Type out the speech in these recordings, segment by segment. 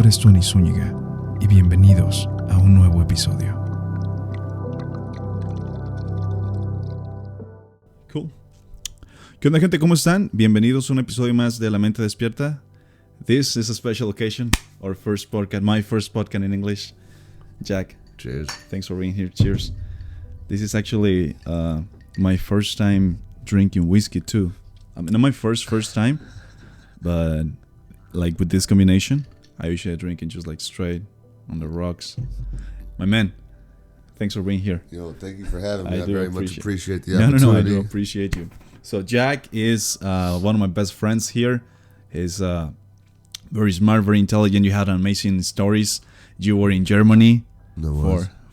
eres Tony Zúñiga y bienvenidos a un nuevo episodio. Cool. ¿Qué onda, gente? ¿Cómo están? Bienvenidos a un episodio más de La Mente Despierta. This is a special occasion, our first podcast, my first podcast in English. Jack. Cheers. Thanks for being here. Cheers. This is actually my first time drinking whiskey too. I mean, not my first time, but like with this combination, I usually drink it just like straight on the rocks. My man, thanks for being here. Yo, thank you for having me. I very much appreciate the opportunity. No, I do appreciate you. So Jack is one of my best friends here. He's very smart, very intelligent. You had amazing stories. You were in Germany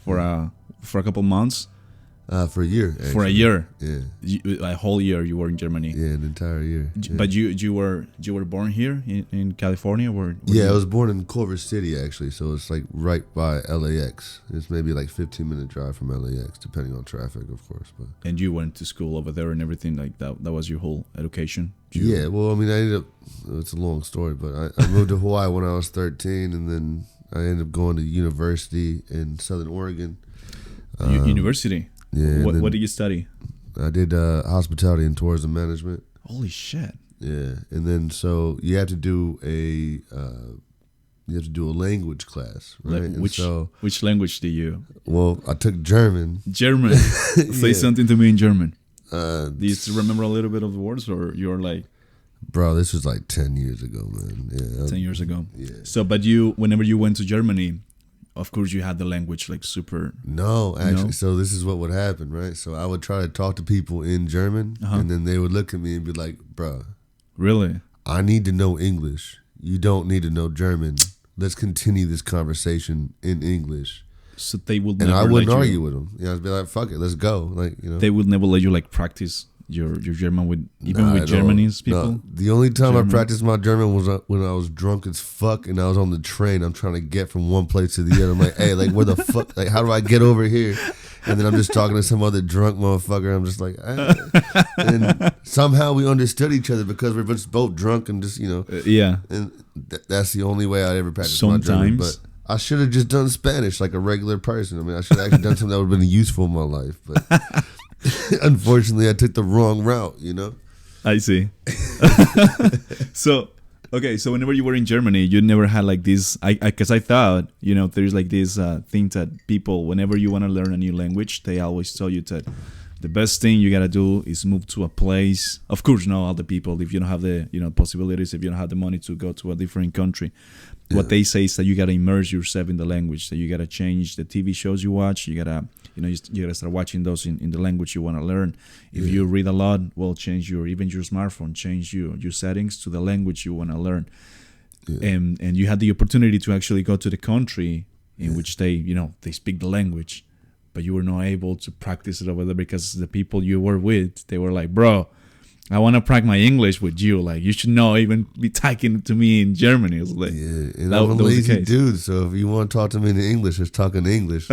for a couple months. For a year. Actually. For a year. Yeah. A whole year you were in Germany. Yeah, an entire year. Yeah. But you were born here in California? I was born in Culver City, actually. So it's like right by LAX. It's maybe like 15-minute drive from LAX, depending on traffic, of course. But and you went to school over there and everything like that? That was your whole education? Yeah, well, I mean, I ended up, it's a long story, but I moved to Hawaii when I was 13, and then I ended up going to university in Southern Oregon. University? Yeah. What did you study? I did hospitality and tourism management. Holy shit! Yeah, and then so you have to do a language class, right? Which language do you? Well, I took German. German. Say something to me in German. Do you still remember a little bit of the words, or you're like? Bro, this was like 10 years ago, man. Yeah. 10 years ago. Yeah. So, but whenever you went to Germany, of course, you had the language like super. No, actually. So this is what would happen, right? So I would try to talk to people in German, and then they would look at me and be like, bro. Really? I need to know English. You don't need to know German. Let's continue this conversation in English. So they would never. And I wouldn't let argue with them. I'd be like, fuck it, let's go. Like, They would never let you like practice your German with Germany's people? No. The only time I practiced my German was when I was drunk as fuck and I was on the train. I'm trying to get from one place to the other. I'm like, hey, like where the fuck, like how do I get over here? And then I'm just talking to some other drunk motherfucker. I'm just like, and somehow we understood each other because we're just both drunk and just, yeah. And that's the only way I'd ever practice my German. But I should have just done Spanish like a regular person. I mean, I should have actually done something that would have been useful in my life. But unfortunately, I took the wrong route, I see. So whenever you were in Germany, you never had like this, because I thought, there's like this thing that people, whenever you want to learn a new language, they always tell you that the best thing you got to do is move to a place. Of course, not all the people, if you don't have the, possibilities, if you don't have the money to go to a different country. Yeah. What they say is that you got to immerse yourself in the language, that you got to change the TV shows you watch. You got to, you got to start watching those in the language you want to learn. If you read a lot, well, change your smartphone, change your settings to the language you want to learn. Yeah. And you had the opportunity to actually go to the country in which they, they speak the language, but you were not able to practice it over there because the people you were with, they were like, bro, I want to practice my English with you. Like, you should not even be talking to me in German. It was like, and I'm a lazy dude, so if you want to talk to me in English, just talk in English.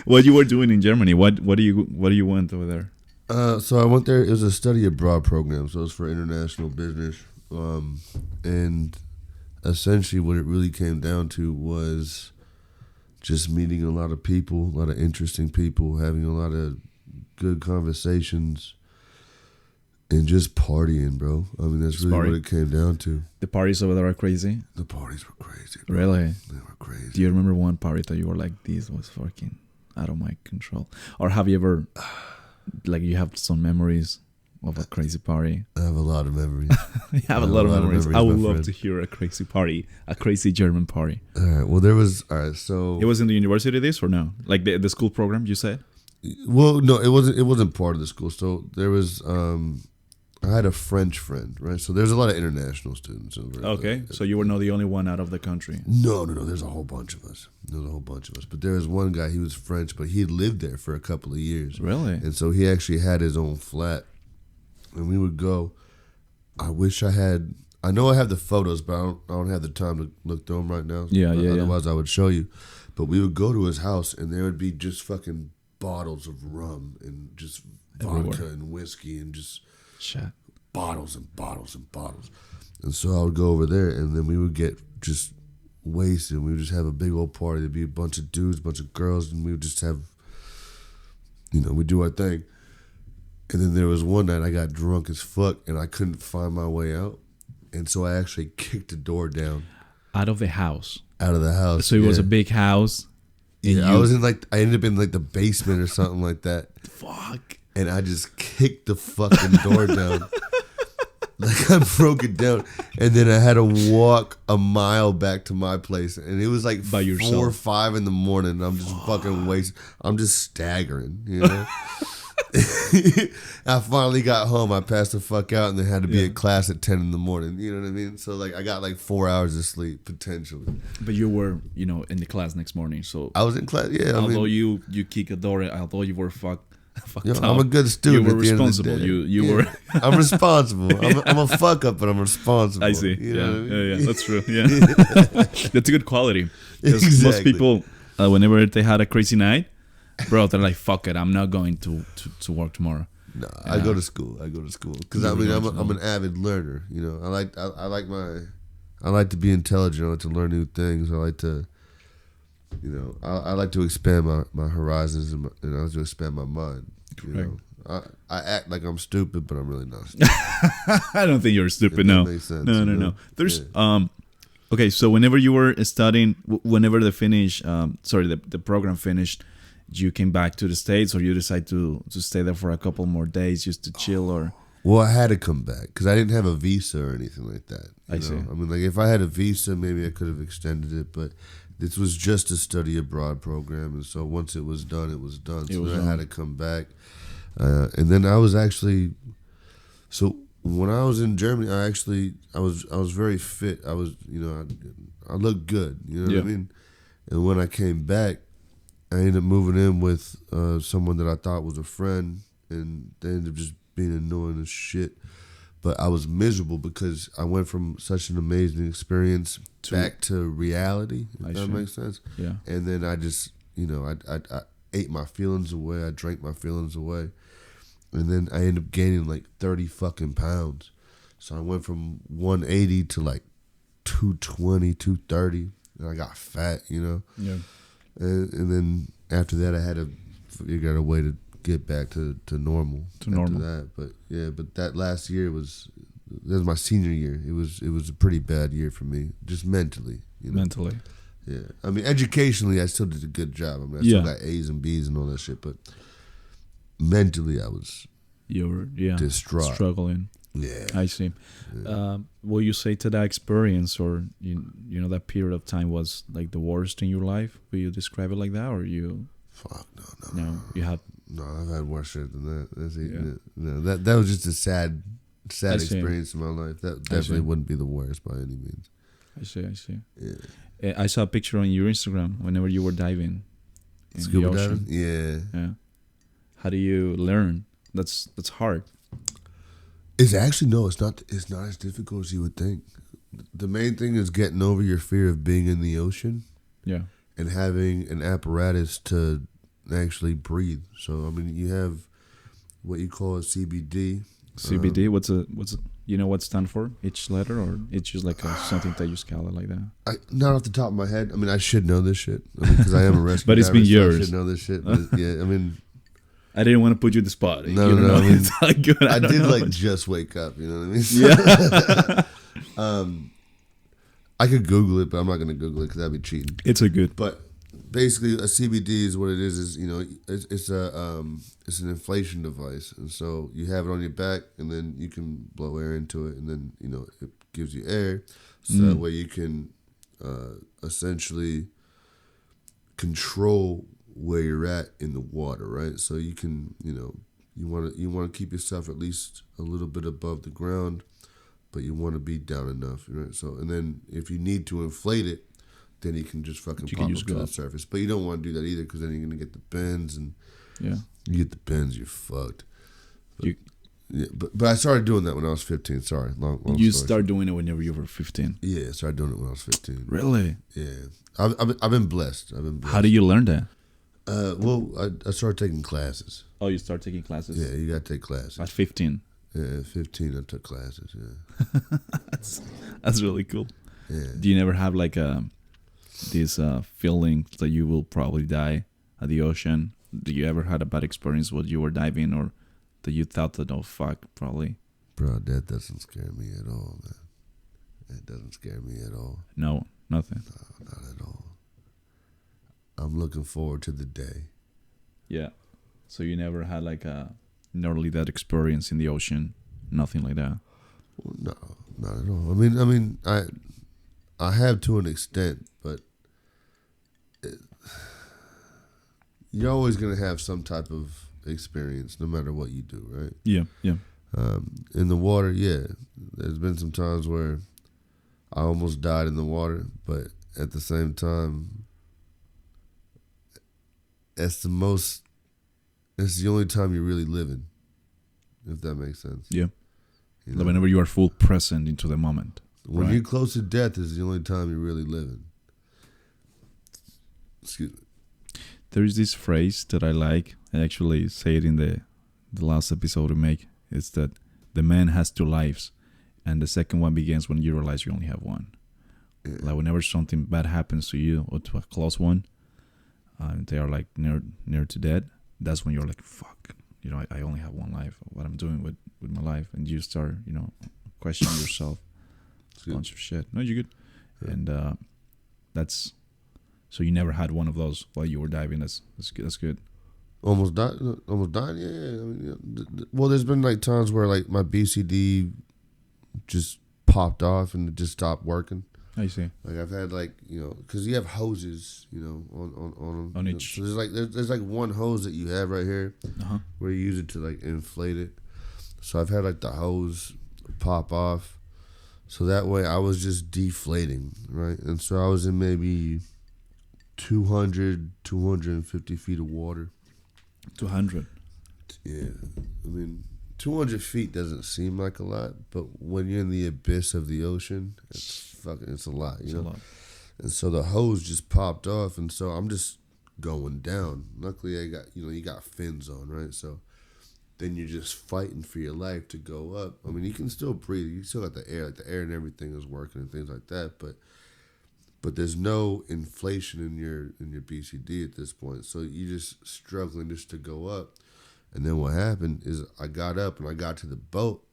What you were doing in Germany? What do you went over there? So I went there. It was a study abroad program, so it was for international business. And essentially, what it really came down to was just meeting a lot of people, a lot of interesting people, having a lot of good conversations, and just partying, bro. I mean, that's really what it came down to. The parties over there are crazy? The parties were crazy, bro. Really? They were crazy. Do you remember one party that you were like, this was fucking out of my control? Or have you ever, like, you have some memories of a crazy party? I have a lot of memories. You have a lot of memories. I would love to hear a crazy party, a crazy German party. All right. Well, so it was in the university, this, or no? Like the school program, you said? Well, no, it wasn't part of the school. So there was, I had a French friend, right? So there's a lot of international students over there. Okay, so you were not the only one out of the country. No. There's a whole bunch of us. But there was one guy, he was French, but he had lived there for a couple of years. Really? And so he actually had his own flat. And we would go, I know I have the photos, but I don't have the time to look through them right now. Yeah. Otherwise, I would show you. But we would go to his house, and there would be just fucking bottles of rum and just vodka and whiskey and just bottles and bottles and bottles. And so I would go over there, and then we would get just wasted. We would just have a big old party. There'd be a bunch of dudes, a bunch of girls, and we would just have, we do our thing. And then there was one night I got drunk as fuck, and I couldn't find my way out. And so I actually kicked the door down. Out of the house. Out of the house. So it was a big house. Yeah, I ended up in like the basement or something like that. Fuck. And I just kicked the fucking door down. Like I broke it down. And then I had to walk a mile back to my place. And it was like By 4 or 5 in the morning. And I'm just fucking wasted. I'm just staggering, you know? I finally got home. I passed the fuck out and then had to be at class at 10 in the morning. You know what I mean? So like I got like 4 hours of sleep potentially. But you were, in the class next morning. So I was in class. Yeah. Although you kick a door, although you were fucked up, I'm a good student. You were responsible. You were. I'm responsible. I'm a fuck up, but I'm responsible. I see. You know what I mean? Yeah. That's true. Yeah. That's a good quality. Because Exactly. most people, whenever they had a crazy night, bro, they're like, "Fuck it, I'm not going to work tomorrow." No, I go to school. Because I'm an avid learner. I like to be intelligent. I like to learn new things. I like to, I like to expand my horizons and I like to expand my mind. I act like I'm stupid, but I'm really not stupid. I don't think you're stupid. If No, that makes sense, no. There's okay. So whenever you were studying, whenever the program finished, you came back to the States, or you decided to stay there for a couple more days just to chill, or? Well, I had to come back because I didn't have a visa or anything like that. I see. I mean, like if I had a visa, maybe I could have extended it, but this was just a study abroad program, and so once it was done, it was done. So then I had to come back, and then I was actually. So when I was in Germany, I was very fit. I was, I looked good. You know what I mean? And when I came back, I ended up moving in with someone that I thought was a friend, and they ended up just being annoying as shit. But I was miserable because I went from such an amazing experience back to reality, if that makes sense. Yeah. And then I just, I ate my feelings away. I drank my feelings away. And then I ended up gaining like 30 fucking pounds. So I went from 180 to like 220, 230. And I got fat, Yeah. And then after that, I had to figure out a way to get back to normal. That, but that last year that was my senior year. It was a pretty bad year for me, just mentally. Mentally. Yeah, I mean, educationally, I still did a good job. I mean, I still got A's and B's and all that shit, but mentally, I was distraught, struggling. Yeah, I see. Yeah. Will you say to that experience, or that period of time was like the worst in your life? Will you describe it like that, or you? Fuck no. You have. No, I've had worse shit than that. No, that was just a sad experience in my life. That definitely wouldn't be the worst by any means. I see. Yeah. I saw a picture on your Instagram whenever you were diving. Scuba diving? Yeah. How do you learn? That's hard. It's actually it's not as difficult as you would think. The main thing is getting over your fear of being in the ocean. Yeah. And having an apparatus to actually breathe. So I mean, you have what you call a CBD. CBD. What's you know what it stands for? Each letter, or it's just like something that you scale it like that? Not off the top of my head. I mean, I should know this shit because I am a rescue but it's diver, been years. So I should know this shit. But I mean, I didn't want to put you in the spot. No. I mean, it's not good. I did know. just wake up. You know what I mean? Yeah. I could Google it, but I'm not going to Google it because that'd be cheating. It's a good. But basically, a CBD is what it is. It's an inflation device, and so you have it on your back, and then you can blow air into it, and then it gives you air, so that way you can essentially control where you're at in the water, right? So you can you want to keep yourself at least a little bit above the ground, but you want to be down enough, right? So and then if you need to inflate it, then you can just fucking pop up to the surface. But you don't want to do that either because then you're going to get the bends, and you get the bends, you're fucked. But I started doing that when I was 15. Sorry, long you story. Started doing it whenever you were 15? Yeah, I started doing it when I was 15. Really? Yeah. I've been blessed. How do you learn that? Well, I started taking classes. Oh, you start taking classes? Yeah, you got to take classes. At 15? Yeah, 15 I took classes, yeah. That's really cool. Yeah. Do you never have like this feeling that you will probably die at the ocean? Do you ever had a bad experience when you were diving, or that you thought that, oh fuck, probably? Bro, that doesn't scare me at all, man. It doesn't scare me at all. No, nothing. No, not at all. I'm looking forward to the day. Yeah. So you never had like a nearly that experience in the ocean? Nothing like that? Well, no, not at all. I mean, I have to an extent, but you're always gonna have some type of experience, no matter what you do, right? Yeah, yeah. In the water, yeah. There's been some times where I almost died in the water, but at the same time, it's the only time you're really living, if that makes sense. Yeah. You know? Whenever you are full present into the moment. When right? you're close to death is the only time you're really living. Excuse me. There is this phrase that I like. I actually say it in the last episode we make. It's that the man has two lives, and the second one begins when you realize you only have one. Yeah. Like whenever something bad happens to you or to a close one, they are like near to death. That's when you're like, fuck, I only have one life. What I'm doing with my life, and you start, questioning yourself. A bunch of shit. No, you're good. Yeah. And that's so you never had one of those while you were diving. That's good. That's good. Almost died. Yeah. I mean, well, there's been like times where like my BCD just popped off and it just stopped working. I see. Like I've had like because you have hoses on on each. So there's like one hose that you have right here where you use it to like inflate it. So I've had like the hose pop off, so that way I was just deflating, right? And so I was in maybe 250 feet of water. 200. Yeah, I mean 200 feet doesn't seem like a lot, but when you're in the abyss of the ocean, it's a lot, you know. A lot. And so the hose just popped off, and so I'm just going down. Luckily, I got you got fins on, right? So then you're just fighting for your life to go up. I mean, you can still breathe. You still got the air, like the air and everything is working and things like that, but there's no inflation in your BCD at this point. So you're just struggling just to go up. And then what happened is I got up and I got to the boat.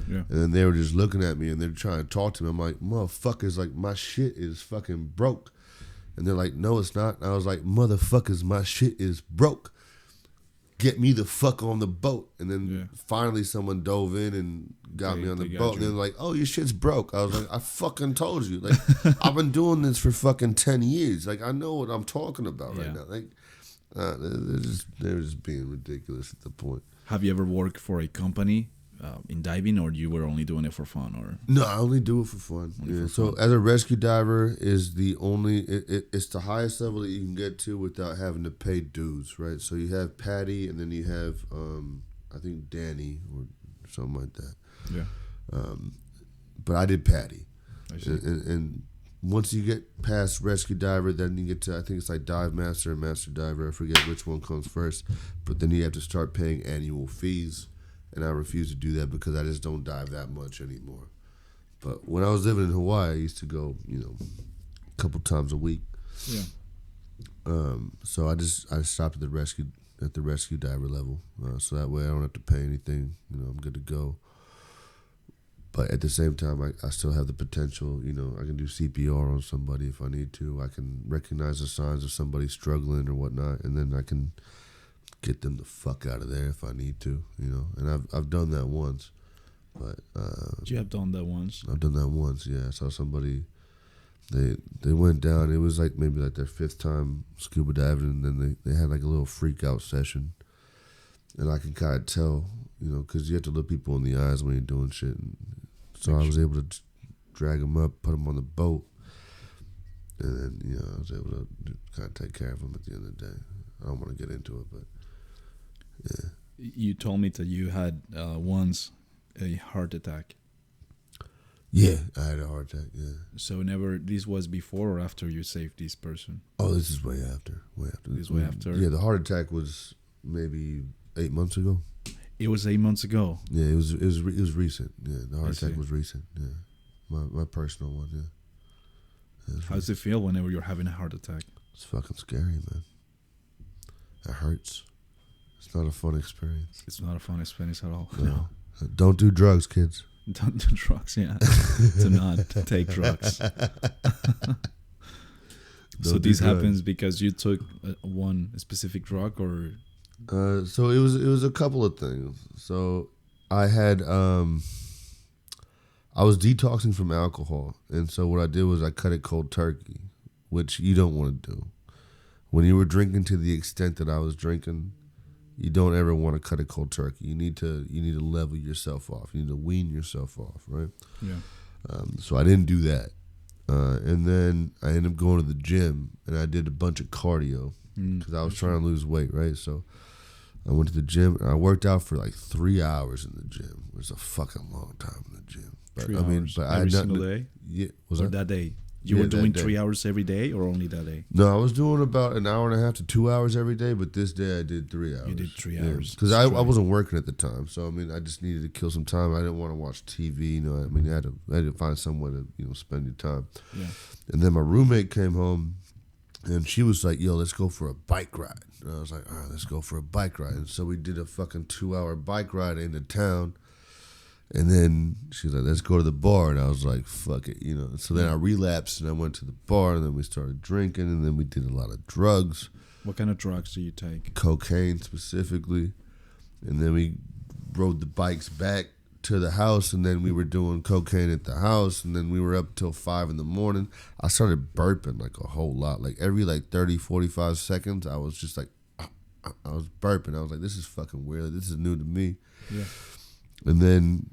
Yeah. And then they were just looking at me and they're trying to talk to me. I'm like, motherfuckers, like my shit is fucking broke. And they're like, no, it's not. And I was like, motherfuckers, my shit is broke. Get me the fuck on the boat. And then finally someone dove in and got me on the boat. And they're like, oh, your shit's broke. I was like, I fucking told you. Like, I've been doing this for fucking 10 years. Like, I know what I'm talking about right now. Like, they're just being ridiculous at the point. Have you ever worked for a company in diving, or you were only doing it for fun? Or no, I only do it for fun. So as a rescue diver is the only it's the highest level that you can get to without having to pay dues, right? So you have Patty, and then you have I think Danny or something like that. Yeah. But I did Patty, and once you get past rescue diver, then you get to, I think it's like dive master and master diver. I forget which one comes first. But then you have to start paying annual fees. And I refuse to do that because I just don't dive that much anymore. But when I was living in Hawaii, I used to go, a couple times a week. Yeah. So I stopped at the rescue diver level. So that way I don't have to pay anything. I'm good to go. But at the same time, I still have the potential, I can do CPR on somebody if I need to. I can recognize the signs of somebody struggling or whatnot, and then I can get them the fuck out of there if I need to, And I've done that once. But you have done that once? I've done that once, yeah. I saw somebody, they went down. It was like maybe like their 5th time scuba diving, and then they had like a little freak out session. And I can kind of tell, because you have to look people in the eyes when you're doing shit. And so I was able to drag them up, put them on the boat, and then, I was able to kind of take care of them at the end of the day. I don't want to get into it, but yeah. You told me that you had once a heart attack. Yeah, I had a heart attack, yeah. So this was before or after you saved this person? Oh, this is way after. This way after? Yeah, the heart attack was maybe 8 months ago. It was 8 months ago. Yeah, it was recent. Yeah, the heart I attack see. was recent. Yeah, my personal one. Yeah. How does it feel whenever you're having a heart attack? It's fucking scary, man. It hurts. It's not a fun experience. It's not a fun experience at all. No. No. Don't do drugs, kids. Don't do drugs, yeah. Do not take drugs. So Don't do this drugs. happens because you took one specific drug, or So it was a couple of things. So I had I was detoxing from alcohol, and so what I did was I cut it cold turkey, which you don't want to do. When you were drinking to the extent that I was drinking, you don't ever want to cut it cold turkey. You need to level yourself off. You need to wean yourself off, right? yeah, So I didn't do that, and then I ended up going to the gym, and I did a bunch of cardio because I was trying to lose weight, right? So I went to the gym, and I worked out for like 3 hours in the gym. It was a fucking long time in the gym. But 3 hours I every had nothing single to- day, Yeah, was or that? that day. You Yeah, were doing that day. 3 hours every day, or only that day? No, I was doing about an hour and a half to 2 hours every day, but this day I did 3 hours. You did 3 hours because I straight. wasn't working at the time, so I mean I just needed to kill some time. I didn't want to watch TV. You know, I mean I had to find some way to spend your time. Yeah, And then my roommate came home, and she was like, "Yo, let's go for a bike ride." And I was like, "All right, let's go for a bike ride." And so we did a fucking 2-hour bike ride into town. And then she was like, "Let's go to the bar." And I was like, "Fuck it," you know. So then I relapsed, and I went to the bar, and then we started drinking, and then we did a lot of drugs, what kind of drugs do you take? cocaine specifically. And then we rode the bikes back to the house, and then we were doing cocaine at the house, and then we were up till 5 in the morning. I started burping like a whole lot. Like every 30, 45 seconds, I was just like, I was burping. I was like, this is fucking weird. This is new to me. Yeah, And then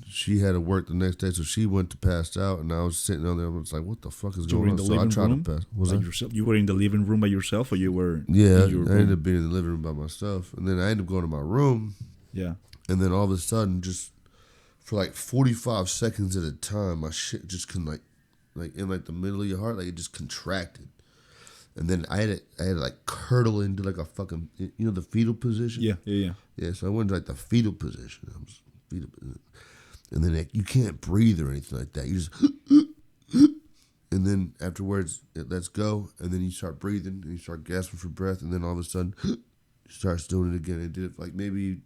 she had to work the next day, so she went to pass out, and I was sitting on there. I was like, "What the fuck is you were going in on?" the So I living tried room to pass. Was by I? yourself. You were in the living room by yourself, or you were? Yeah, in your I room? ended up being in the living room by myself, and then I ended up going to my room, Yeah, and then all of a sudden, just for 45 seconds at a time, my shit just can like in the middle of your heart, it just contracted, and then I had to curdle into a fucking the fetal position. yeah. Yeah, so I went to the fetal position. I was fetal, and then you can't breathe or anything like that. You just, and then afterwards it lets go, and then you start breathing, and you start gasping for breath, and then all of a sudden it starts doing it again. It did it for maybe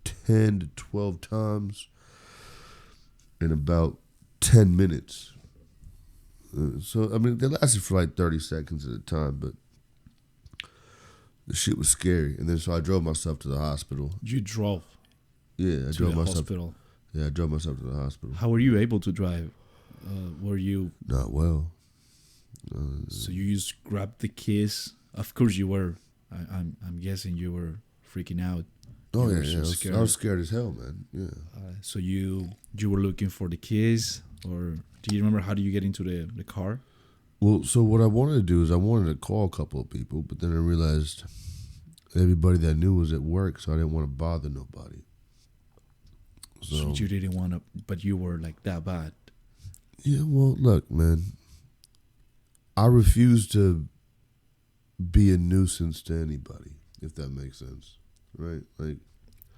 10 to 12 times in about 10 minutes. So I mean, they lasted for 30 seconds at a time, but the shit was scary. And then so I drove myself to the hospital. You drove Yeah, I to drove the myself. hospital. Yeah, I drove myself to the hospital. How were you able to drive? Were you? Not well. So you just grabbed the keys. Of course you were. I'm guessing you were freaking out. Oh You yeah, were so yeah. scared. I was scared as hell, man. Yeah. So you were looking for the keys, or do you remember how do you get into the car? Well, so what I wanted to do is I wanted to call a couple of people, but then I realized everybody that I knew was at work, so I didn't want to bother nobody. So So you didn't want to, but you were that bad. yeah, well, look, man. I refuse to be a nuisance to anybody, if that makes sense, right?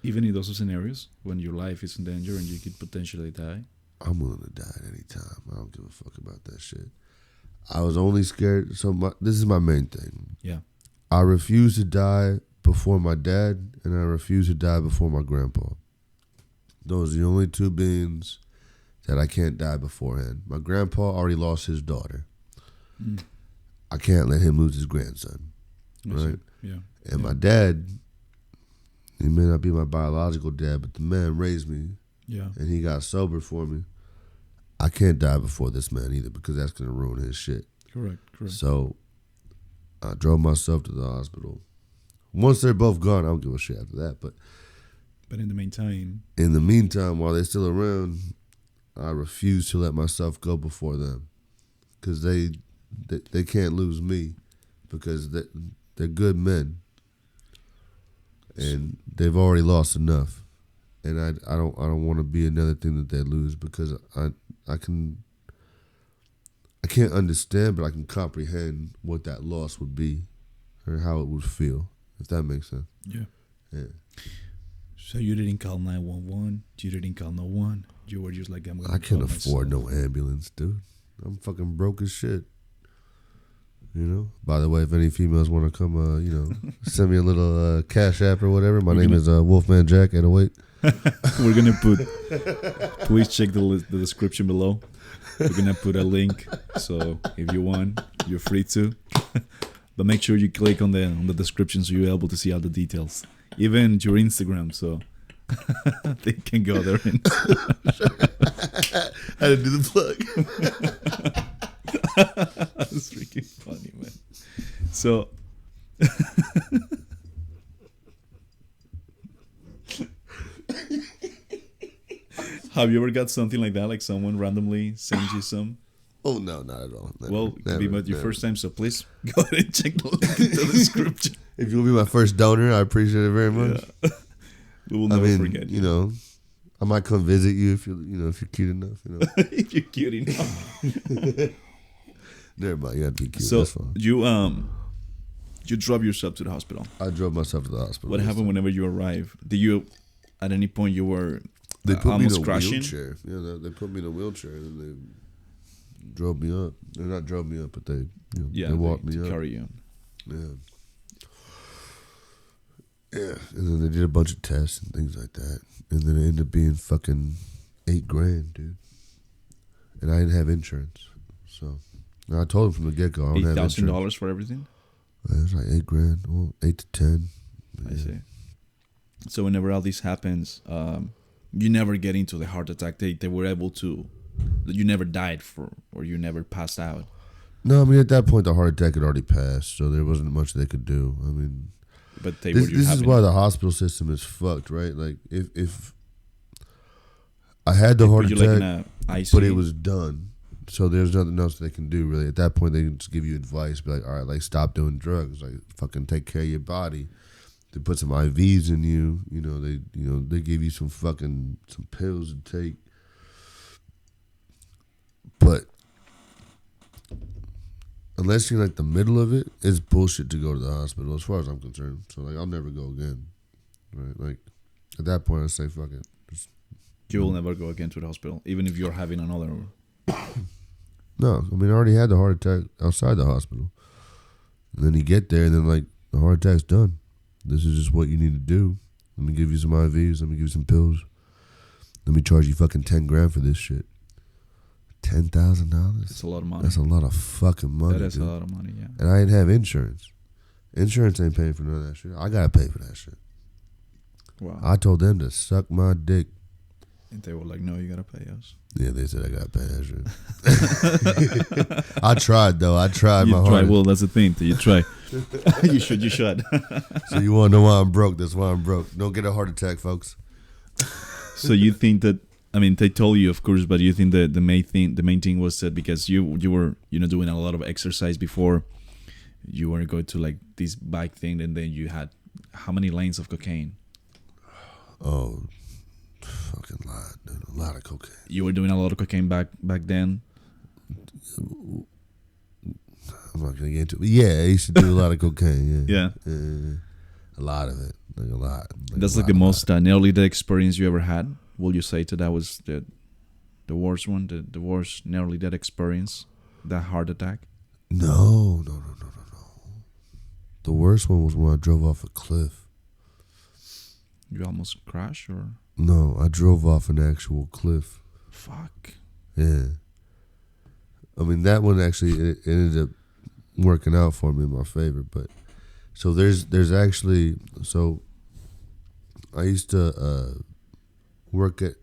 Even in those scenarios when your life is in danger and you could potentially die. I'm willing to die at any time. I don't give a fuck about that shit. I was only scared. So this is my main thing. Yeah. I refuse to die before my dad, and I refuse to die before my grandpa. Those are the only two beings that I can't die beforehand. My grandpa already lost his daughter. I can't let him lose his grandson. I see. Right? Yeah. And my dad, he may not be my biological dad, but the man raised me, Yeah. and he got sober for me. I can't die before this man either, because that's going to ruin his shit. Correct. So I drove myself to the hospital. Once they're both gone, I don't give a shit after that. But in the meantime, in the meantime, while they're still around, I refuse to let myself go before them, because they can't lose me, because they're good men, and they've already lost enough, and I don't want to be another thing that they lose, because I can't understand, but I can comprehend what that loss would be, or how it would feel, if that makes sense. yeah. Yeah. So you didn't call 911. You didn't call no one. You were just like, I'm gonna. I can't call afford myself. no ambulance, dude. I'm fucking broke as shit. You know. By the way, if any females want to come, send me a little cash app or whatever. My name is Wolfman Jack 808. We're gonna put. Please check the description below. We're gonna put a link, so if you want, you're free to. But make sure you click on the description so you're able to see all the details, even your Instagram, so they can go there. And How to do the plug? That's freaking funny, man. So. Have you ever got something like that? Like someone randomly sends you some? Oh, no, not at all. Never, Well, it could be never, your never. first time, so please go ahead and check the link in the description. If you'll be my first donor, I appreciate it very much. Yeah. We will never forget you. You know, I might come visit you if you're cute enough. You know, If you're cute enough. never mind. You have to be cute. So That's fine. you drove yourself to the hospital. I drove myself to the hospital. What happened whenever you arrived? Did you, at any point, you were They put me in almost a crashing? wheelchair. Yeah, they put me in a wheelchair and they drove me up. They not drove me up, but they they walked me up. Carry you. Yeah. Yeah, and then they did a bunch of tests and things like that, and then it ended up being fucking $8,000, dude. And I didn't have insurance, so and I told him from the get go I don't have insurance. $8,000 for everything. It was like $8,000, well, 8 to 10. I see. So whenever all this happens, you never get into the heart attack. They were able to. You never died or you never passed out. No, I mean at that point the heart attack had already passed, so there wasn't much they could do. I mean, But they this were. This is why the hospital system is fucked, right? Like if I had the heart attack, but it was done. So there's nothing else they can do really. At that point, they can just give you advice, be like, all right, like stop doing drugs, like fucking take care of your body. They put some IVs in you, they give you some pills to take. But unless you're like the middle of it, it's bullshit to go to the hospital as far as I'm concerned. So like I'll never go again. Right? Like at that point I say fuck it. You will never go again to the hospital, even if you're having another. No, I mean I already had the heart attack outside the hospital. And then you get there and then like the heart attack's done. This is just what you need to do. Let me give you some IVs, let me give you some pills. Let me charge you fucking $10,000 for this shit. $10,000? It's a lot of money. That's a lot of fucking money. That is dude. a lot of money, yeah. And I didn't have insurance. Insurance ain't paying for none of that shit. I gotta pay for that shit. Wow. I told them to suck my dick. And they were like, no, you gotta pay us. Yeah, they said I gotta pay that shit. I tried though. I tried You my try. hardest. Well, that's the thing. You try. You should. So you wanna know why I'm broke? That's why I'm broke. Don't get a heart attack, folks. So you think that? I mean, they told you, of course, but you think that the main thing was that because you were doing a lot of exercise before, you were going to like this bike thing, and then you had how many lines of cocaine? Oh, fucking lot, dude. A lot of cocaine. You were doing a lot of cocaine back then. I'm not gonna get into it. But yeah, I used to do a lot of cocaine. Yeah. A lot of it. Like a lot. That's like the most nearly death experience you ever had. Will you say that was the worst one, the worst nearly death experience, that heart attack? No. The worst one was when I drove off a cliff. You almost crashed, or? No, I drove off an actual cliff. Fuck. Yeah. I mean, that one actually it ended up working out for me in my favor. But so there's actually, so I used to work at,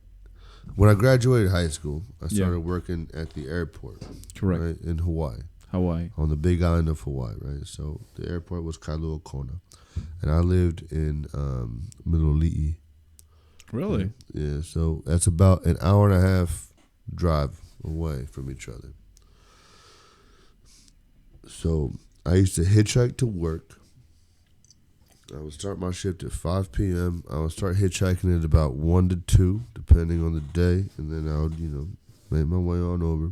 when I graduated high school, I started working at the airport. Correct. Right, in Hawaii. On the big island of Hawaii, right? So the airport was Kailua Kona. And I lived in Miloli'i. Really? Yeah, so that's about an hour and a half drive away from each other. So I used to hitchhike to work. I would start my shift at 5 p.m. I would start hitchhiking at about 1 to 2, depending on the day. And then I would, make my way on over.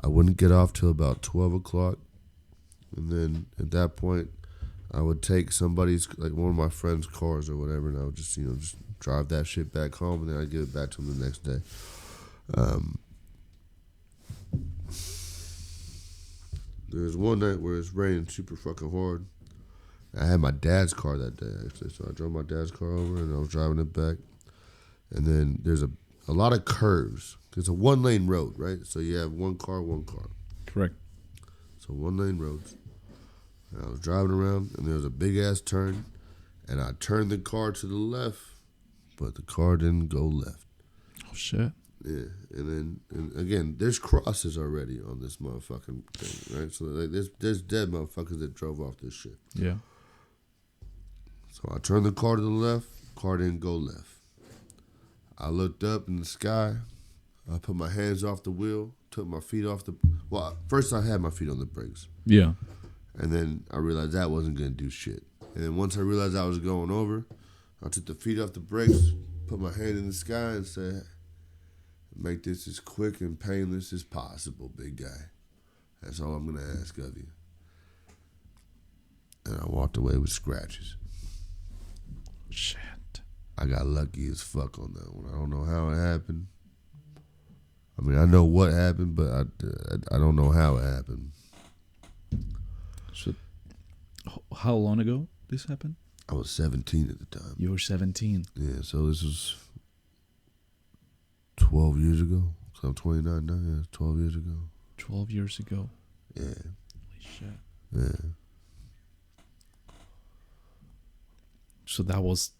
I wouldn't get off till about 12 o'clock. And then at that point, I would take somebody's, like one of my friend's cars or whatever, and I would just drive that shit back home, and then I'd give it back to him the next day. There was one night where it's raining super fucking hard. I had my dad's car that day, actually. So I drove my dad's car over, and I was driving it back. And then there's a lot of curves. It's a one-lane road, right? So you have one car. Correct. So one-lane roads. And I was driving around, and there was a big-ass turn. And I turned the car to the left, but the car didn't go left. Oh, shit. Yeah, and again, there's crosses already on this motherfucking thing, right? So like, there's dead motherfuckers that drove off this shit. Yeah. So I turned the car to the left, car didn't go left. I looked up in the sky, I put my hands off the wheel, took my feet off the... Well, first I had my feet on the brakes. Yeah. And then I realized that wasn't going to do shit. And then once I realized I was going over, I took the feet off the brakes, put my hand in the sky and said... Make this as quick and painless as possible, big guy. That's all I'm going to ask of you. And I walked away with scratches. Shit. I got lucky as fuck on that one. I don't know how it happened. I mean, I know what happened, but I don't know how it happened. So, how long ago this happened? I was 17 at the time. You were 17. Yeah, so this was 12 years ago. So I'm 29 now. Yeah, 12 years ago. 12 years ago. Yeah. Holy shit. Yeah. So that was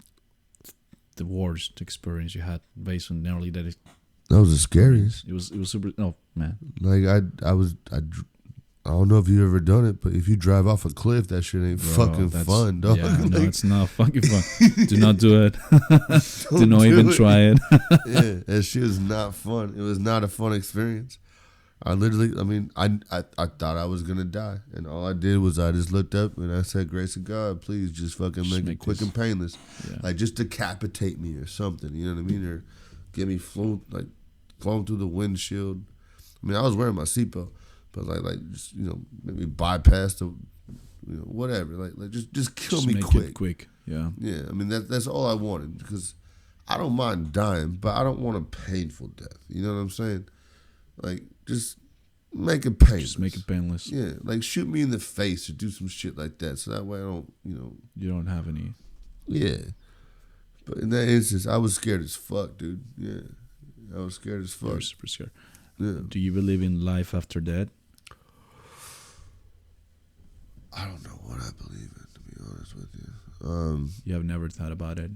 the worst experience you had based on nearly that. That was the scariest. It was super. Oh man. Like I don't know if you ever done it, but if you drive off a cliff, that shit ain't fucking fun, dog. Yeah, no, it's not fucking fun. Do not do it. Do not even try it. Yeah, that shit was not fun. It was not a fun experience. I thought I was gonna die, and all I did was I just looked up and I said, "Grace of God, please just fucking make it quick and painless, like just decapitate me or something." You know what I mean? Or get me flown through the windshield. I mean, I was wearing my seatbelt. But like just, you know, maybe bypass the, you know, whatever. Like just kill me quick. Quick. Yeah. Yeah. I mean that's all I wanted, because I don't mind dying, but I don't want a painful death. You know what I'm saying? Like just make it painless. Just make it painless. Yeah. Like shoot me in the face or do some shit like that, so that way I don't, you know. You don't have any. Yeah. But in that instance, I was scared as fuck, dude. Yeah. I was scared as fuck. You're super scared. Yeah. Do you believe in life after death? I don't know what I believe in, to be honest with you. You have never thought about it?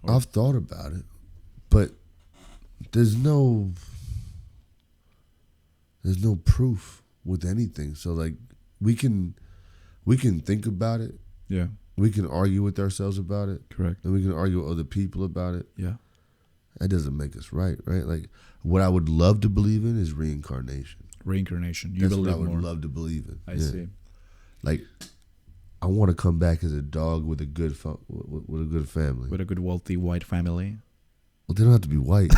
I've thought about it, but there's no proof with anything. So like we can think about it. Yeah. We can argue with ourselves about it. Correct. And we can argue with other people about it. Yeah. That doesn't make us right? Like what I would love to believe in is reincarnation. Reincarnation. You That's believe what I would more. love to believe in. I see. Like, I want to come back as a dog with a good with a good family. With a good, wealthy, white family. Well, they don't have to be white.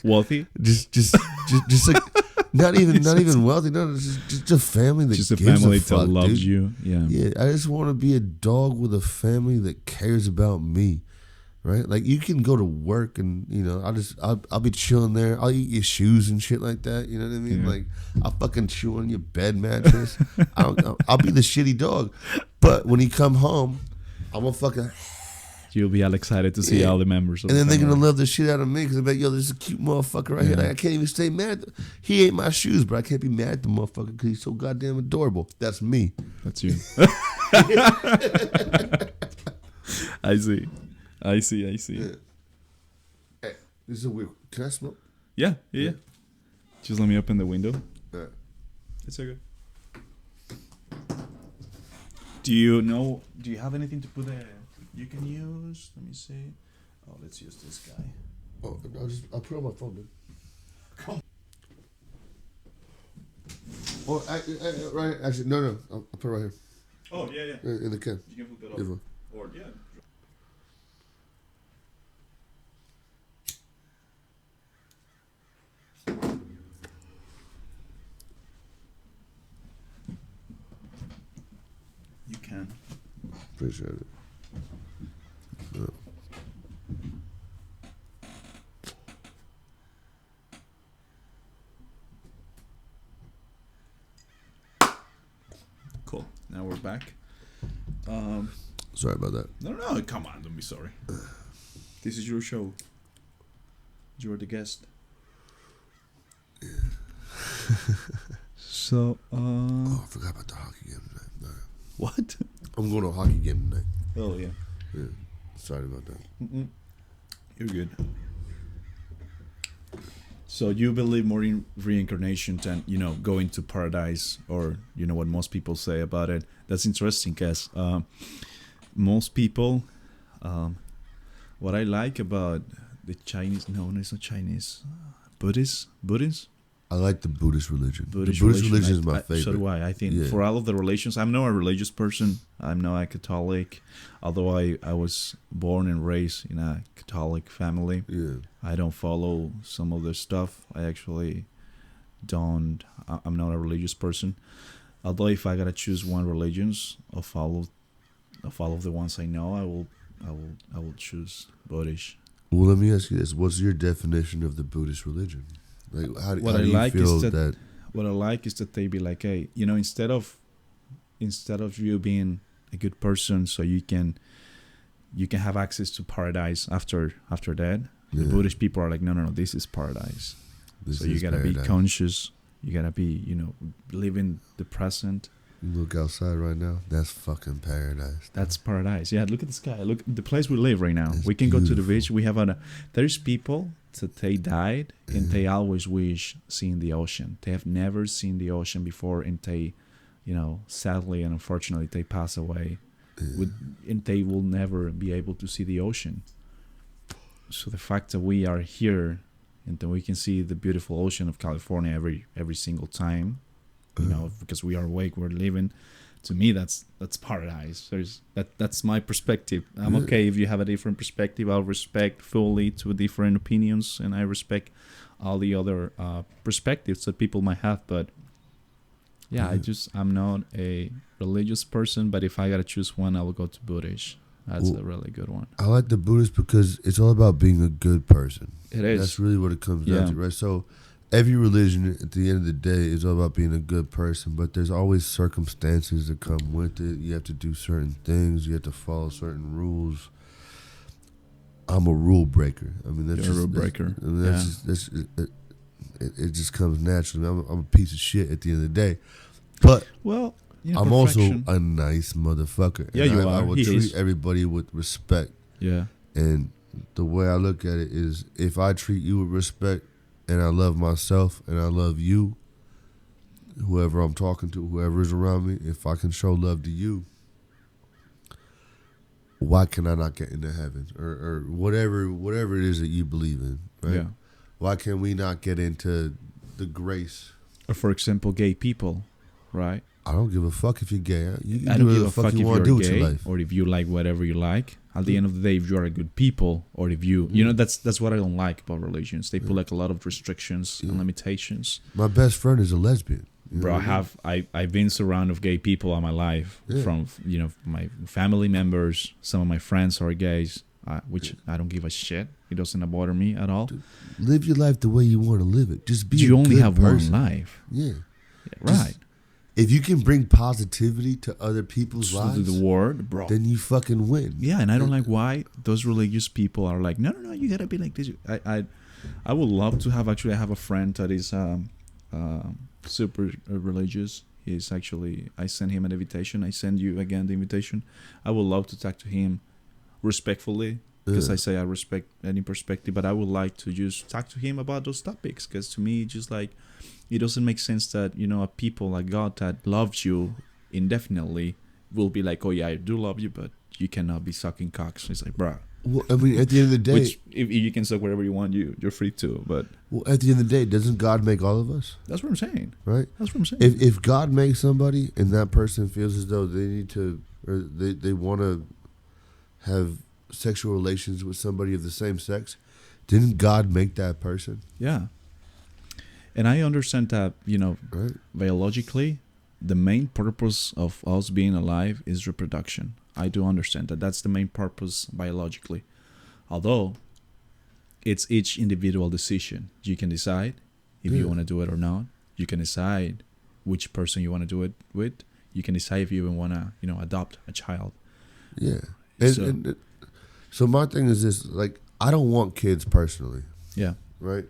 Wealthy? Just like not even wealthy. No, just a family that just a gives family a fuck, that loves dude. you. Yeah. Yeah, I just want to be a dog with a family that cares about me. Right? Like you can go to work and, you know, I'll be chilling there. I'll eat your shoes and shit like that. You know what I mean? Yeah. Like I'll fucking chew on your bed mattress. I'll be the shitty dog. But when you come home, I'm gonna fucking... You'll be all excited to see all the members of and the then family. they're gonna love the shit out of me because they're like, yo, this is a cute motherfucker right here. Like, I can't even stay mad. He ate my shoes, but I can't be mad at the motherfucker because he's so goddamn adorable. That's me. That's you. I see. Yeah. Hey, this is a weird... Can I smoke? Yeah. Just let me open the window. All right. It's okay. Do you have anything to put there? You can use... Let me see. Oh, let's use this guy. Oh, I'll put it on my phone, dude. Come. Oh, right. Actually, no. I'll put it right here. Oh, yeah. In the can. You can put that up. Or, yeah. You can. Appreciate it. Yeah. we're back. Sorry about that. No, come on, don't be sorry. This is your show. You're the guest. So, Oh, I forgot about the hockey game tonight. No. What? I'm going to a hockey game tonight. Oh, yeah. Yeah. Sorry about that. Mm-mm. You're good. So you believe more in reincarnation than, going to paradise, or, what most people say about it. That's interesting, because most people, what I like about the Chinese, no, it's not Chinese, Buddhists, I like the Buddhist religion. Buddhist the Buddhist religion I- is my favorite. So do I. I think for all of the religions, I'm not a religious person. I'm not a Catholic, although I was born and raised in a Catholic family. Yeah. I don't follow some of the stuff. I actually don't. I'm not a religious person. Although if I gotta choose one religions, of all of the ones I know, I will choose Buddhist. Well, let me ask you this: what's your definition of the Buddhist religion? Like, how do you feel that? What I like is that they be like, hey, instead of you being a good person, so you can have access to paradise after that. The Buddhist people are like, no, this is paradise. So you gotta be conscious. You gotta be, live in the present. You look outside right now. That's fucking paradise. That's paradise. Yeah, look at the sky. Look at the place we live right now. It's we can beautiful. go to the beach. We have there's people that they died and they always wish seeing the ocean. They have never seen the ocean before, and they, sadly and unfortunately, they pass away, and they will never be able to see the ocean. So the fact that we are here and that we can see the beautiful ocean of California every single time, because we are awake, we're living. To me, that's paradise. That's my perspective. I'm okay if you have a different perspective. I'll respect fully to different opinions, and I respect all the other perspectives that people might have. But yeah, I'm not a religious person. But if I gotta choose one, I will go to Buddhist. That's a really good one. I like the Buddhist because it's all about being a good person. It is. That's really what it comes down to, right? So every religion, at the end of the day, is all about being a good person, but there's always circumstances that come with it. You have to do certain things. You have to follow certain rules. I'm a rule breaker. I mean, that's You're a rule breaker. It just comes naturally. I'm a piece of shit at the end of the day, but I'm also a nice motherfucker. Yeah, and you are. I will treat everybody with respect. Yeah. And the way I look at it is, if I treat you with respect, and I love myself, and I love you, whoever I'm talking to, whoever is around me, if I can show love to you, why can I not get into heaven? Or whatever it is that you believe in, right? Yeah. Why can we not get into the grace? Or for example, gay people, right? I don't give a fuck if you're gay. You can I do don't whatever give the a fuck fuck if you want to you're do with gay, your life. or if you like whatever you like. At the end of the day, if you are a good people, or if you, that's what I don't like about religions. They put like a lot of restrictions and limitations. My best friend is a lesbian. Bro, I've been surrounded of gay people all my life, from my family members. Some of my friends are gays, which I don't give a shit. It doesn't bother me at all. Dude, live your life the way you want to live it. Just be. You a only good have person. one life. Yeah. Right. If you can bring positivity to other people's To lives, the world, bro. then you fucking win. Yeah, and I don't like why those religious people are like, no, you gotta be like this. I would love to have I have a friend that is super religious. He's actually, I sent him an invitation. I send you again the invitation. I would love to talk to him respectfully, because I say I respect any perspective, but I would like to just talk to him about those topics, because to me, just like, it doesn't make sense that, a people like God that loves you indefinitely will be like, oh yeah, I do love you, but you cannot be sucking cocks. It's like, bruh. Well, I mean, at the end of the day, which if you can suck whatever you want, you're free to. But at the end of the day, doesn't God make all of us? That's what I'm saying. Right? That's what I'm saying. If God makes somebody and that person feels as though they need to, or they want to have sexual relations with somebody of the same sex, didn't God make that person? Yeah. And I understand that, right? Biologically, the main purpose of us being alive is reproduction. I do understand that that's the main purpose biologically. Although, it's each individual decision. You can decide if you want to do it or not. You can decide which person you want to do it with. You can decide if you even want to, adopt a child. Yeah. So- So my thing is this, like, I don't want kids personally, Yeah. right?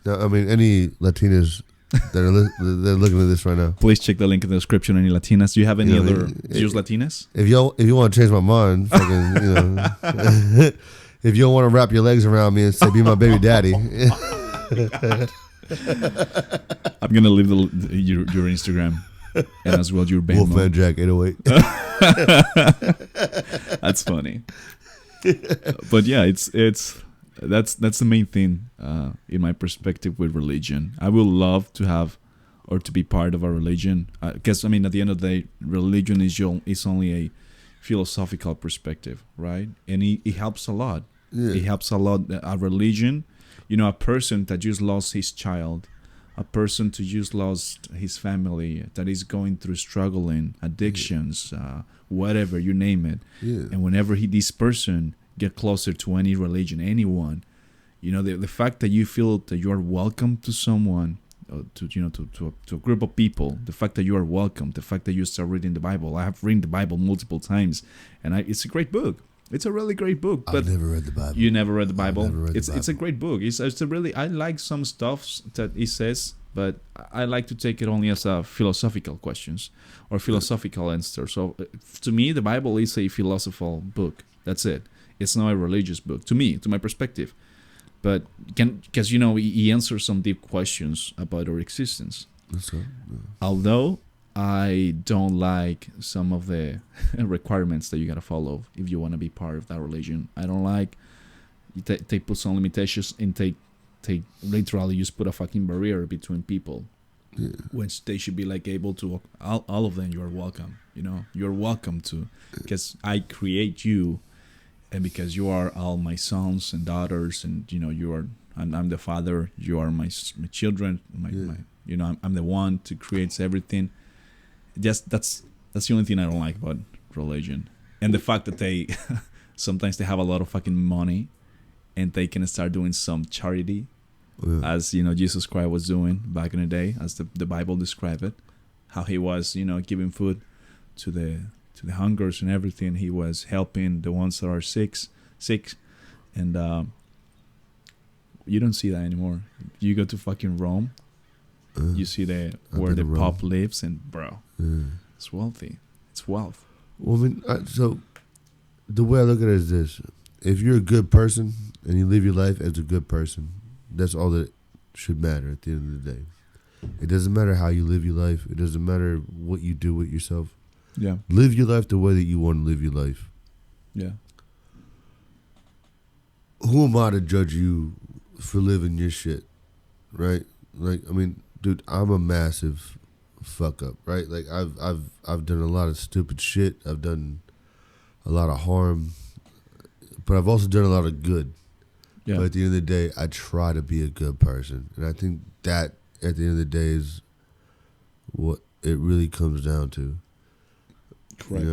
Now, I mean, any Latinas that are they're looking at this right now. Please check the link in the description. Any Latinas? Do you have any You know, other Jews Latinas? If you want to change my mind, fucking, if you don't want to wrap your legs around me and say, be my baby daddy. I'm gonna leave your Instagram and as well your Venmo. Wolfman Jack 808. That's funny. But yeah, that's the main thing in my perspective with religion. I would love to have or to be part of a religion, because at the end of the day, religion is only a philosophical perspective, right? And it helps a lot. Yeah. It helps a lot. A religion, a person that just lost his child, a person to just lost his family, that is going through struggling, addictions, whatever, you name it. Yeah. And whenever this person get closer to any religion, anyone, the fact that you feel that you are welcome to someone, to a group of people, the fact that you are welcome, the fact that you start reading the Bible. I have read the Bible multiple times, and it's a great book. It's a really great book. But I've never read the Bible. You never read the Bible? I've never read the Bible. It's a great book. It's a really, I like some stuff that it says, but I like to take it only as a philosophical questions or philosophical answer. So to me, the Bible is a philosophical book. That's it. It's not a religious book to me, to my perspective. But because he answers some deep questions about our existence. That's right. Yeah. Although I don't like some of the requirements that you gotta follow if you want to be part of that religion. I don't like they put some limitations and they literally just put a fucking barrier between people. Yeah. When they should be like able to all of them. You are welcome. You're welcome to, because I create you, and because you are all my sons and daughters, and you are. I'm the father. You are my children. I'm the one to create everything. Just that's the only thing I don't like about religion, and the fact that they sometimes they have a lot of fucking money, and they can start doing some charity, as Jesus Christ was doing back in the day, as the Bible described it, how he was giving food to the hungers and everything. He was helping the ones that are sick, and you don't see that anymore. You go to fucking Rome. You see where the Pope lives, and bro, it's wealthy. It's wealth. Well, so the way I look at it is this: if you're a good person and you live your life as a good person, that's all that should matter at the end of the day. It doesn't matter how you live your life. It doesn't matter what you do with yourself. Yeah. Live your life the way that you want to live your life. Yeah. Who am I to judge you for living your shit, right? Like, dude, I'm a massive fuck up, right? Like, I've done a lot of stupid shit. I've done a lot of harm, but I've also done a lot of good. Yeah. But at the end of the day, I try to be a good person, and I think that at the end of the day is what it really comes down to. Correct.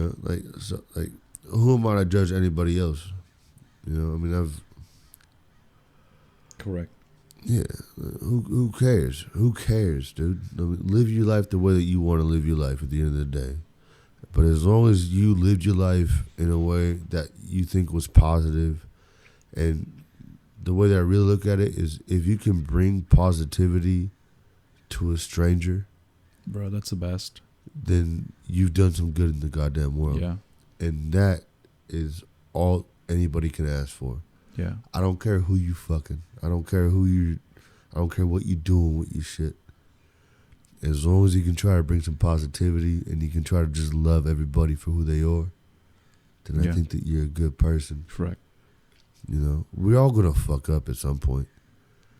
Who am I to judge anybody else? Correct. Yeah, who cares? Who cares, dude? Live your life the way that you want to live your life at the end of the day. But as long as you lived your life in a way that you think was positive, and the way that I really look at it is, if you can bring positivity to a stranger, bro, that's the best. Then you've done some good in the goddamn world. Yeah. And that is all anybody can ask for. Yeah. I don't care who you fucking. I don't care I don't care what you doing with your shit. As long as you can try to bring some positivity and you can try to just love everybody for who they are, then I think that you're a good person. Correct. We're all gonna fuck up at some point.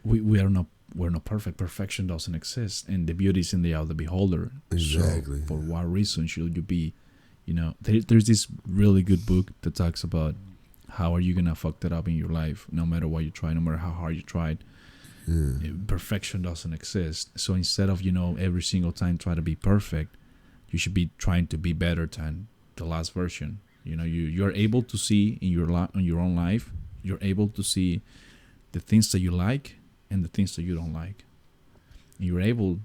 We're not perfect. Perfection doesn't exist, and the beauty is in the eye of the beholder. Exactly. So for what reason should you be? There's this really good book that talks about how are you gonna fuck that up in your life, no matter what you try, no matter how hard you tried. Yeah. Perfection doesn't exist. So instead of every single time try to be perfect, you should be trying to be better than the last version. You're able to see in your own life. You're able to see the things that you like and the things that you don't like. You're able,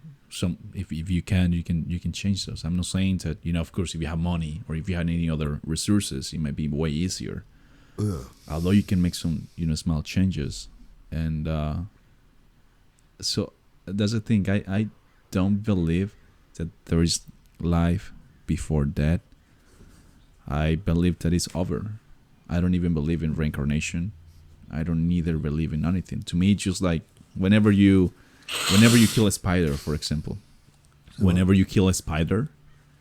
if you can, you can change those. I'm not saying that, of course, if you have money or if you had any other resources, it might be way easier. Yeah. Although you can make some small changes. And so that's the thing. I don't believe that there is life before death. I believe that it's over. I don't even believe in reincarnation. I don't neither believe in anything. To me, it's just like whenever you kill a spider, for example, whenever you kill a spider,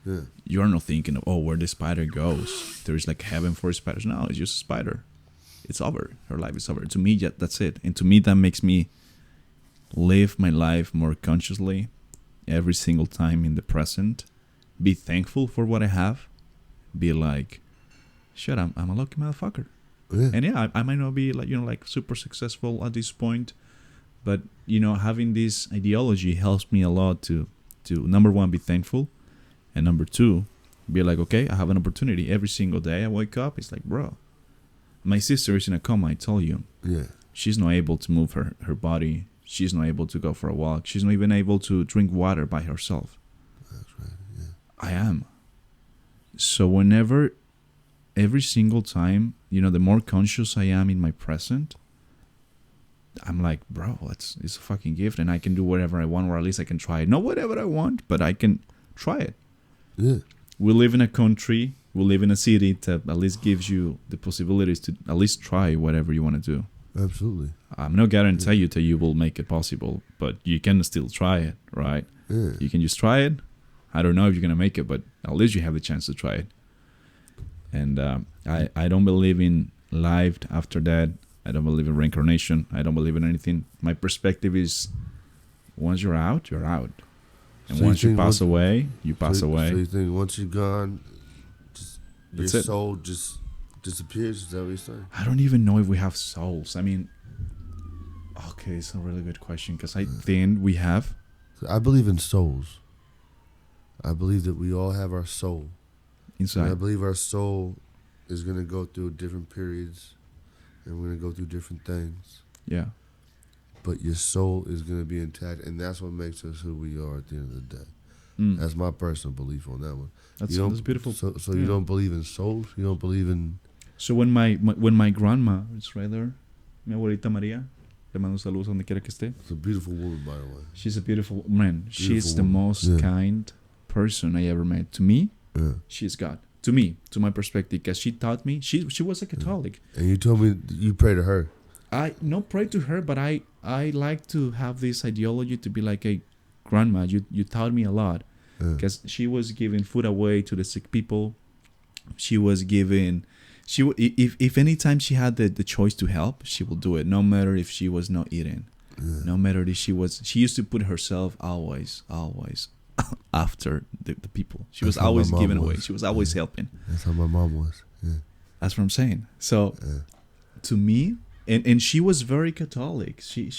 Yeah. you're not thinking of, where the spider goes. There's like heaven for spiders. No, it's just a spider. It's over. Her life is over. To me, that's it. And to me, that makes me live my life more consciously every single time in the present. Be thankful for what I have. Be like, shit, I'm a lucky motherfucker. Yeah. And yeah, I might not be like super successful at this point, but having this ideology helps me a lot to number one, be thankful, and number two, be like, okay, I have an opportunity every single day. I wake up, it's like, bro, my sister is in a coma. I tell you, Yeah. she's not able to move her body. She's not able to go for a walk. She's not even able to drink water by herself. That's right. Yeah. I am. So every single time, the more conscious I am in my present, I'm like, bro, it's a fucking gift, and I can do whatever I want, or at least I can try it. Not whatever I want, but I can try it. Yeah. We live in a country, we live in a city that at least gives you the possibilities to at least try whatever you want to do. Absolutely. I'm not guarantee you that you will make it possible, but you can still try it, right? Yeah. You can just try it. I don't know if you're going to make it, but at least you have the chance to try it. And I don't believe in life after that. I don't believe in reincarnation. I don't believe in anything. My perspective is, once you're out, you're out. And So once you think pass away, you pass away. So you think once you're gone, That's your it. soul just disappears? Is that what you're saying? I don't even know if we have souls. I mean, okay, it's a really good question, because I think we have. I believe in souls. I believe that we all have our soul. Inside. And I believe our soul is going to go through different periods, and we're going to go through different things. Yeah. But your soul is going to be intact, and that's what makes us who we are at the end of the day. Mm. That's my personal belief on that one. That's beautiful. So you don't believe in souls? You don't believe in... So when my grandma is right there, mi abuelita María, le mando saludos donde quiera que esté. It's a beautiful woman, by the way. She's a beautiful man. She's the woman. most kind person I ever met. To me, Yeah. she's God. To me, to my perspective, because she taught me. She was a Catholic. And you told me you pray to her. I not pray to her, but I like to have this ideology to be like, hey, grandma, you taught me a lot, because she was giving food away to the sick people. She was giving, if any time she had the choice to help, she will do it, no matter if she was not eating, no matter if she used to put herself always after the people. She was always giving away. She was always helping. That's how my mom was. Yeah. That's what I'm saying. So to me, and she was very Catholic. She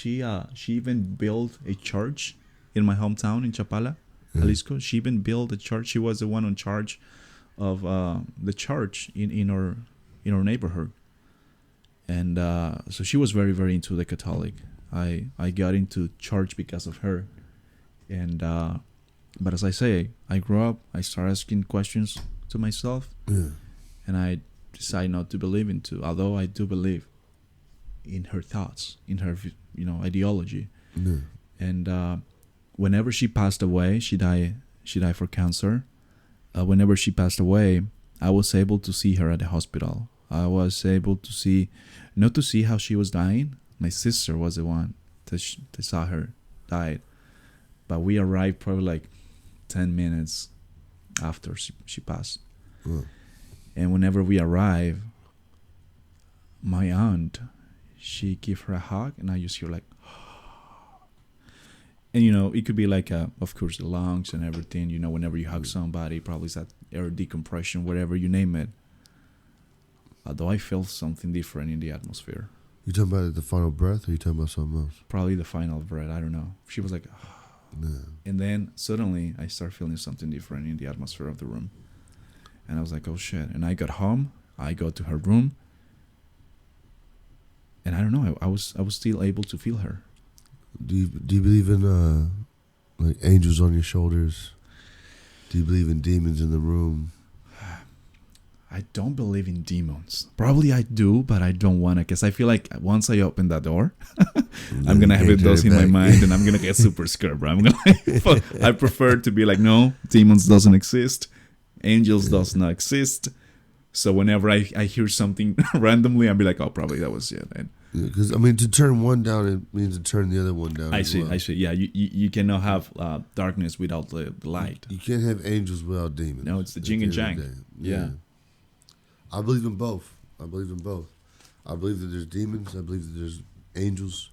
even built a church in my hometown in Chapala, Jalisco. She even built a church. She was the one in charge of the church in our neighborhood. And so she was very, very into the Catholic. I got into church because of her. And but as I say, I grew up, I started asking questions to myself, and I decided not to believe into, although I do believe in her thoughts, in her ideology. And whenever she passed away, she died for cancer. Whenever she passed away, I was able to see her at the hospital. I was able to see, not to see how she was dying. My sister was the one that saw her died. But we arrived probably like 10 minutes after she passed. And whenever we arrived, my aunt, she gave her a hug, and I just hear like, and it could be like, of course, the lungs and everything. Whenever you hug somebody, probably it's that air decompression, whatever you name it. Although I felt something different in the atmosphere. You talking about the final breath, or you talking about something else? Probably the final breath. I don't know. She was like, and then suddenly I start feeling something different in the atmosphere of the room. And I was like, oh shit. And I got home. I go to her room. And I don't know. I was still able to feel her. Do you believe in Like angels on your shoulders. Do you believe in demons in the room? I don't believe in demons. Probably I do, but I don't want to, because I feel like once I open that door, I'm going to have those in my mind, and I'm going to get super scared, bro. I'm going to I prefer to be like, no, demons doesn't exist. Angels does not exist. So whenever I hear something randomly, I'll be like, oh, probably that was it. Because, I mean, to turn one down, it means to turn the other one down. I see. Yeah, you cannot have darkness without the light. You can't have angels without demons. No, it's the yin and yang. Yeah. I believe in both. I believe that there's demons. I believe that there's angels.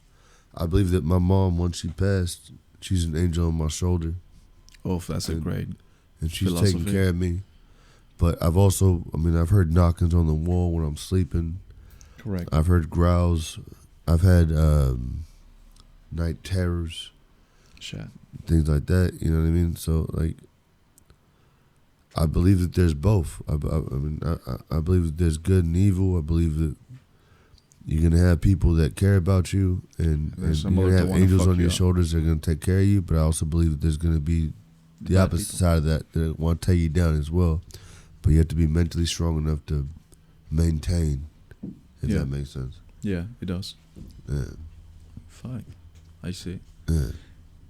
I believe that my mom, once she passed, she's an angel on my shoulder. Oh, that's a great and she's philosophy. taking care of me. But I've heard knockings on the wall when I'm sleeping. Correct. I've heard growls. I've had night terrors. Shit. Things like that. You know what I mean? So, like, I believe that there's both. I believe that there's good and evil. I believe that you're going to have people that care about you, and you're going to have angels on your shoulders that are going to take care of you. But I also believe that there's going to be the opposite side of that want to take you down as well. But you have to be mentally strong enough to maintain, if that makes sense. Yeah, it does. Yeah. Fuck. I see. Yeah.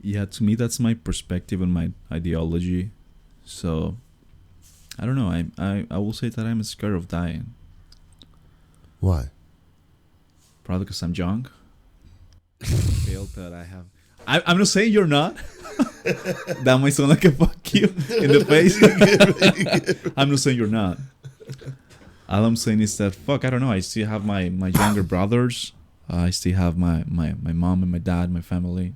Yeah, to me, that's my perspective and my ideology. So, I don't know. I will say that I'm scared of dying. Why? Probably because I'm young. I feel that I have... I'm not saying you're not. That might sound like a fuck you in the face. I'm not saying you're not. All I'm saying is that, I don't know. I still have my younger brothers. I still have my mom and my dad, my family.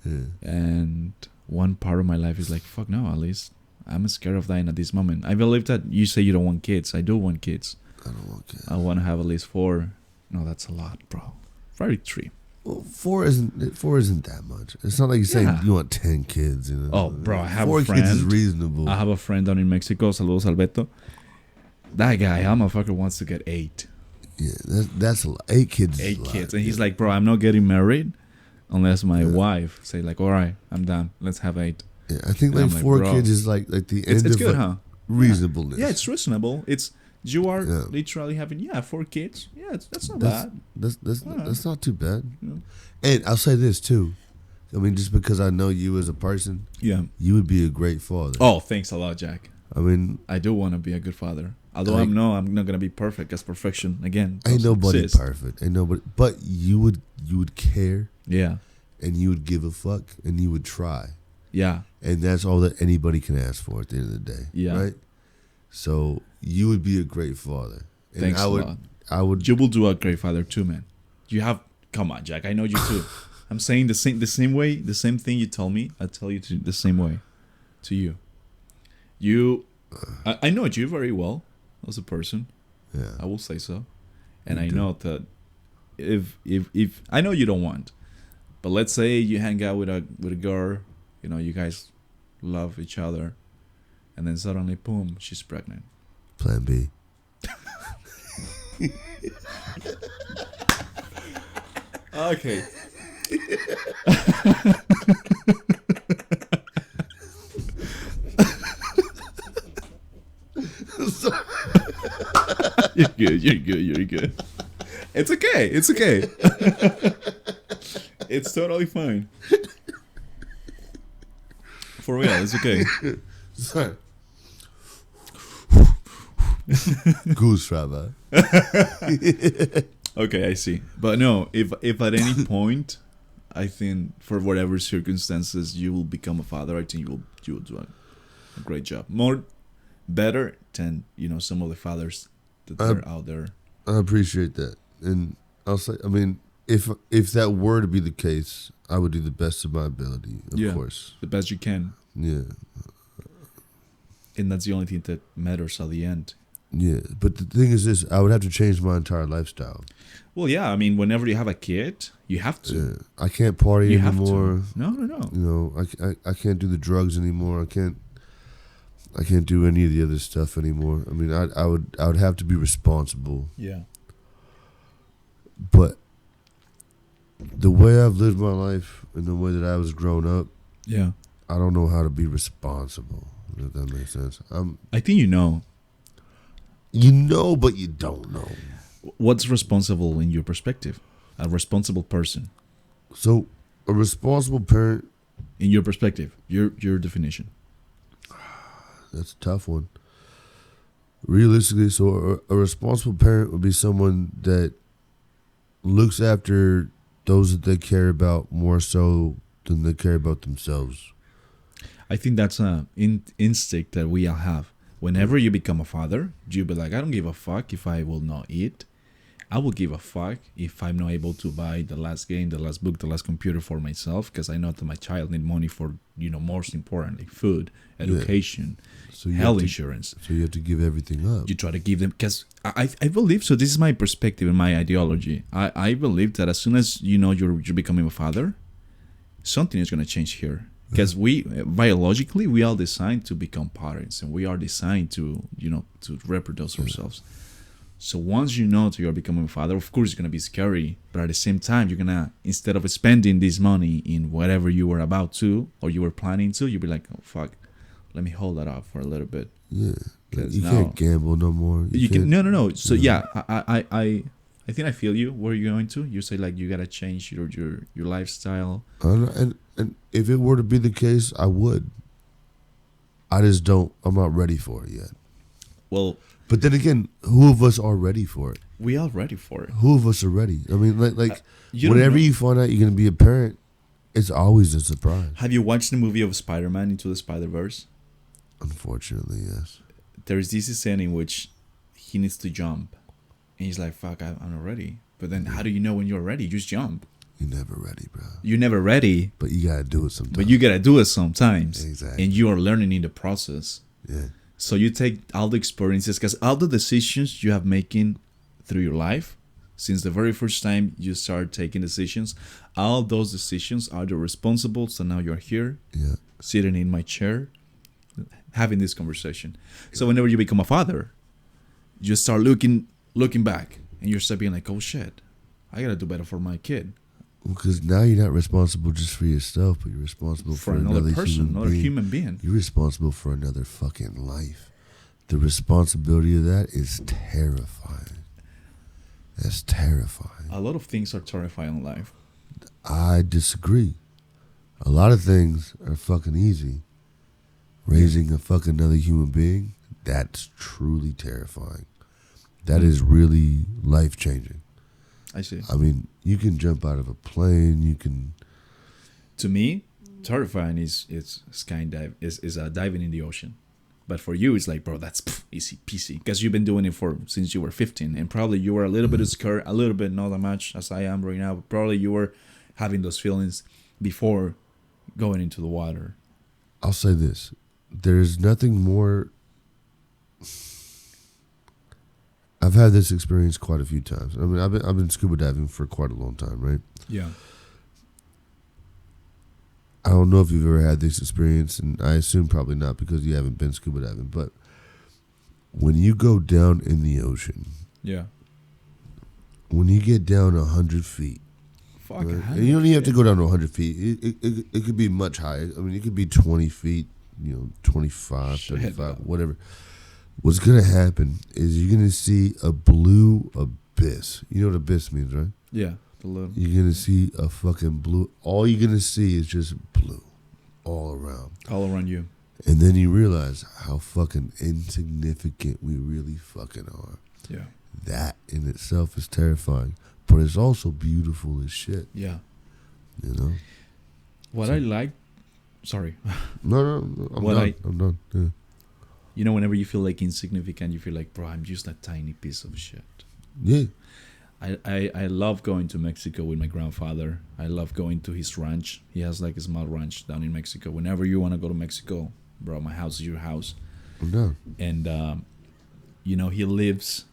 Yeah. And one part of my life is like, fuck no, at least I'm scared of dying at this moment. I believe that you say you don't want kids. I do want kids. I don't want kids. I want to have at least 4. No, that's a lot, bro. Probably 3. Well, 4 isn't that much. It's not like you're saying you want 10 kids. You know? Oh, bro, I have 4 a friend. 4 kids is reasonable. I have a friend down in Mexico. Saludos, Alberto. That guy, that motherfucker wants to get 8. Yeah, that's a lot. 8 kids. 8 kids, and he's like, bro, I'm not getting married unless my wife say like, all right, I'm done. Let's have 8. Yeah, I think like 4 kids is like the end it's of good, huh? reasonableness. Yeah, it's reasonable. You are literally having 4 kids. Yeah, that's not bad. That's not too bad. Yeah. And I'll say this too. I mean, just because I know you as a person, you would be a great father. Oh, thanks a lot, Jack. I mean, I do want to be a good father. Although I'm not gonna be perfect, because perfection again. Ain't nobody perfect. Ain't nobody. But you would care. Yeah. And you would give a fuck, and you would try. Yeah. And that's all that anybody can ask for at the end of the day. Yeah. Right. So you would be a great father. And thanks a lot. You will do a great father too, man. Come on, Jack. I know you too. I'm saying the same way, the same thing you tell me. I tell you the same way to you. I know you very well as a person. Yeah. I will say so. And I know that if I know you don't want, but let's say you hang out with a girl, you guys love each other, and then suddenly, boom, she's pregnant. Plan B. Okay. You're good. It's okay. It's totally fine. For real, it's okay. Sorry. Goose Rabbi. Okay, I see. But no, if at any point, I think for whatever circumstances you will become a father, I think you will do a great job. Better than some of the fathers that are out there. I appreciate that, and I'll say, I mean, if that were to be the case, I would do the best of my ability. Of course, the best you can. Yeah. And that's the only thing that matters at the end. Yeah, but the thing is this, I would have to change my entire lifestyle. Well, yeah, I mean, whenever you have a kid, you have to. Yeah. I can't party anymore. No. I can't do the drugs anymore. I can't do any of the other stuff anymore. I mean, I would have to be responsible. Yeah. But the way I've lived my life and the way that I was grown up, Yeah. I don't know how to be responsible. If that makes sense. I think you know. You know, but you don't know. What's responsible in your perspective? A responsible person. So, a responsible parent. In your perspective, your definition. That's a tough one. Realistically, so a responsible parent would be someone that looks after those that they care about more so than they care about themselves. I think that's a instinct that we all have. Whenever you become a father, you be like, I don't give a fuck if I will not eat. I will give a fuck if I'm not able to buy the last game, the last book, the last computer for myself, because I know that my child need money for, most importantly, food, education, health insurance. So you have to give everything up. You try to give them, because I believe, so this is my perspective and my ideology. I believe that as soon as you're becoming a father, something is going to change here. Because we biologically we are designed to become parents, and we are designed to to reproduce ourselves. So once you know that you're becoming a father, of course it's gonna be scary, but at the same time you're gonna, instead of spending this money in whatever you were about to or you were planning to, you'll be like, oh fuck, let me hold that off for a little bit. Yeah, you can't gamble no more. You can no. So yeah, I think I feel you. Where you're going to? You say like you gotta change your lifestyle. And if it were to be the case, I would. I just don't. I'm not ready for it yet. Well, but then again, who of us are ready for it? We are ready for it. Who of us are ready? I mean, whenever you find out you're gonna be a parent, it's always a surprise. Have you watched the movie of Spider-Man Into the Spider-Verse? Unfortunately, yes. There's this scene in which he needs to jump, and he's like, "Fuck, I'm not ready." But then, how do you know when you're ready? You just jump. You're never ready, bro. You're never ready. But you gotta do it sometimes. But you gotta do it sometimes. Exactly. And you are learning in the process. Yeah. So you take all the experiences, because all the decisions you have making through your life, since the very first time you start taking decisions, all those decisions are the responsible. So now you're here, sitting in my chair, having this conversation. So whenever you become a father, you start looking back, and you start being like, oh shit, I gotta do better for my kid. Because now you're not responsible just for yourself, but you're responsible for another person, another human being. You're responsible for another fucking life. The responsibility of that is terrifying. That's terrifying. A lot of things are terrifying in life. I disagree. A lot of things are fucking easy. Raising a fucking another human being, that's truly terrifying. That is really life-changing. I see. I mean, you can jump out of a plane. You can. To me, terrifying is skydive is diving in the ocean, but for you, it's like, bro, that's easy peasy, because you've been doing it since you were 15, and probably you were a little bit scared, a little bit, not that much as I am right now, but probably you were having those feelings before going into the water. I'll say this: there's nothing more. I've had this experience quite a few times. I mean, I've been scuba diving for quite a long time, right? Yeah. I don't know if you've ever had this experience, and I assume probably not because you haven't been scuba diving. But when you go down in the ocean, when you get down 100 feet, fuck, right? And you don't even have to go down to 100 feet. It could be much higher. I mean, it could be 20 feet, 25, 35, whatever. What's going to happen is you're going to see a blue abyss. You know what abyss means, right? Yeah. Blue. You're going to see a fucking blue. All you're going to see is just blue all around. All around you. And then you realize how fucking insignificant we really fucking are. Yeah. That in itself is terrifying. But it's also beautiful as shit. Yeah. You know? What I like... Sorry. No. I'm done. Yeah. Whenever you feel like insignificant, you feel like, bro, I'm just a tiny piece of shit. Yeah. I love going to Mexico with my grandfather. I love going to his ranch. He has like a small ranch down in Mexico. Whenever you want to go to Mexico, bro, my house is your house. I'm down. And, he lives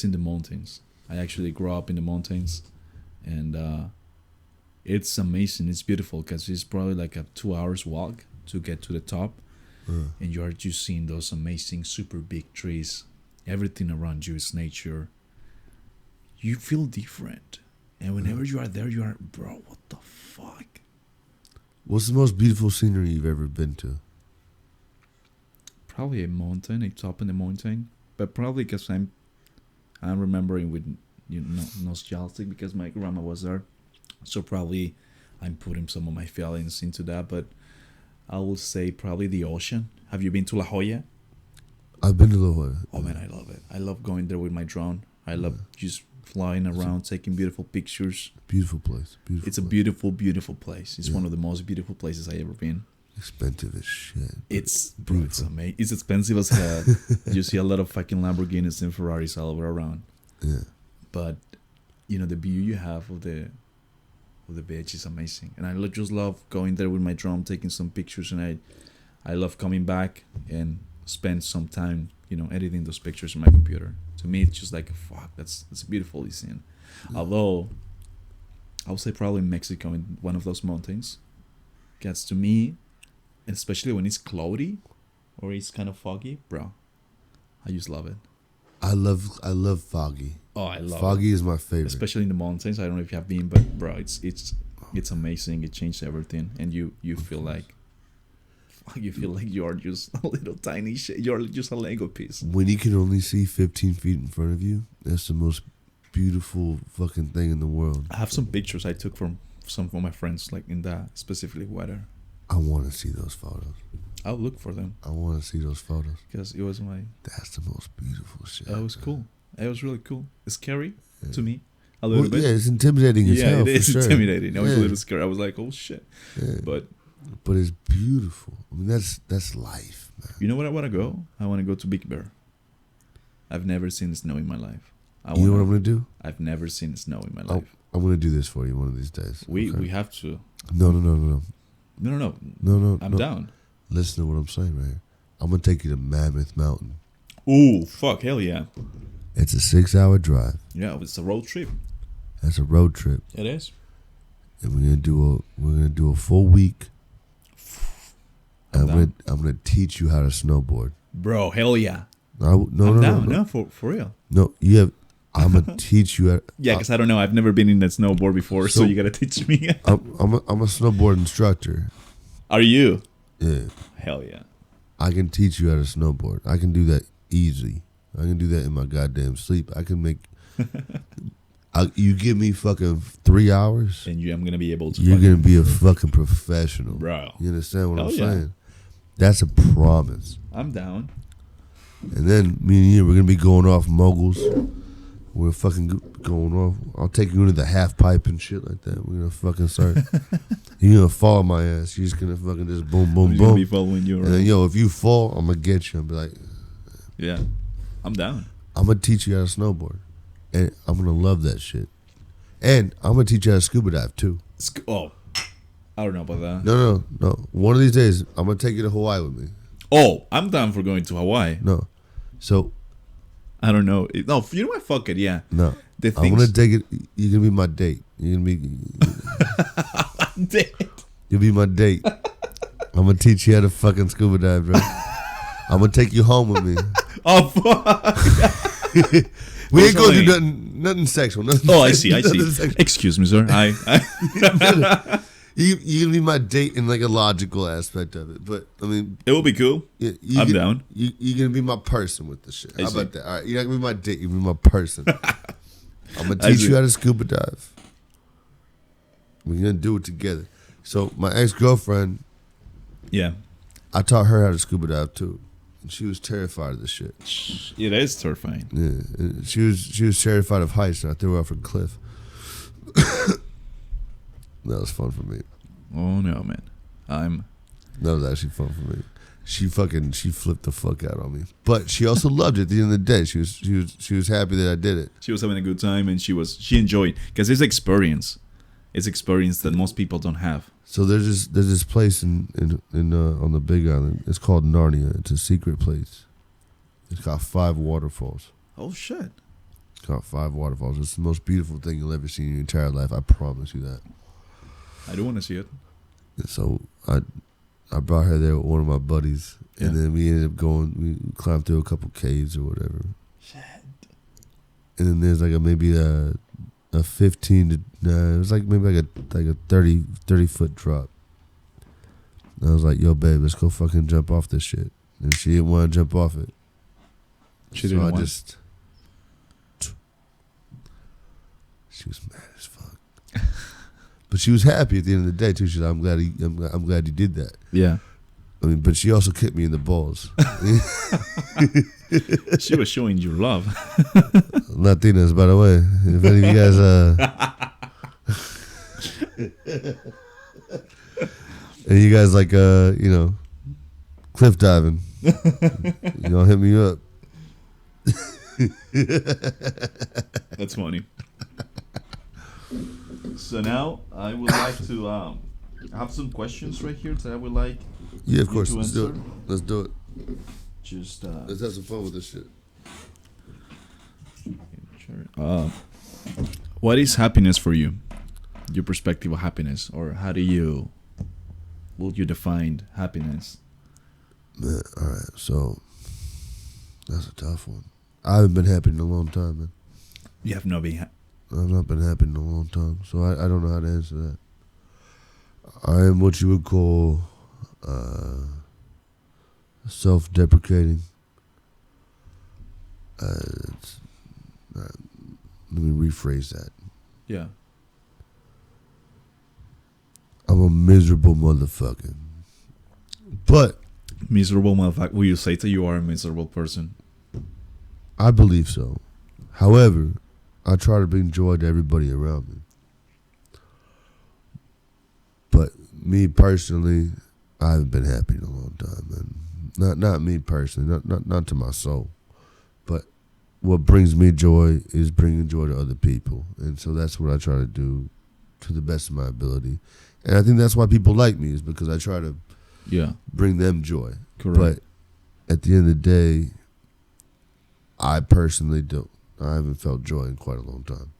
in the mountains. I actually grew up in the mountains. And it's amazing. It's beautiful because it's probably like a 2 hours walk to get to the top. And you are just seeing those amazing, super big trees. Everything around you is nature. You feel different. And whenever you are there, you are, bro, what the fuck? What's the most beautiful scenery you've ever been to? Probably a mountain, a top in the mountain, but probably because I'm remembering with nostalgic because my grandma was there, so probably I'm putting some of my feelings into that. But I would say probably the ocean. Have you been to La Jolla? I've been to La Jolla. Oh man, I love it. I love going there with my drone. I love just flying around, taking beautiful pictures. Beautiful place. It's a beautiful, beautiful place. It's one of the most beautiful places I ever been. Expensive as shit. It's amazing. It's expensive as hell. You see a lot of fucking Lamborghinis and Ferraris all over around. Yeah. But the view you have of the beach is amazing, and I just love going there with my drone, taking some pictures, and I love coming back and spend some time, editing those pictures on my computer. To me, it's just like fuck. That's beautiful scene. Although I would say probably Mexico in one of those mountains, because to me, especially when it's cloudy or it's kind of foggy, bro, I just love it. I love foggy. Oh, I love foggy it. is my favorite, especially in the mountains. I don't know if you have been, but bro, it's amazing. It changed everything, and you feel like you're just a little tiny shit. You're just a Lego piece. When you can only see 15 feet in front of you, that's the most beautiful fucking thing in the world. I have some pictures I took from some of my friends, like in that specifically weather. I want to see those photos. I'll look for them. I want to see those photos because it was That's the most beautiful shit. That was cool. It was really cool. It's scary to me a little bit. Yeah, it's intimidating as hell. Yeah, it is intimidating. I was a Yeah. little scared. I was like, oh shit. Yeah. But it's beautiful. I mean, that's life, man. You know what I want to go? I want to go to Big Bear. I've never seen snow in my life. You know what I'm gonna do? I've never seen snow in my life. I'm gonna do this for you one of these days. We have to. No. No. I'm down. Listen to what I'm saying right here. I'm gonna take you to Mammoth Mountain. Ooh, fuck, hell yeah. It's a 6-hour drive. Yeah, it's a road trip. That's a road trip. It is. And we're gonna do a full week. I'm gonna teach you how to snowboard. Bro, hell yeah. I'm down. No, for real. No, I'm gonna teach you. Yeah, because I don't know. I've never been in that snowboard before, so you gotta teach me. I'm a snowboard instructor. Are you? Yeah. Hell yeah. I can teach you how to snowboard. I can do that easy. I can do that in my goddamn sleep. I can make. You give me fucking 3 hours, and I'm gonna be able to. You're gonna be a fucking professional, bro. You understand what I'm saying? That's a promise. I'm down. And then me and you, we're gonna be going off moguls. We're fucking going off. I'll take you into the half pipe and shit like that. We're gonna fucking start. You're gonna fall my ass. You're just gonna fucking just boom, boom, I'm boom. Gonna be following you around. And then, if you fall, I'm gonna get you and be like, yeah, I'm down. I'm gonna teach you how to snowboard, and I'm gonna love that shit. And I'm gonna teach you how to scuba dive too. Oh, I don't know about that. No. One of these days, I'm gonna take you to Hawaii with me. Oh, I'm down for going to Hawaii. No, so I don't know. No, you know what? Fuck it. Yeah. No, I'm gonna take it. You're gonna be my date. You're gonna be. Date. You'll be my date. I'm gonna teach you how to fucking scuba dive, bro. I'm gonna take you home with me. Oh fuck. We ain't gonna do nothing sexual. I see. Excuse me, sir. You can be my date in like a logical aspect of it, but I mean, it will be cool. I'm down. You're gonna be my person with the shit. How about that? All right, you're not gonna be my date. You're gonna be my person. I'm gonna teach you how to scuba dive. We're gonna do it together. So my ex-girlfriend, yeah, I taught her how to scuba dive too. And she was terrified of this shit. It is terrifying. Yeah, and she was terrified of heights, and I threw her off a cliff. That was fun for me. Oh no, man! That was actually fun for me. She flipped the fuck out on me, but she also loved it. At the end of the day, she was happy that I did it. She was having a good time, and she enjoyed because it's experience. It's experience that most people don't have. So there's this place in on the Big Island. It's called Narnia. It's a secret place. It's got 5 waterfalls. Oh shit! It's got 5 waterfalls. It's the most beautiful thing you'll ever see in your entire life. I promise you that. I do want to see it. So I brought her there with one of my buddies, and then we ended up going. We climbed through a couple caves or whatever. Shit. And then there's like maybe a 15 to it was like maybe like a 30 foot drop. And I was like, yo, babe, let's go fucking jump off this shit. And she didn't want to jump off it. She didn't want. She was mad as fuck. But she was happy at the end of the day too. She's like, I'm glad you did that. Yeah. I mean, but she also kicked me in the balls. She was showing you love. Latinas, by the way. If any of you guys and you guys like cliff diving, hit me up. That's funny. So now I would like to have some questions right here that I would like. Yeah, of course. Let's do it. Let's do it. Just let's have some fun with this shit. What is happiness for you? Your perspective of happiness, or how would you define happiness? Man, all right. So that's a tough one. I haven't been happy in a long time, man. You have not been. I've not been happy in a long time, so I don't know how to answer that. I am what you would call self-deprecating. Let me rephrase that. Yeah. I'm a miserable motherfucker. But miserable motherfucker. Will you say that you are a miserable person? I believe so. However, I try to bring joy to everybody around me. But me personally, I haven't been happy in a long time, man. Not me personally, not to my soul. But what brings me joy is bringing joy to other people. And so that's what I try to do to the best of my ability. And I think that's why people like me, is because I try to bring them joy. Correct. But at the end of the day, I personally don't. I haven't felt joy in quite a long time.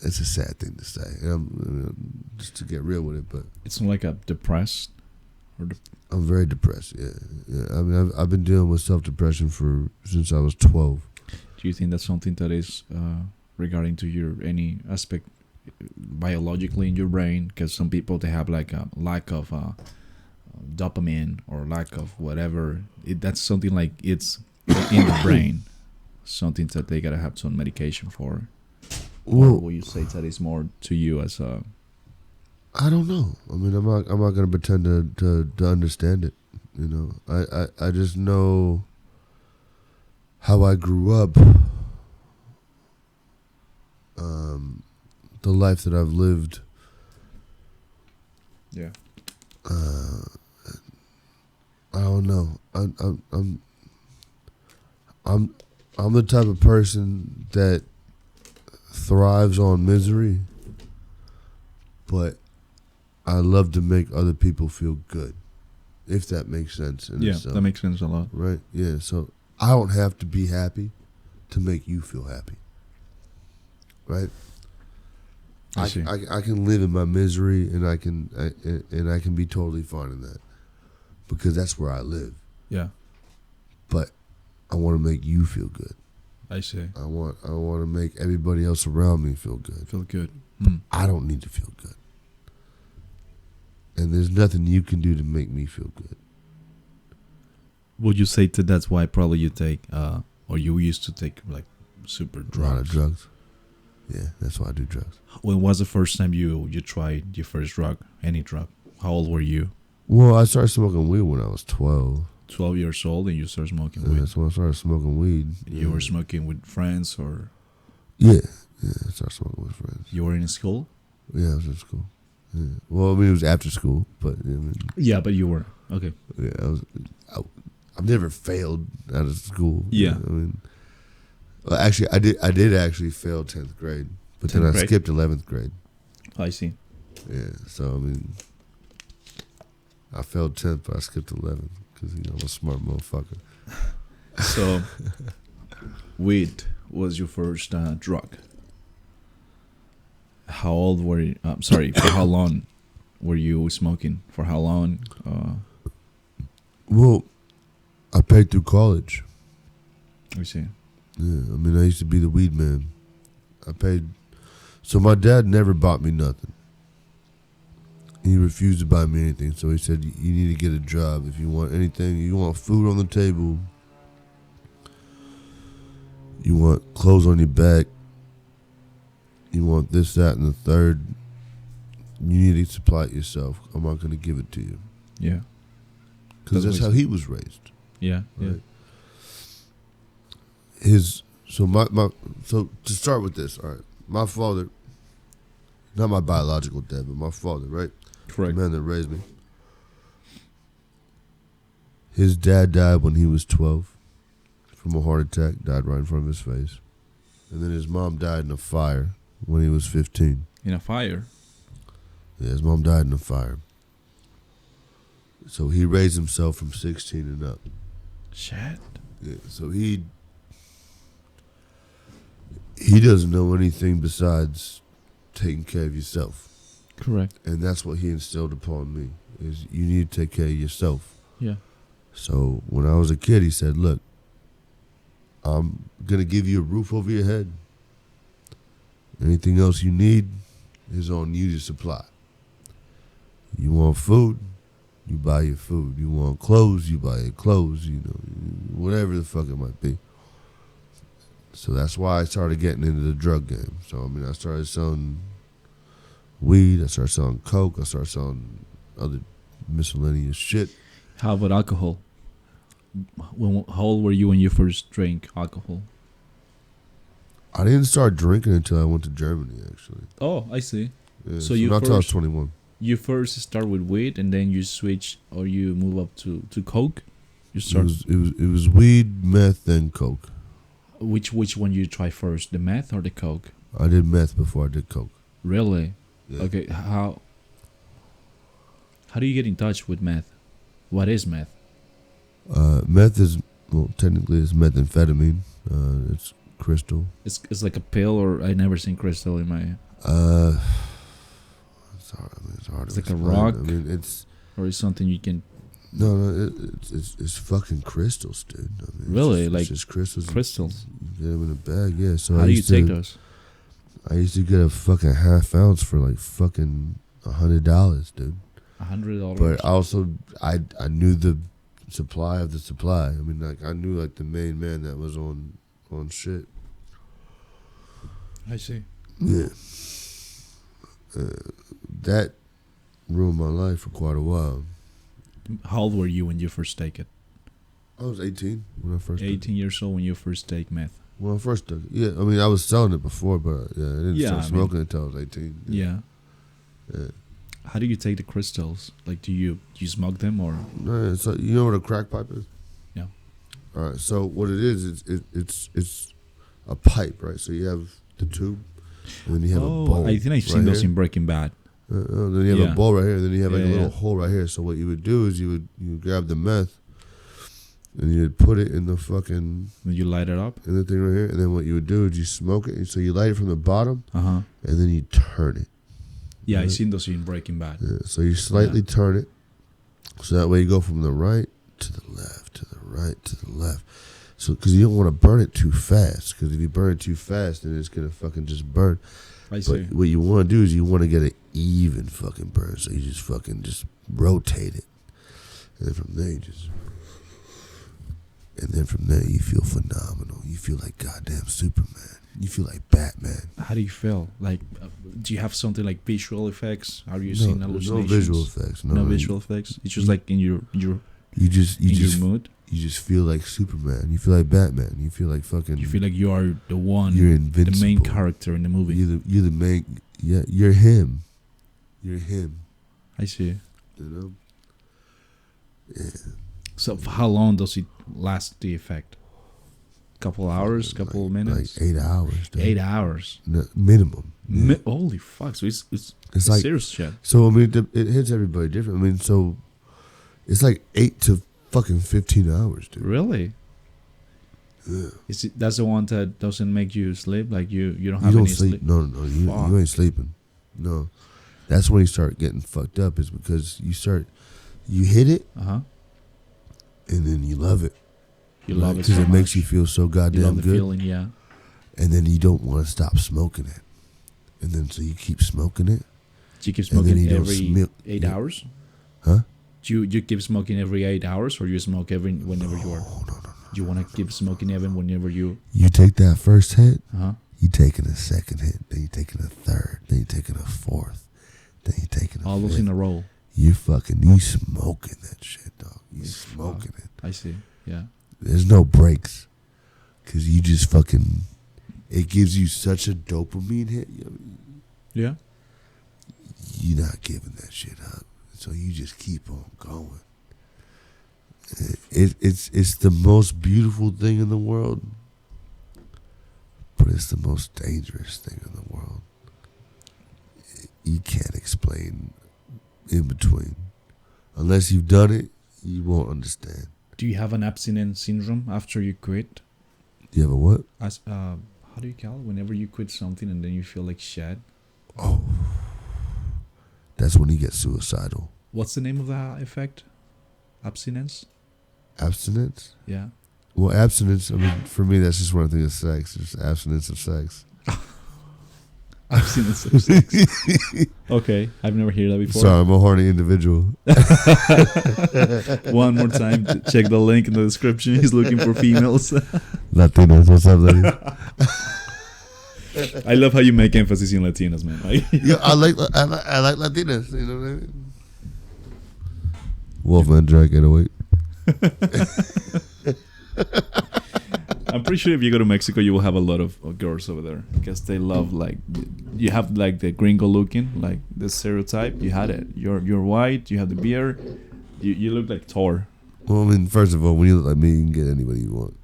It's a sad thing to say. Just to get real with it, but it's not like a depressed. I'm very depressed. Yeah. I mean, I've been dealing with self-depression since I was 12. Do you think that's something that is regarding to your any aspect biologically in your brain? Because some people, they have like a lack of dopamine or lack of whatever. That's something like it's in the brain. Something that they gotta have some medication for. Or will you say that is more to you as a? I don't know. I mean, I'm not gonna pretend to understand it. You know, I just know how I grew up. The life that I've lived. Yeah. I don't know. I'm the type of person that thrives on misery, but I love to make other people feel good, if that makes sense. That makes sense a lot. Right? Yeah. So I don't have to be happy to make you feel happy. Right? I can live in my misery, and I can be totally fine in that, because that's where I live. Yeah. But I want to make you feel good. I see. I want to make everybody else around me feel good. Feel good. I don't need to feel good. And there's nothing you can do to make me feel good. Would you say that that's why probably you take, or you used to take like super drugs? A lot of drugs. Yeah, that's why I do drugs. When was the first time you tried your first drug? Any drug? How old were you? Well, I started smoking weed when I was 12. 12 years old, and you started smoking weed? That's when I started smoking weed. You were smoking with friends, or? Yeah, I started smoking with friends. You were in school? Yeah, I was in school. Yeah. Well, I mean, it was after school, but yeah, but you were okay. Yeah, I've never failed out of school. Yeah, I mean, well, actually, I did actually fail 10th grade, but then I skipped 11th grade. I see. Yeah, so I mean, I failed 10th, but I skipped 11th because I'm a smart motherfucker. So, weed was your first drug. How old were you? Sorry, for how long were you smoking? For how long? Well, I paid through college. I see. Yeah, I mean, I used to be the weed man. I paid. So my dad never bought me nothing. He refused to buy me anything, so he said, "You need to get a job if you want anything. You want food on the table. You want clothes on your back. You want this, that, and the third. You need to supply it yourself. I'm not going to give it to you." Yeah. Because that's how he was raised. Yeah. Right? So to start with this, all right. My father, not my biological dad, but my father, right? Correct. The man that raised me. His dad died when he was 12 from a heart attack, died right in front of his face. And then his mom died in a fire when he was 15. In a fire? Yeah, his mom died in a fire. So he raised himself from 16 and up. Shit. Yeah, so he doesn't know anything besides taking care of yourself. Correct. And that's what he instilled upon me, is you need to take care of yourself. Yeah. So when I was a kid, he said, "Look, I'm going to give you a roof over your head. Anything else you need is on you to supply. You want food, you buy your food. You want clothes, you buy your clothes, whatever the fuck it might be." So that's why I started getting into the drug game. So, I started selling weed, I started selling coke, I started selling other miscellaneous shit. How about alcohol? How old were you when you first drank alcohol? I didn't start drinking until I went to Germany, actually. Oh, I see. Yeah, So you not until I was first- 21. You first start with weed and then you switch or you move up to coke? You start It was weed, meth, and coke. which one you try first, the meth or the coke? I did meth before I did coke. Really? Yeah. Okay, how do you get in touch with meth? What is meth? Meth is, technically it's methamphetamine. It's crystal. It's like a pill, or I never seen crystal in my. It's hard It's to like a explain. rock? It's Or is something you can it's fucking crystals, dude. Really? it's Like just crystals. crystals? You get them in a bag, yeah. So How do you take those? I used to get a fucking half ounce for like fucking $100, dude. $100. But also, I knew the supply of the supply. I knew like the main man that was on shit. I see. Yeah. That ruined my life for quite a while. How old were you when you first take it? I was 18 when I first took it. 18 years old when you first take meth. When I first took it. Yeah, I was selling it before, but I didn't start smoking until I was 18. Yeah. Yeah. How do you take the crystals? Like, do you smoke them or? No, it's like, you know what a crack pipe is? Yeah. All right. So what it is, it's a pipe, right? So you have the tube, and then you have a bowl. I think I've seen those here. in Breaking Bad. Then you have a bowl right here, and then you have like a little Yeah. hole right here. So what you would do is you would grab the meth, and you'd put it in the fucking When you light it up. in the thing right here, and then what you would do is you smoke it. So you light it from the bottom, And then you turn it. Yeah, Right. I've seen those in Breaking Bad. Yeah, so you slightly turn it, so that way you go from the right to the left, to the right to the left. So because you don't want to burn it too fast, because if you burn it too fast, then it's gonna fucking just burn. I see. But what you want to do is you want to get an even fucking burn, so you just fucking just rotate it, and then from there you feel phenomenal. You feel like goddamn Superman. You feel like Batman. How do you feel? Like, do you have something like visual effects? Are you seeing No hallucinations? visual effects. No visual effects. It's just like in your You just your mood. You just feel like Superman. You feel like Batman. You feel like fucking. You feel like you are the one. You're invincible. The main character in the movie. You're the main. Yeah, you're him. You're him. I see. You know. Yeah. So for how long does it last? The effect? Couple hours? Couple minutes? Like 8 hours. Dude. 8 hours. No, minimum. Yeah. Holy fuck! So it's like serious shit. So it hits everybody different. So it's like 8 to fucking 15 hours, dude. Really? Yeah. That's the one that doesn't make you sleep? Like you don't You have don't any sleep. No. You ain't sleeping. No. That's when you start getting fucked up, is because you hit it, and then you love it. You love it because so it makes much. you feel so You goddamn love the good. feeling, yeah. And then you don't want to stop smoking it, and then so you keep smoking it. Do you keep And then smoking he don't every smell- 8 hours? Huh? Do you keep smoking every 8 hours, or you smoke whenever you are? No. Do you want to keep smoking even whenever you? You take that first hit, Uh-huh. you taking a second hit, then you taking a third, then you taking a fourth, then you taking a All those fifth. in a row. You smoking that shit, dog. You smoking it. I see. Yeah. There's no breaks, cause you just fucking. It gives you such a dopamine hit. Yeah. You're not giving that shit up, so you just keep on going. It's the most beautiful thing in the world, but it's the most dangerous thing in the world. You can't explain in between. Unless you've done it, you won't understand. Do you have an abstinence syndrome after you quit? You have a what? As how do you call it? Whenever you quit something and then you feel like shit. Oh, that's when you get suicidal. What's the name of that effect? Abstinence? Abstinence? Yeah. Well, abstinence, I mean, for me, that's just when I think of sex. It's abstinence of sex. Abstinence of sex. Okay, I've never heard that before. Sorry, I'm a horny individual. One more time, check the link in the description. He's looking for females. Latinos, what's up, lady? I love how you make emphasis in Latinas, man. Yeah, I like Latinas. You know what I mean? Wolfman Drake 808. I'm pretty sure if you go to Mexico, you will have a lot of girls over there because they love like you have like the gringo looking, like the stereotype. You had it. You're white. You have the beard. You look like Thor. Well, I mean, first of all, when you look like me, you can get anybody you want.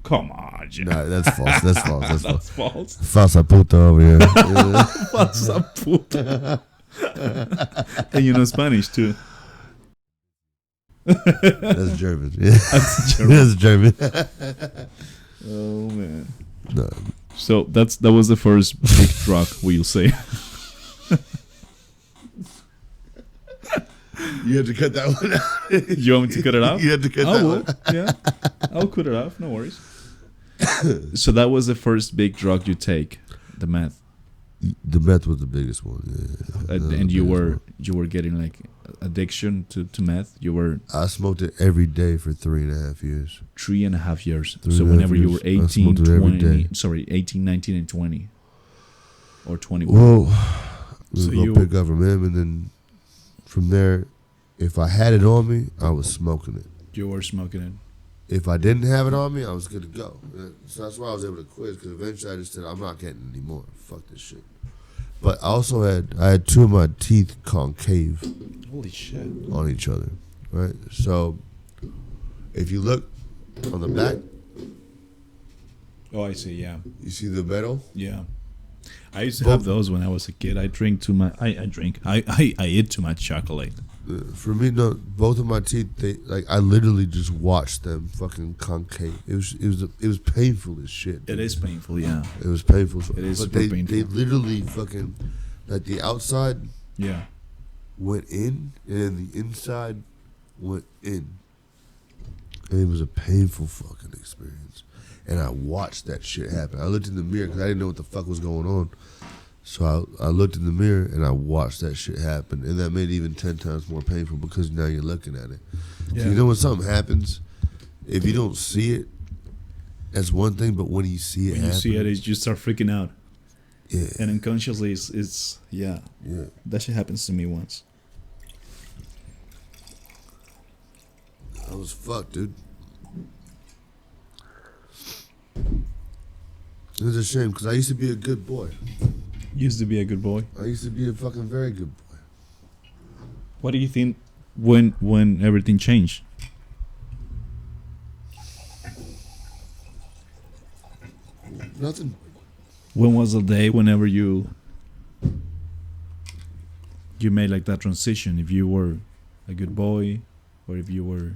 Come on, Jim. Nah, that's false. That's false. That's That's false. false. Falsa puta over here. Falsa puta. And you know Spanish too. That's German. Yeah. That's German. That's German. Oh man. No. So that was the first big drug, we'll say. You have to cut that one out. You want me to cut it out? You have to cut that one. Yeah, I'll cut it off. No worries. So that was the first big drug you take, the meth, The meth was the biggest one. Yeah. and you were getting like addiction to meth. You were I smoked it every day for 3.5 years. 3.5 years. 3.5 So whenever you years. were I 18, smoked it every 20, day. sorry, 18, 19, and 20, or 21. Well, we So would go you- pick up from him, and then from there, if I had it on me, I was smoking it. You were smoking it. If I didn't have it on me, I was good to go. So that's why I was able to quit, because eventually I just said, I'm not getting any more. Fuck this shit. But I had two of my teeth concave Holy shit. on each other, right? So if you look on the back, Oh, I see. Yeah, you see the metal? yeah. I used to have those when I was a kid. I drink too much. I eat too much chocolate. For me, no. Both of my teeth, I literally just watched them fucking concave. It was painful as shit. It is painful. Yeah. It was painful. It is but super painful. They literally fucking, like the outside Yeah. went in and the inside went in. And it was a painful fucking experience. And I watched that shit happen. I looked in the mirror because I didn't know what the fuck was going on. So I looked in the mirror and I watched that shit happen. And that made it even 10 times more painful because now you're looking at it. Yeah. So you know when something happens, if you don't see it, that's one thing. But when you see it When you happen, see it, you start freaking out. yeah. And unconsciously, it's yeah. Yeah. That shit happens to me once. I was fucked, dude. It was a shame because I used to be a good boy. Used to be a good boy. I used to be a fucking very good boy. What do you think when everything changed? Nothing. When was the day whenever you made like that transition? If you were a good boy, or if you were,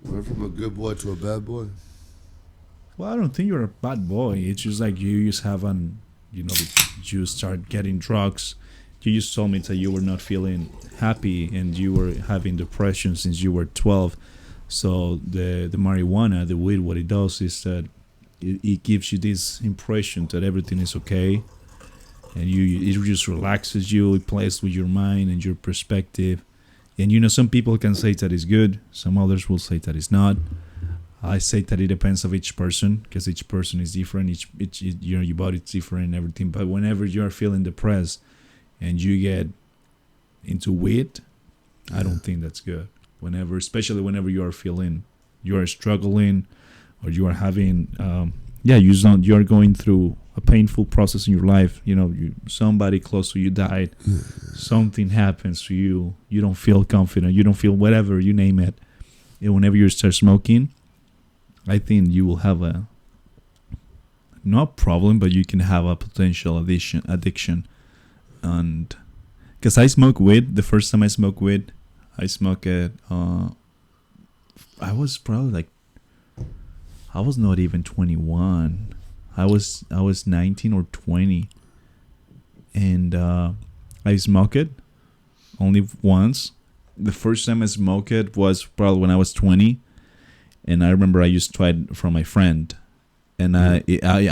Went from a good boy to a bad boy. Well, I don't think you're a bad boy. It's just like you just haven't, you start getting drugs. You just told me that you were not feeling happy and you were having depression since you were 12. So the marijuana, the weed, what it does is that it gives you this impression that everything is okay. and it just relaxes you. It plays with your mind and your perspective. And some people can say that it's good. Some others will say that it's not. I say that it depends of each person because each person is different. Each your body is different and everything. But whenever you are feeling depressed and you get into weed, I don't think that's good. Especially whenever you are feeling you are struggling or you are having you are going through a painful process in your life. Somebody close to you died. Something happens to you. You don't feel confident. You don't feel whatever, you name it. And whenever you start smoking, I think you will have not problem, but you can have a potential addiction. And because I smoke weed, the first time I smoked weed, I smoked it. I was probably I was not even 21. I was 19 or 20, and I smoked it only once. The first time I smoked it was probably when I was 20, and I remember I used to try it from my friend, and I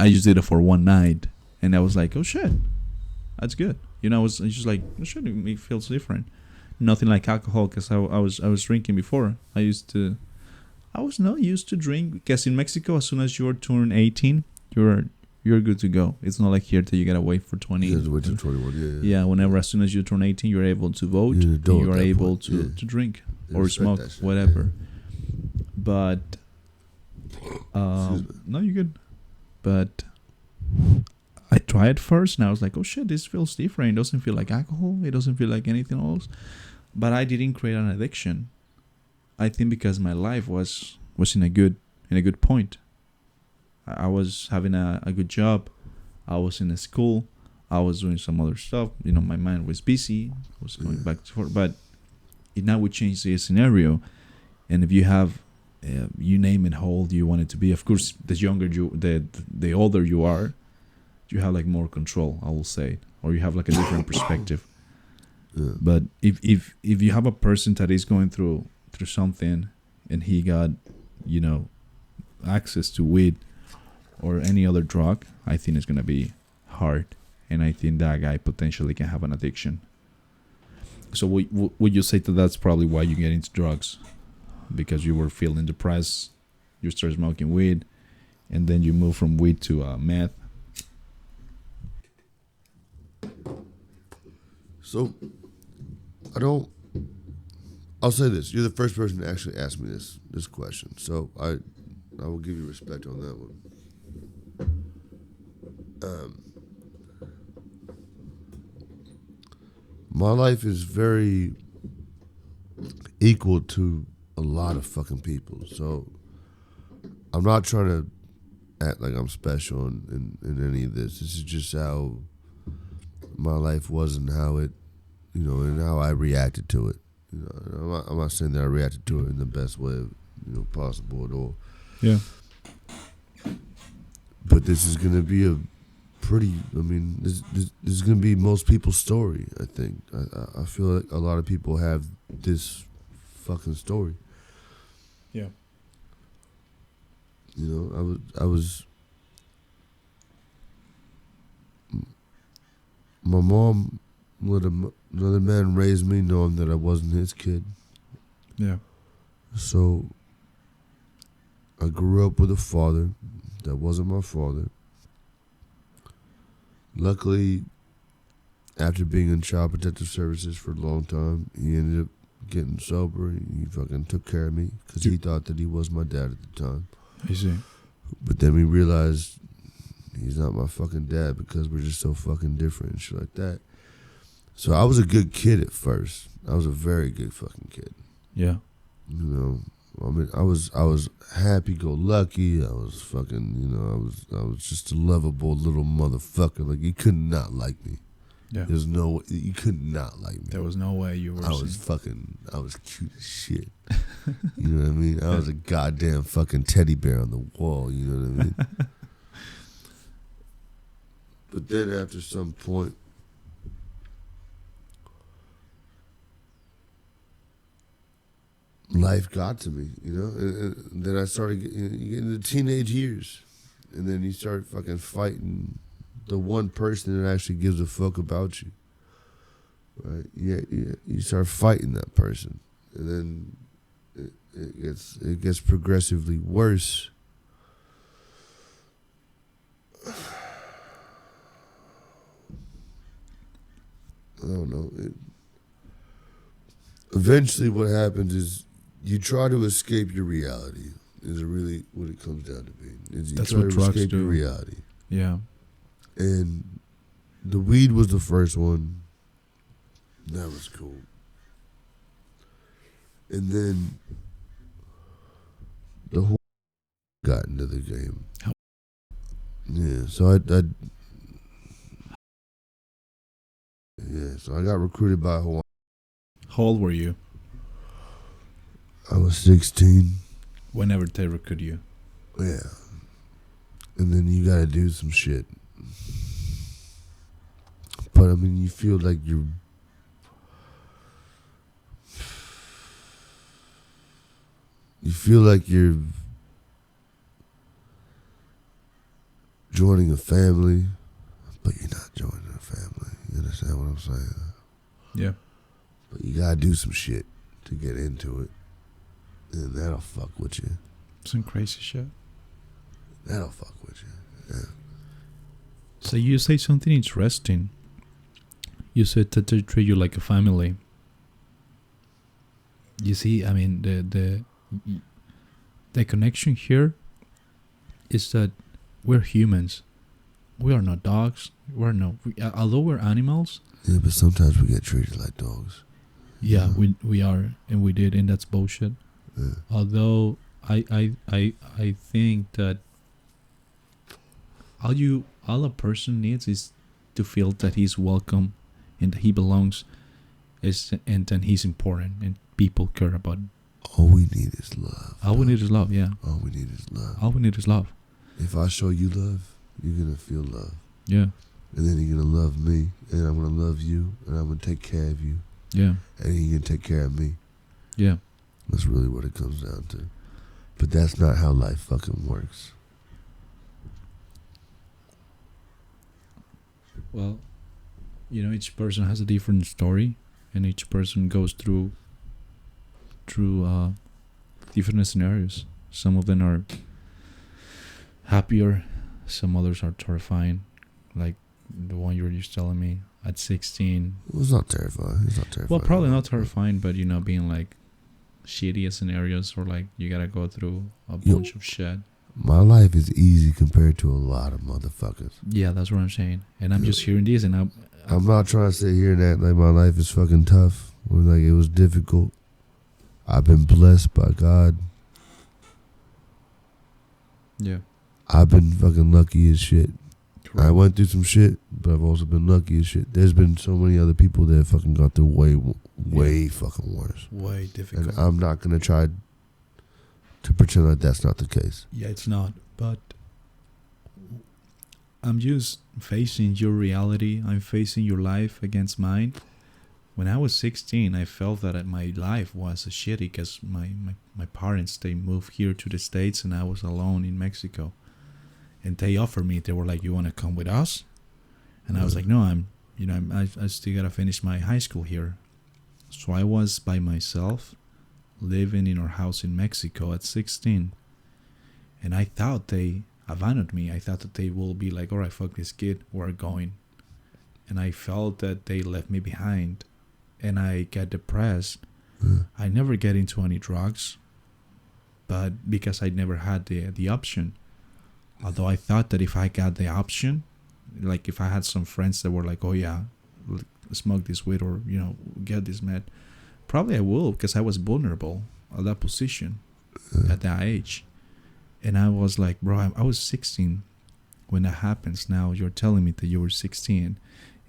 just did it for one night, and I was like, oh shit, that's good. I was just like, oh shit, it feels different. Nothing like alcohol, because I was drinking before. I was not used to drink, because in Mexico, as soon as you turn 18, you're good to go. It's not like here that you gotta wait for 20. You have to wait till 21. Yeah. Whenever, as soon as you turn 18, you're able to vote. You are able to drink or smoke, whatever. Yeah. But no, you're good. But I tried first, and I was like, oh shit, this feels different. It doesn't feel like alcohol. It doesn't feel like anything else. But I didn't create an addiction. I think because my life was in a good point. I was having a good job. I was in a school. I was doing some other stuff. My mind was busy. I was going back to forth. But now we change the scenario. And if you have, you name it, how old you want it to be. Of course, the older you are, you have more control, I will say, or you have a different perspective. Yeah. But if you have a person that is going through something, and he got access to weed or any other drug, I think it's gonna be hard, and I think that guy potentially can have an addiction. So would you say that's probably why you get into drugs? Because you were feeling depressed, you start smoking weed, and then you move from weed to meth? So I'll say this. You're the first person to actually ask me this question. So I will give you respect on that one. My life is very equal to a lot of fucking people. So I'm not trying to act like I'm special in any of this. This is just how my life was and how it, and how I reacted to it. I'm not saying that I reacted to it in the best way, possible at all. Yeah. But this is gonna be this is gonna be most people's story. I think. I feel like a lot of people have this fucking story. Yeah. I was. My mom let another man raise me, knowing that I wasn't his kid. Yeah. So I grew up with a father that wasn't my father. Luckily, after being in Child Protective Services for a long time, he ended up getting sober. He fucking took care of me because he thought that he was my dad at the time. I see. But then we realized he's not my fucking dad because we're just so fucking different and shit like that. So I was a good kid at first. I was a very good fucking kid. Yeah. I was happy-go-lucky. I was fucking, I was just a lovable little motherfucker. Like, you could not like me. Yeah. There's no, you could not like me. There was no way you were. I was cute as shit. You know what I mean? I was a goddamn fucking teddy bear on the wall. You know what I mean? But then after some point, life got to me, and then I started getting into teenage years, and then you start fucking fighting the one person that actually gives a fuck about you. Right? Yeah, you start fighting that person, and then it gets progressively worse. I don't know. Eventually, what happens is you try to escape your reality. Is really what it comes down to being. That's what drugs do. Your reality. Yeah. And the weed was the first one. That was cool. And then the whole got into the game. Yeah, so I got recruited by Hawaii. How old were you? I was 16. Whenever they recruit you. Yeah. And then you gotta do some shit. But I mean, you feel like you're joining a family, but you're not joining a family. You understand what I'm saying? Yeah. But you gotta do some shit to get into it. And that'll fuck with you. Some crazy shit. That'll fuck with you. Yeah. So you say something interesting. You said that they treat you like a family. You see, I mean, the connection here is that we're humans. We are not dogs. Although we're animals. Yeah, but sometimes we get treated like dogs. Yeah, we are, and we did, and that's bullshit. Yeah. Although I think that all a person needs is to feel that he's welcome and that he belongs, and then he's important and people care about him. All we need is love. All we need is love, yeah. All we need is love. All we need is love. If I show you love, you're gonna feel love. Yeah. And then you're gonna love me, and I'm gonna love you, and I'm gonna take care of you. Yeah. And you're gonna take care of me. Yeah. That's really what it comes down to. But that's not how life fucking works. Well, each person has a different story, and each person goes through different scenarios. Some of them are happier, some others are terrifying, like the one you were just telling me at 16. It was not terrifying. It's not terrifying. Well, probably not terrifying, but being like shitty scenarios, or like you gotta go through a bunch of shit. My life is easy compared to a lot of motherfuckers. Yeah, that's what I'm saying. And I'm just hearing this, and I'm not trying to sit here and act like my life is fucking tough or like it was difficult. I've been blessed by God. Yeah. I've been fucking lucky as shit. Correct. I went through some shit, but I've also been lucky as shit. There's been so many other people that have fucking gone through way fucking worse. Way difficult. And I'm not going to try to pretend like that's not the case. Yeah, it's not. But I'm just facing your reality. I'm facing your life against mine. When I was 16, I felt that my life was a shitty because my parents, they moved here to the States and I was alone in Mexico. And they offered me, they were like, you want to come with us? And I was like, no, I still got to finish my high school here. So I was by myself, living in our house in Mexico at 16. And I thought they abandoned me. I thought that they will be like, all right, fuck this kid, we're going. And I felt that they left me behind. And I got depressed. I never get into any drugs, but because I never had the option. Although I thought that if I got the option, like if I had some friends that were like, oh yeah, smoke this weed or get this med, probably I will, because I was vulnerable at that position at that age. And I was like, bro, I was 16 when that happens. Now you're telling me that you were 16,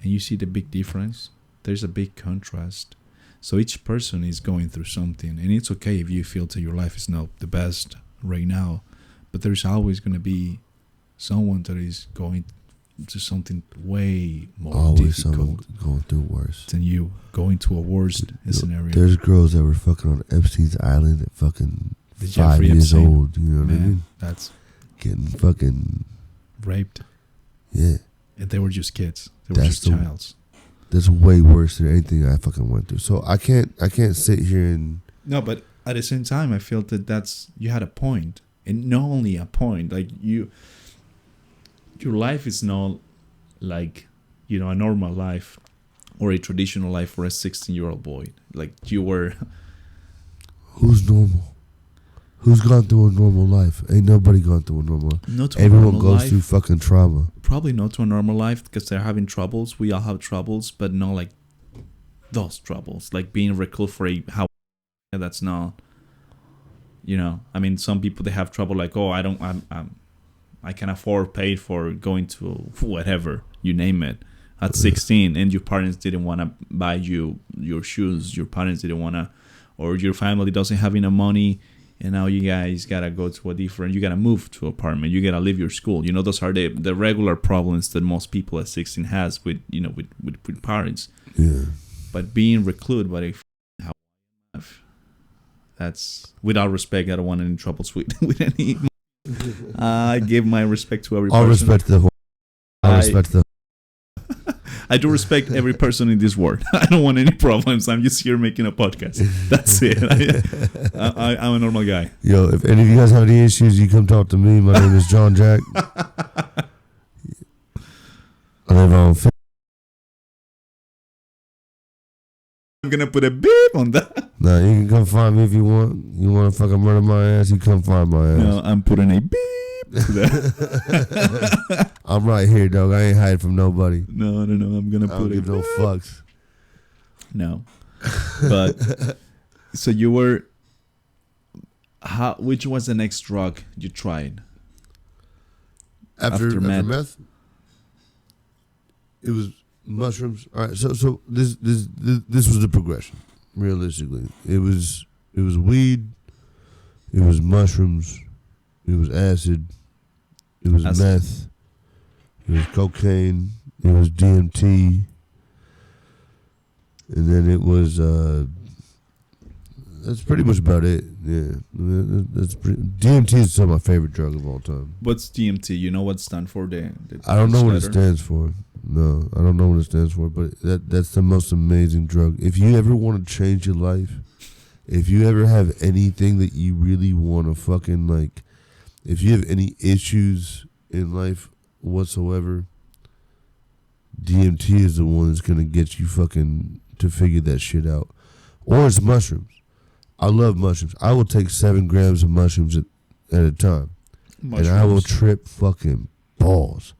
and you see the big difference. There's a big contrast. So each person is going through something, and it's okay if you feel that your life is not the best right now, but there's always going to be someone that is going to something way more always difficult, someone going through worse than you, going to a worse scenario. There's girls that were fucking on Epstein's Island at fucking The 5 Jeffrey years Epstein. old. You know what I mean? That's Getting fucking raped. Yeah. And they were just kids. They were That's just childs. That's way worse than anything I fucking went through. So I can't sit here and... No, but at the same time, I feel that you had a point. And not only a point. Like, your life is not like, you know, a normal life or a traditional life for a 16-year-old boy. Like, you were... Who's normal? Who's gone through a normal life? Ain't nobody gone through a normal life. Not to Everyone a normal goes life. through fucking trauma. Probably not to a normal life because they're having troubles. We all have troubles, but not like those troubles. Like being recluse for that's not, you know. I mean, some people, they have trouble like, oh, I can afford pay for going to whatever, you name it, at 16, and your parents didn't want to buy you your shoes. Your parents didn't want to, or your family doesn't have enough money. And now you guys gotta go to you gotta move to an apartment. You gotta leave your school. You know, those are the regular problems that most people at 16 has with, you know, with parents. Yeah. But being recluded by that's, without respect, I don't want any troubles with any. I give my respect to every person. All respect to the respect the. I do respect every person in this world. I don't want any problems. I'm just here making a podcast. That's it. I'm a normal guy. Yo, if any of you guys have any issues, you come talk to me. My name is John Jack. I live on... I'm going to put a beep on that. Nah, you can come find me if you want. You want to fucking murder my ass, you come find my ass. No, I'm putting a beep. I'm right here, dog. I ain't hiding from nobody. No. I'm gonna put it. I don't give no fucks. No, but so you were. Which was the next drug you tried? After meth, it was mushrooms. All right, so this was the progression. Realistically, it was weed, it was mushrooms, it was acid. It was meth. It was cocaine. It was DMT. And then it was... that's pretty much about it. Yeah. DMT is still my favorite drug of all time. What's DMT? You know what it stands for? I don't know what it stands for. No, I don't know what it stands for. But that's the most amazing drug. If you ever want to change your life, if you ever have anything that you really want to fucking like... If you have any issues in life whatsoever, DMT is the one that's going to get you fucking to figure that shit out. Or it's mushrooms. I love mushrooms. I will take 7 grams of mushrooms at a time. And I will trip fucking balls.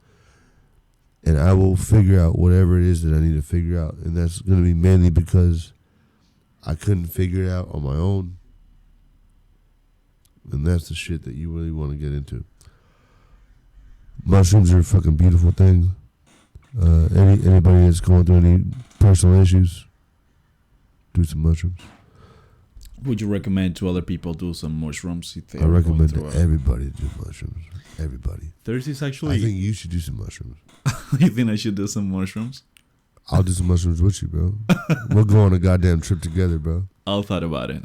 And I will figure out whatever it is that I need to figure out. And that's going to be mainly because I couldn't figure it out on my own. And that's the shit that you really want to get into. Mushrooms are a fucking beautiful thing. Anybody that's going through any personal issues, do some mushrooms. Would you recommend to other people do some mushrooms? I recommend to everybody to do mushrooms. Everybody. There's this actually... I think you should do some mushrooms. You think I should do some mushrooms? I'll do some mushrooms with you, bro. We'll go on a goddamn trip together, bro. I'll thought about it.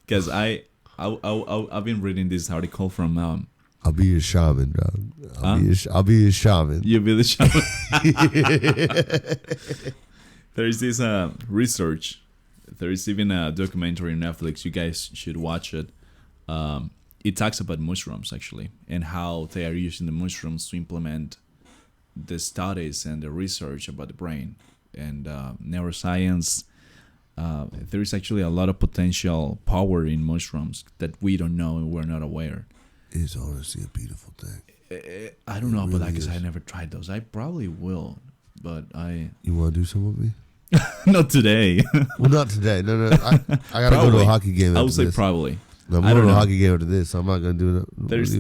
Because I've been reading this article from... I'll be your shaman, dog. I'll be your shaman. You'll be the shaman. There's this research. There is even a documentary on Netflix. You guys should watch it. It talks about mushrooms, actually, and how they are using the mushrooms to implement the studies and the research about the brain and neuroscience. There is actually a lot of potential power in mushrooms that we don't know and we're not aware. It's honestly a beautiful thing. I don't know about that because I never tried those. I probably will, but You want to do some with me? Not today. Well, not today. No. I gotta go to a hockey game. I would say probably. No, I'm going to a hockey game after this, so I'm not gonna do it.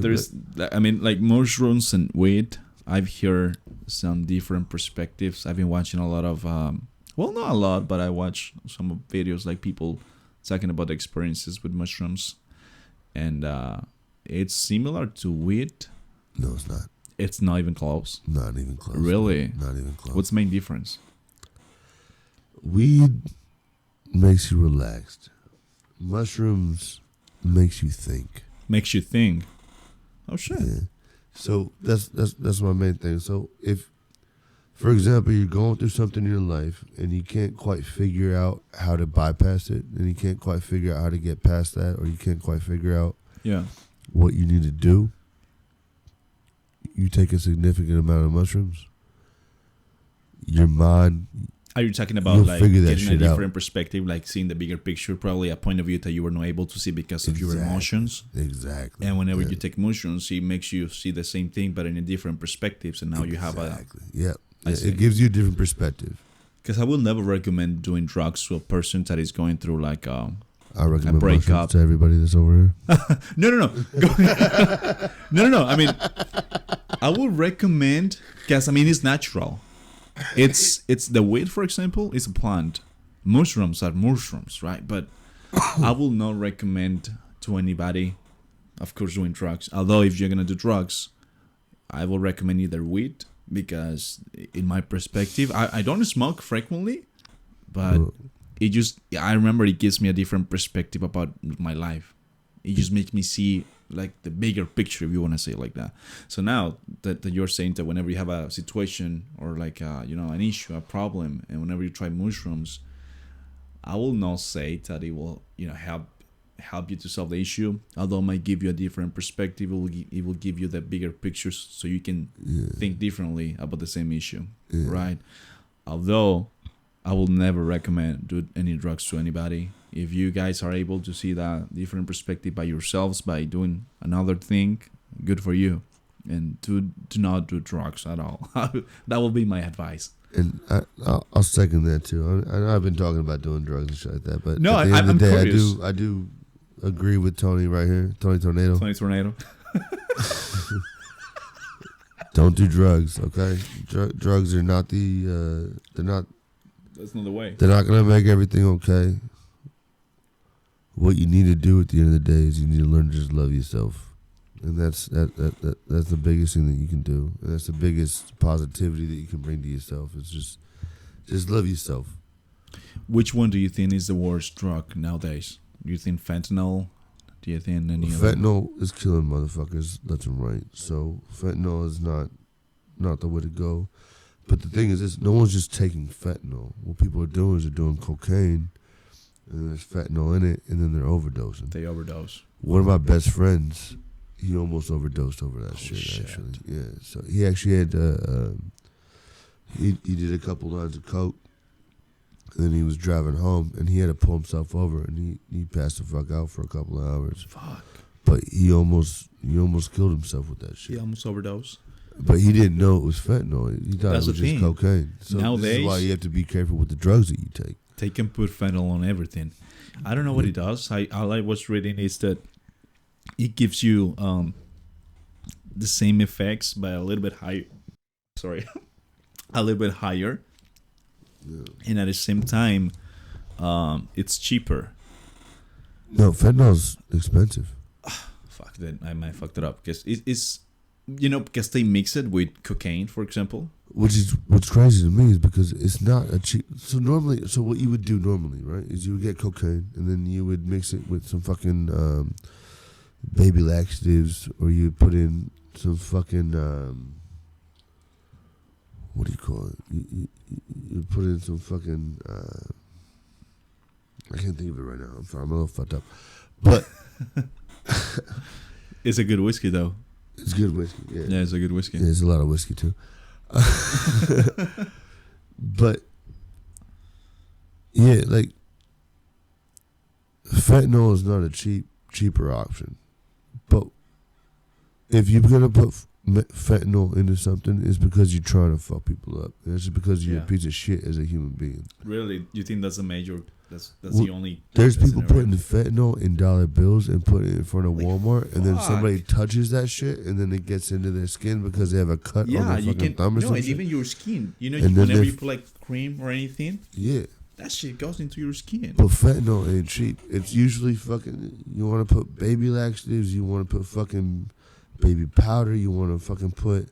There's. I mean, like mushrooms and weed. I've heard some different perspectives. I've been watching a lot of. Well, not a lot, but I watch some videos like people talking about experiences with mushrooms, and it's similar to weed. No, it's not. It's not even close. Not even close. Really? Not even close. What's the main difference? Weed makes you relaxed. Mushrooms makes you think. Makes you think. Oh shit. Yeah. So that's my main thing. So if For example, you're going through something in your life and you can't quite figure out how to bypass it, and you can't quite figure out how to get past that, or you can't quite figure out what you need to do. You take a significant amount of mushrooms, your mind. Are you talking about like getting a different perspective, like seeing the bigger picture, probably a point of view that you were not able to see because of your emotions? Exactly. And whenever you take mushrooms, it makes you see the same thing, but in a different perspectives. And now you have a... Yeah. It gives you a different perspective. Because I will never recommend doing drugs to a person that is going through like I recommend a breakup to everybody that's over here. No. No. I mean, I would recommend, because I mean, it's natural. It's the weed, for example, is a plant. Mushrooms are mushrooms, right? But I will not recommend to anybody, of course, doing drugs. Although if you're gonna do drugs, I will recommend either weed, because in my perspective, I don't smoke frequently, but I remember it gives me a different perspective about my life. It just makes me see like the bigger picture, if you want to say it like that. So now that you're saying that whenever you have a situation or like an issue, a problem, and whenever you try mushrooms, I will not say that it will help you to solve the issue, although it might give you a different perspective. It will give you the bigger pictures so you can think differently about the same issue, right? Although I will never recommend do any drugs to anybody. If you guys are able to see that different perspective by yourselves by doing another thing, good for you. And do not do drugs at all. That will be my advice. And I'll second that too. I know I've been talking about doing drugs and shit like that, but no, at the end of the day, curious. I do agree with Tony right here, Tony Tornado. Don't do drugs, okay? Drugs are not they're not. That's not the way. They're not gonna make everything okay. What you need to do at the end of the day is you need to learn to just love yourself, and that's the biggest thing that you can do. And that's the biggest positivity that you can bring to yourself. It's just love yourself. Which one do you think is the worst drug nowadays? Do you think fentanyl? Do you think any fentanyl is killing motherfuckers left and right. So fentanyl is not the way to go. But the thing is this, no one's just taking fentanyl. What people are doing is they're doing cocaine, and there's fentanyl in it, and then they're overdosing. They overdose. One of my best friends, he almost overdosed over that shit, actually. Yeah, so he actually had, he did a couple lines of coke, and then he was driving home, and he had to pull himself over, and he passed the fuck out for a couple of hours. Fuck. But he almost killed himself with that shit. He almost overdosed. But he didn't know it was fentanyl. He thought it was just cocaine. So nowadays, this is why you have to be careful with the drugs that you take. They can put fentanyl on everything. I don't know what it does. All I was reading is that it gives you the same effects but a little bit higher. Sorry, a little bit higher, and at the same time, it's cheaper. No, fentanyl's expensive. Fuck that! I might fucked it up because it's because they mix it with cocaine, for example. What's crazy to me is because it's not a cheap. So what you would do normally, right, is you would get cocaine and then you would mix it with some fucking baby laxatives, or you would put in some fucking what do you call it? You put in some fucking I can't think of it right now. I'm sorry, I'm a little fucked up, but it's a good whiskey though. It's good whiskey. Yeah, it's a good whiskey. Yeah, there's a lot of whiskey too. But yeah, like fentanyl is not a cheaper option. But if you're gonna put fentanyl into something, it's because you're trying to fuck people up. It's just because you're a piece of shit as a human being. Really, you think that's a major? That's the only. There's people putting the fentanyl in dollar bills and put it in front of Walmart, and then somebody touches that shit, and then it gets into their skin because they have a cut on their fucking thumb or something. And even your skin. Whenever you put like cream or anything, that shit goes into your skin. But fentanyl ain't cheap. It's usually fucking. You want to put baby laxatives. You want to put fucking baby powder. You want to fucking put.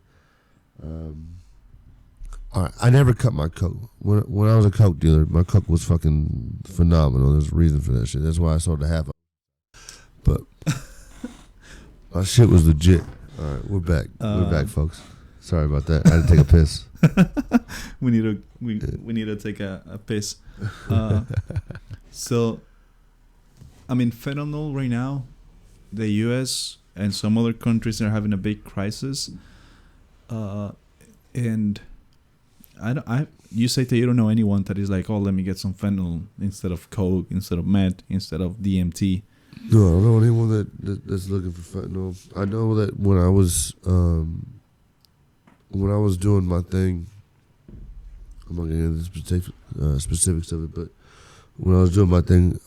I never cut my coke. When I was a coke dealer, my coke was fucking phenomenal. There's a reason for that shit. That's why I sold the half of it. But my shit was legit. All right, we're back. We're back, folks. Sorry about that. I had to take a piss. we need to take a piss. So, I mean, fentanyl right now, the U.S. and some other countries are having a big crisis. And you say that you don't know anyone that is like, oh, let me get some fentanyl instead of coke, instead of meth, instead of DMT. No, I don't know anyone that's looking for fentanyl. I know that when I was doing my thing, I'm not getting into the specifics of it, but when I was doing my thing,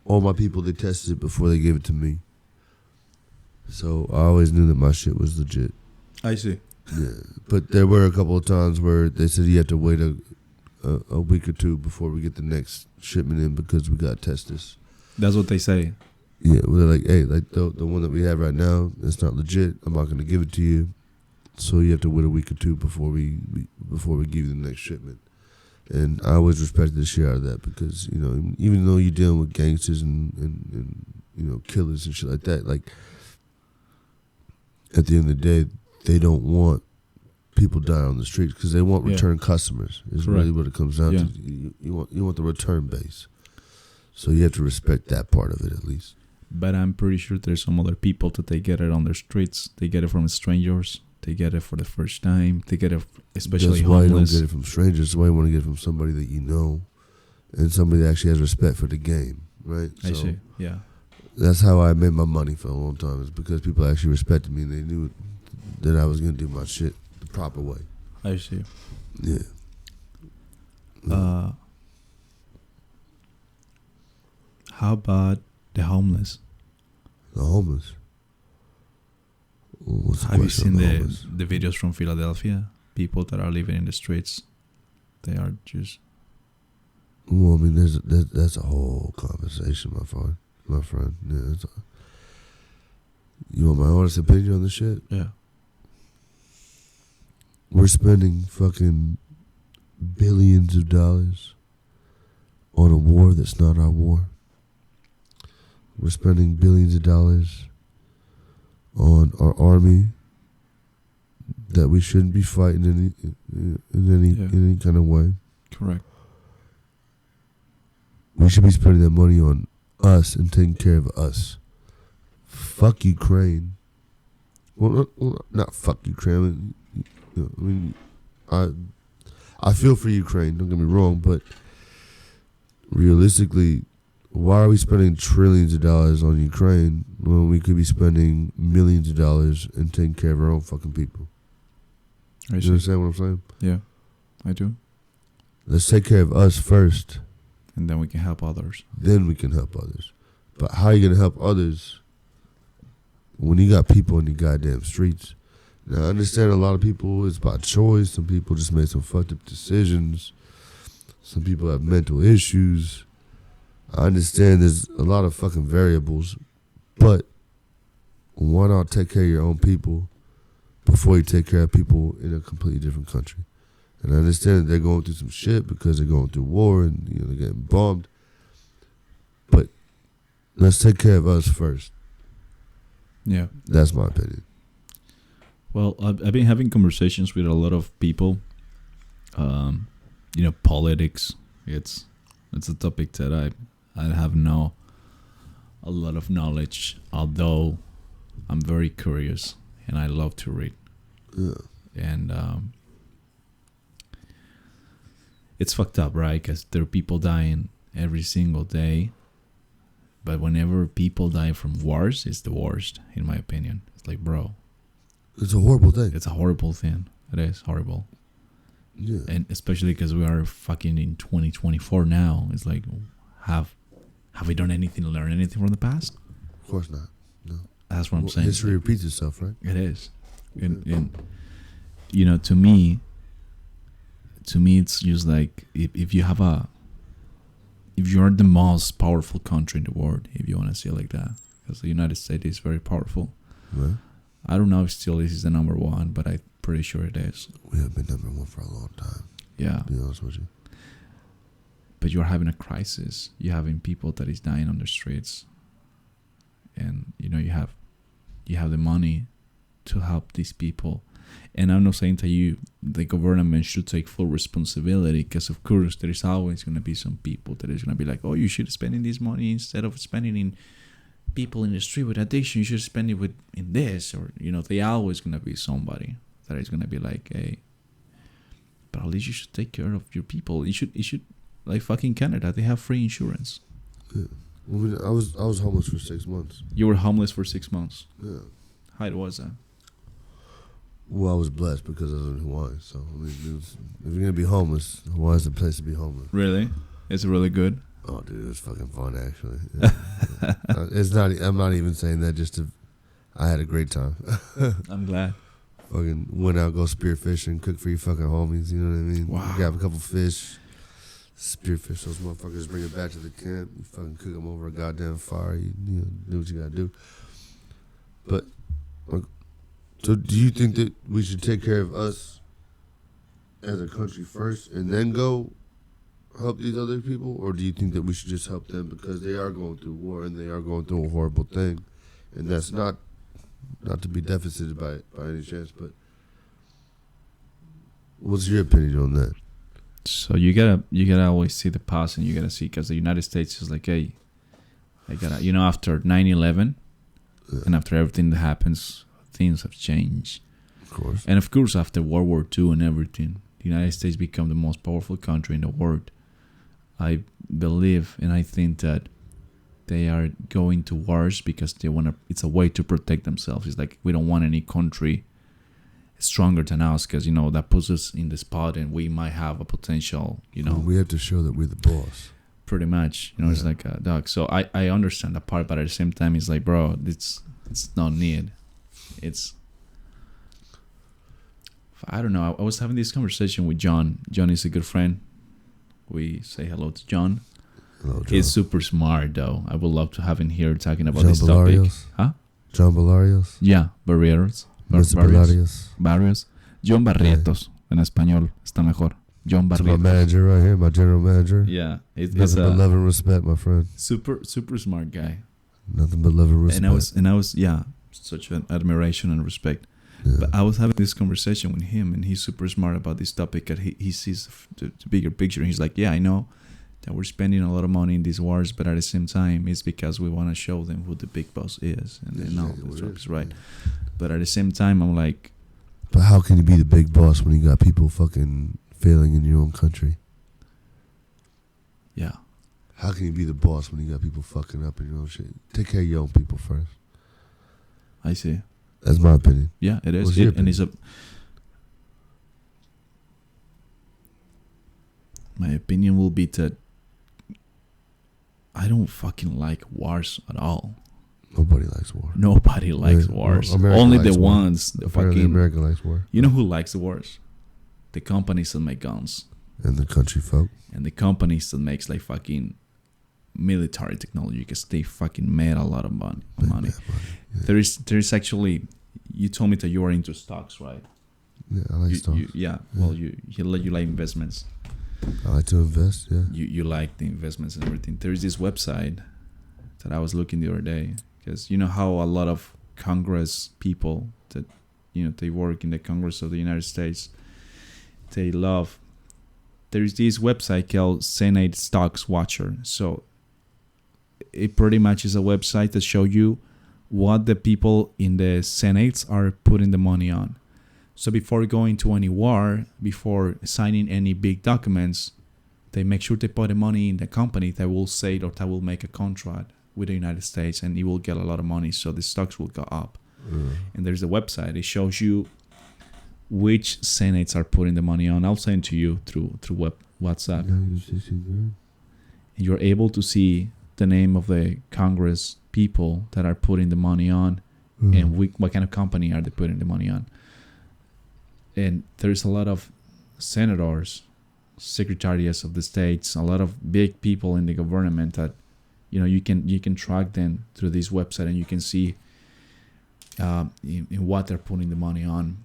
all my people, they tested it before they gave it to me. So I always knew that my shit was legit. I see. Yeah, but there were a couple of times where they said you have to wait a week or two before we get the next shipment in because we got to test this. That's what they say. Yeah, well, they're like, hey, like the one that we have right now, it's not legit. I'm not going to give it to you. So you have to wait a week or two before we give you the next shipment. And I always respected the shit out of that because, you know, even though you're dealing with gangsters and you know, killers and shit like that, like, at the end of the day, they don't want people dying on the streets because they want return customers. Is really what it comes down to. You want the return base. So you have to respect that part of it at least. But I'm pretty sure there's some other people that they get it on their streets. They get it from strangers. They get it for the first time. They get it, especially That's why homeless. you don't get it from strangers. That's why you want to get it from somebody that you know and somebody that actually has respect for the game, right? I see, yeah. That's how I made my money for a long time, is because people actually respected me and they knew that I was going to do my shit the proper way. I see. Yeah. How about the homeless? The homeless? What's the Have you question seen on homeless? the videos from Philadelphia? People that are living in the streets. They are just... Well, I mean, that's a whole conversation, my friend. Yeah, you want my honest opinion on this shit? Yeah. We're spending fucking billions of dollars on a war that's not our war. We're spending billions of dollars on our army that we shouldn't be fighting in any kind of way. Correct. We should be spending that money on us and taking care of us. Fuck Ukraine. Well, not fuck Ukraine. I mean, I feel for Ukraine, don't get me wrong, but realistically, why are we spending trillions of dollars on Ukraine when we could be spending millions of dollars and taking care of our own fucking people? You understand what I'm saying? Yeah, I do. Let's take care of us first. And then we can help others. Then we can help others. But how are you going to help others when you got people in the goddamn streets? Now, I understand a lot of people, it's by choice. Some people just made some fucked up decisions. Some people have mental issues. I understand there's a lot of fucking variables. But why not take care of your own people before you take care of people in a completely different country? And I understand that they're going through some shit because they're going through war and they're getting bombed. But let's take care of us first. Yeah. That's my opinion. Well, I've been having conversations with a lot of people. Politics. It's a topic that I have a lot of knowledge, although I'm very curious and I love to read. Yeah. And it's fucked up, right? Because there are people dying every single day. But whenever people die from wars, it's the worst, in my opinion. It's like, bro. It's a horrible thing. It's a horrible thing. It is horrible. Yeah. And especially because we are fucking in 2024 now. It's like, have we done anything to learn anything from the past? Of course not. No. That's what I'm saying. History repeats itself, right? It is. And to me, it's just like if you are the most powerful country in the world, if you want to say it like that, because the United States is very powerful. Right. I don't know if still this is the number one, but I'm pretty sure it is. We have been number one for a long time. Yeah. To be honest with you. But you're having a crisis. You're having people that is dying on the streets. And, you have the money to help these people. And I'm not saying that the government should take full responsibility, because of course there is always going to be some people that is going to be like, oh, you should spend in this money instead of spending in people in the street with addiction. You should spend it in this, or they always going to be somebody that is going to be like, hey, but at least you should take care of your people. You should like fucking Canada. They have free insurance. Yeah. I was homeless for 6 months. You were homeless for 6 months. Yeah. How was that? Well, I was blessed because I was in Hawaii. So I mean, if you're gonna be homeless, Hawaii's the place to be homeless. Really? Is it really good? Oh, dude, it was fucking fun actually. Yeah. It's not. I'm not even saying that just to. I had a great time. I'm glad. Fucking went out, go spearfishing, cook for your fucking homies. You know what I mean? Wow. Grab a couple fish, spearfish those motherfuckers, bring it back to the camp. You fucking cook them over a goddamn fire. You do what you gotta do. But, so do you think that we should take care of us as a country first and then go help these other people? Or do you think that we should just help them because they are going through war and they are going through a horrible thing? And that's not to be deficited by any chance, but what's your opinion on that? So you gotta always see the past, and you gotta see, because the United States is like, hey, I gotta, after 9/11, and after everything that happens, things have changed. Of course. And of course, after World War II and everything, the United States became the most powerful country in the world. I believe, and I think that they are going to wars because they want to. It's a way to protect themselves. It's like, we don't want any country stronger than us, because that puts us in the spot, and we might have a potential. We have to show that we're the boss. Pretty much, It's like a dog. So I understand that part, but at the same time, it's like, bro, it's not need. It's, I don't know. I was having this conversation with John. John is a good friend. We say hello to John. Hello, John. He's super smart, though. I would love to have him here talking about John this topic. Bellarios? Huh? John Bellarios? Yeah, Barrios. Mr. Bellarios. Barrios. John Barrientos. En español está mejor. John That's Barrientos. my manager right here, my general manager. Yeah. It's Nothing but love and respect, my friend. super smart guy. Nothing but love and respect. And I was such an admiration and respect. Yeah. But I was having this conversation with him, and he's super smart about this topic. And he sees the bigger picture. And he's like, yeah, I know that we're spending a lot of money in these wars, but at the same time, it's because we want to show them who the big boss is, and they know Trump is right. But at the same time, I'm like, but how can you be the big boss when you got people fucking failing in your own country? Yeah. How can you be the boss when you got people fucking up in your own shit? Take care of your own people first. I see. That's my opinion. Yeah, it is. What's your And it's my opinion will be that I don't fucking like wars at all. Nobody likes war. Nobody likes wars. America Only likes the war. ones. The Apparently fucking. America likes war. You know who likes the wars? The companies that make guns. And the country folk. And the companies that makes like fucking military technology, because they fucking made a lot of money. Yeah. There is actually. You told me that you are into stocks, right? Yeah, I like stocks. Well, you like investments. I like to invest, yeah. You like the investments and everything. There is this website that I was looking the other day, because you know how a lot of Congress people that they work in the Congress of the United States, they love. There is this website called Senate Stocks Watcher. So it pretty much is a website that shows you what the people in the Senates are putting the money on. So before going to any war, before signing any big documents, they make sure they put the money in the company that will say or that will make a contract with the United States, and it will get a lot of money, so the stocks will go up. And there's a website. It shows you which Senates are putting the money on. I'll send to you through WhatsApp. And you're able to see the name of the Congress people that are putting the money on, and what kind of company are they putting the money on. And there's a lot of senators, secretaries of the states, a lot of big people in the government that you can track them through this website, and you can see in what they're putting the money on.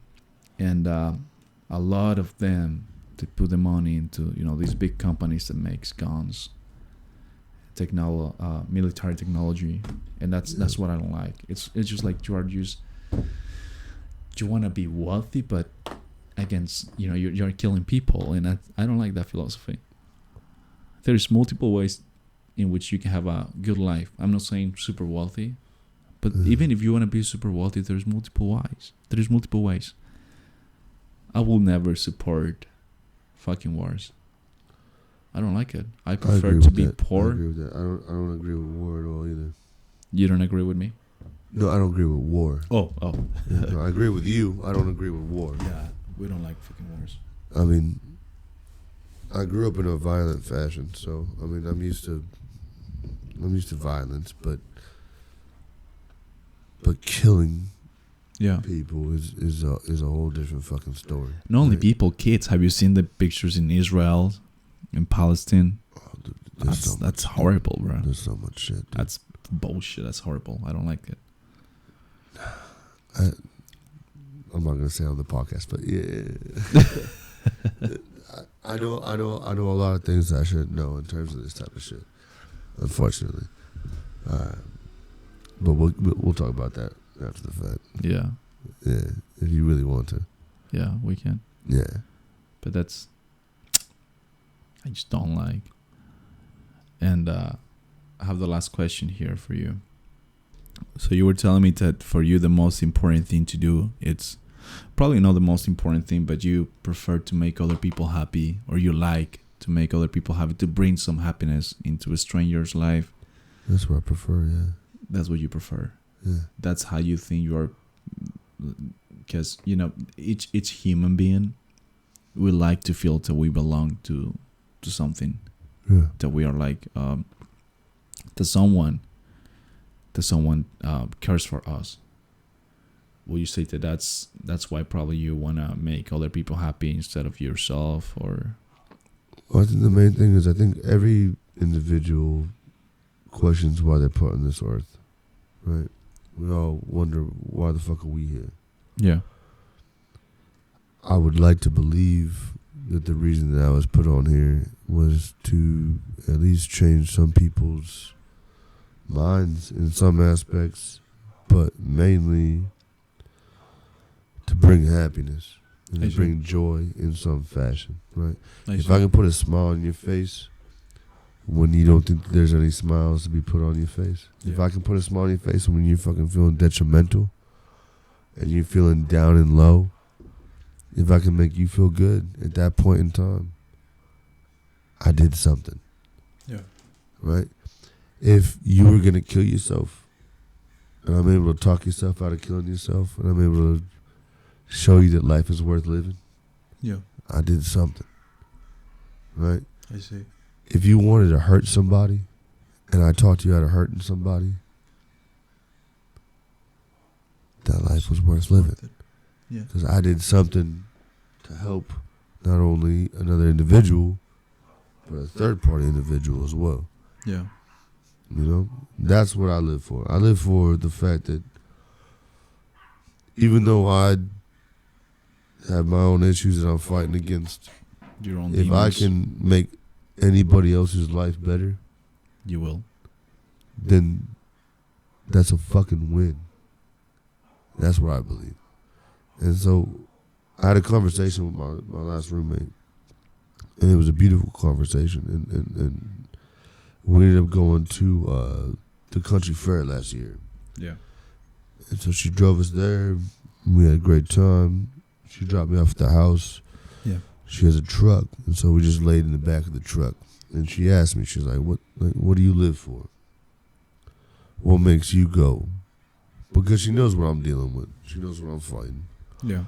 And a lot of them, they put the money into these big companies that makes guns, military technology, and that's what I don't like. It's just like you are you want to be wealthy, but against, you're killing people, and I don't like that philosophy. There's multiple ways in which you can have a good life. I'm not saying super wealthy, but even if you want to be super wealthy, there's multiple ways. I will never support fucking wars. I don't like it. I prefer to be poor. I agree with that. I don't agree with war at all either. You don't agree with me? No, I don't agree with war. Oh. Yeah, no, I agree with you. I don't agree with war. Yeah, we don't like fucking wars. I mean, I grew up in a violent fashion, so I mean, I'm used to violence, but killing people is a whole different fucking story. Not only people, kids. Have you seen the pictures in Israel, in Palestine? Oh, that's horrible, bro. There's so much shit. Dude. That's bullshit. That's horrible. I don't like it. I'm not gonna say on the podcast, but yeah. I know a lot of things that I shouldn't know in terms of this type of shit. Unfortunately, but we'll talk about that after the fact. Yeah. Yeah, if you really want to. Yeah, we can. Yeah. But I just don't like. And I have the last question here for you. So you were telling me that for you the most important thing to do, it's probably not the most important thing, but you prefer to make other people happy, or you like to make other people happy, to bring some happiness into a stranger's life. That's what I prefer, yeah. That's what you prefer. Yeah. That's how you think you are, because each human being, we like to feel that we belong to something. Yeah. That we are like that someone cares for us. Will you say that that's why probably you want to make other people happy instead of yourself? Or well, I think the main thing is, I think every individual questions why they're put on this earth, right? We all wonder, why the fuck are we here? Yeah. I would like to believe that the reason that I was put on here was to at least change some people's minds in some aspects, but mainly to bring happiness and to bring joy in some fashion, right? If I can put a smile on your face when you don't think that there's any smiles to be put on your face. Yeah. If I can put a smile on your face when you're fucking feeling detrimental and you're feeling down and low, if I can make you feel good at that point in time, I did something. Yeah. Right? If you were going to kill yourself and I'm able to talk yourself out of killing yourself and I'm able to show you that life is worth living, yeah, I did something. Right? I see. If you wanted to hurt somebody and I taught you out of hurting somebody, that life was worth living. Yeah. Because I did something to help not only another individual, but a third-party individual as well. Yeah. That's what I live for. I live for the fact that even though I have my own issues that I'm fighting against, your own if demons, I can make anybody else's life better, you will. Then that's a fucking win. That's what I believe. And so I had a conversation with my last roommate, and it was a beautiful conversation. And we ended up going to the country fair last year. Yeah. And so she drove us there. We had a great time. She dropped me off at the house. Yeah. She has a truck, and so we just laid in the back of the truck. And she asked me, she's like, what do you live for? What makes you go? Because she knows what I'm dealing with. She knows what I'm fighting. Yeah.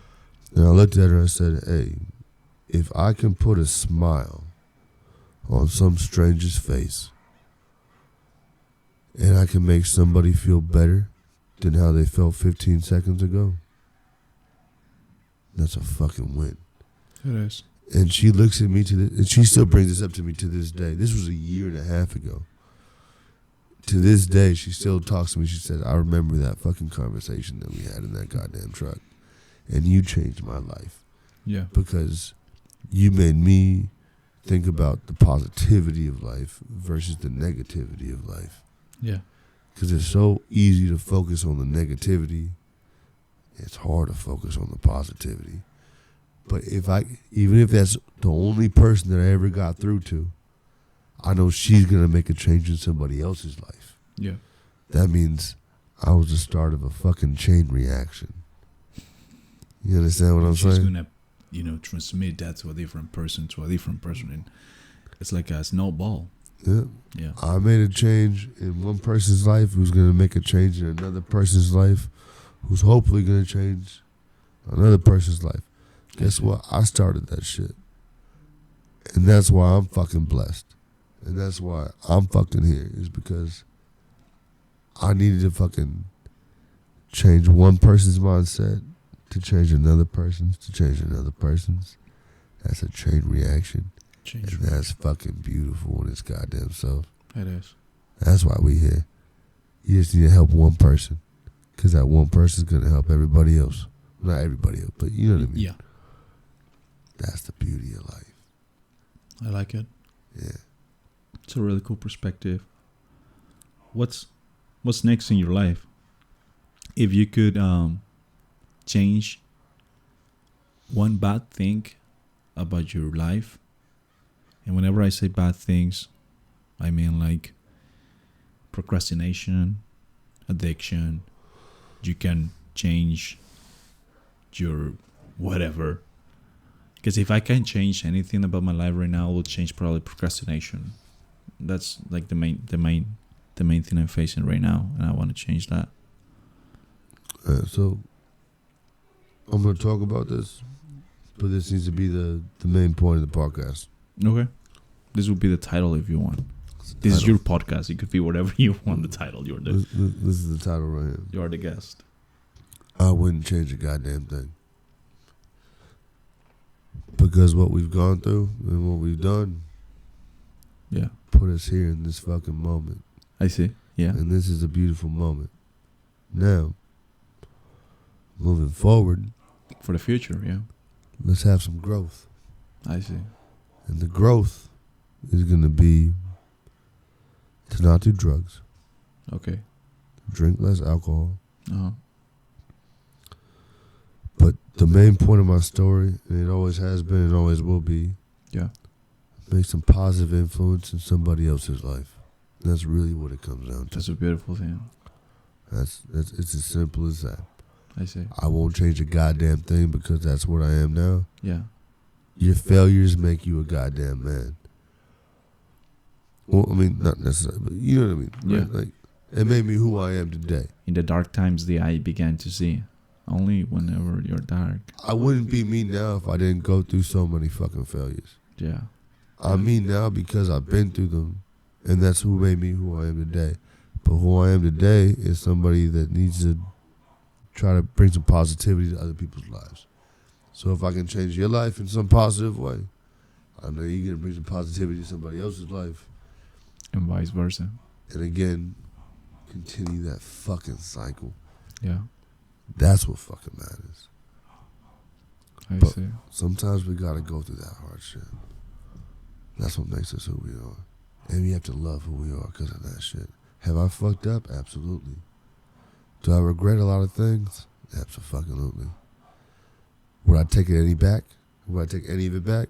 And I looked at her and I said, hey, if I can put a smile on some stranger's face and I can make somebody feel better than how they felt 15 seconds ago, that's a fucking win. It is. And she looks at me and she still brings this up to me to this day. This was a year and a half ago. To this day, she still talks to me. She said, I remember that fucking conversation that we had in that goddamn truck. And you changed my life. Yeah. Because you made me think about the positivity of life versus the negativity of life. Yeah. Because it's so easy to focus on the negativity it's hard to focus on the positivity. But even if that's the only person that I ever got through to, I know she's going to make a change in somebody else's life. Yeah. That means I was the start of a fucking chain reaction. You understand what I'm saying? She's going to, transmit that to a different person, and it's like a snowball. Yeah. Yeah. I made a change in one person's life who's going to make a change in another person's life who's hopefully going to change another person's life. Guess what? I started that shit. And that's why I'm fucking blessed. And that's why I'm fucking here, is because I needed to fucking change one person's mindset to change another person's, to change another person's. That's a chain reaction. And that's fucking beautiful in its goddamn self. It is. That's why we here. You just need to help one person, because that one person's going to help everybody else. Not everybody else, but you know what I mean? Yeah. That's the beauty of life. I like it. Yeah. It's a really cool perspective. What's next in your life? If you could change one bad thing about your life, and whenever I say bad things, I mean like procrastination, addiction. You can change your whatever. Because if I can change anything about my life right now, I will change probably procrastination. That's like the main thing I'm facing right now, and I want to change that. So I'm going to talk about this, but this needs to be the main point of the podcast. Okay. This would be the title if you want. This is your podcast. It could be whatever you want. The title. You're this is the title right here. You are the guest. I wouldn't change a goddamn thing. Because what we've gone through and what we've done, yeah, put us here in this fucking moment. I see. Yeah. And this is a beautiful moment. Now, moving forward, for the future, yeah, let's have some growth. I see. And the growth is going to be to not do drugs. Okay. Drink less alcohol. Uh-huh. But the main point of my story, and it always has been and always will be, yeah, make some positive influence in somebody else's life. That's really what it comes down to. That's a beautiful thing. It's as simple as that. I see. I won't change a goddamn thing because that's what I am now. Yeah. Your failures make you a goddamn man. Well, I mean, not necessarily, but you know what I mean. Yeah. Right? Like, it made me who I am today. In the dark times, the eye began to see. Only whenever you're dark. I wouldn't be me now if I didn't go through so many fucking failures. Yeah. I'm me now because I've been through them, and that's who made me who I am today. But who I am today is somebody that needs to try to bring some positivity to other people's lives. So if I can change your life in some positive way, I know you're going to bring some positivity to somebody else's life. And vice versa. And again, continue that fucking cycle. Yeah. That's what fucking matters. I But see. sometimes we got to go through that hard shit. That's what makes us who we are. And we have to love who we are because of that shit. Have I fucked up? Absolutely. Do I regret a lot of things? Absolutely. Would I take it any back? Would I take any of it back?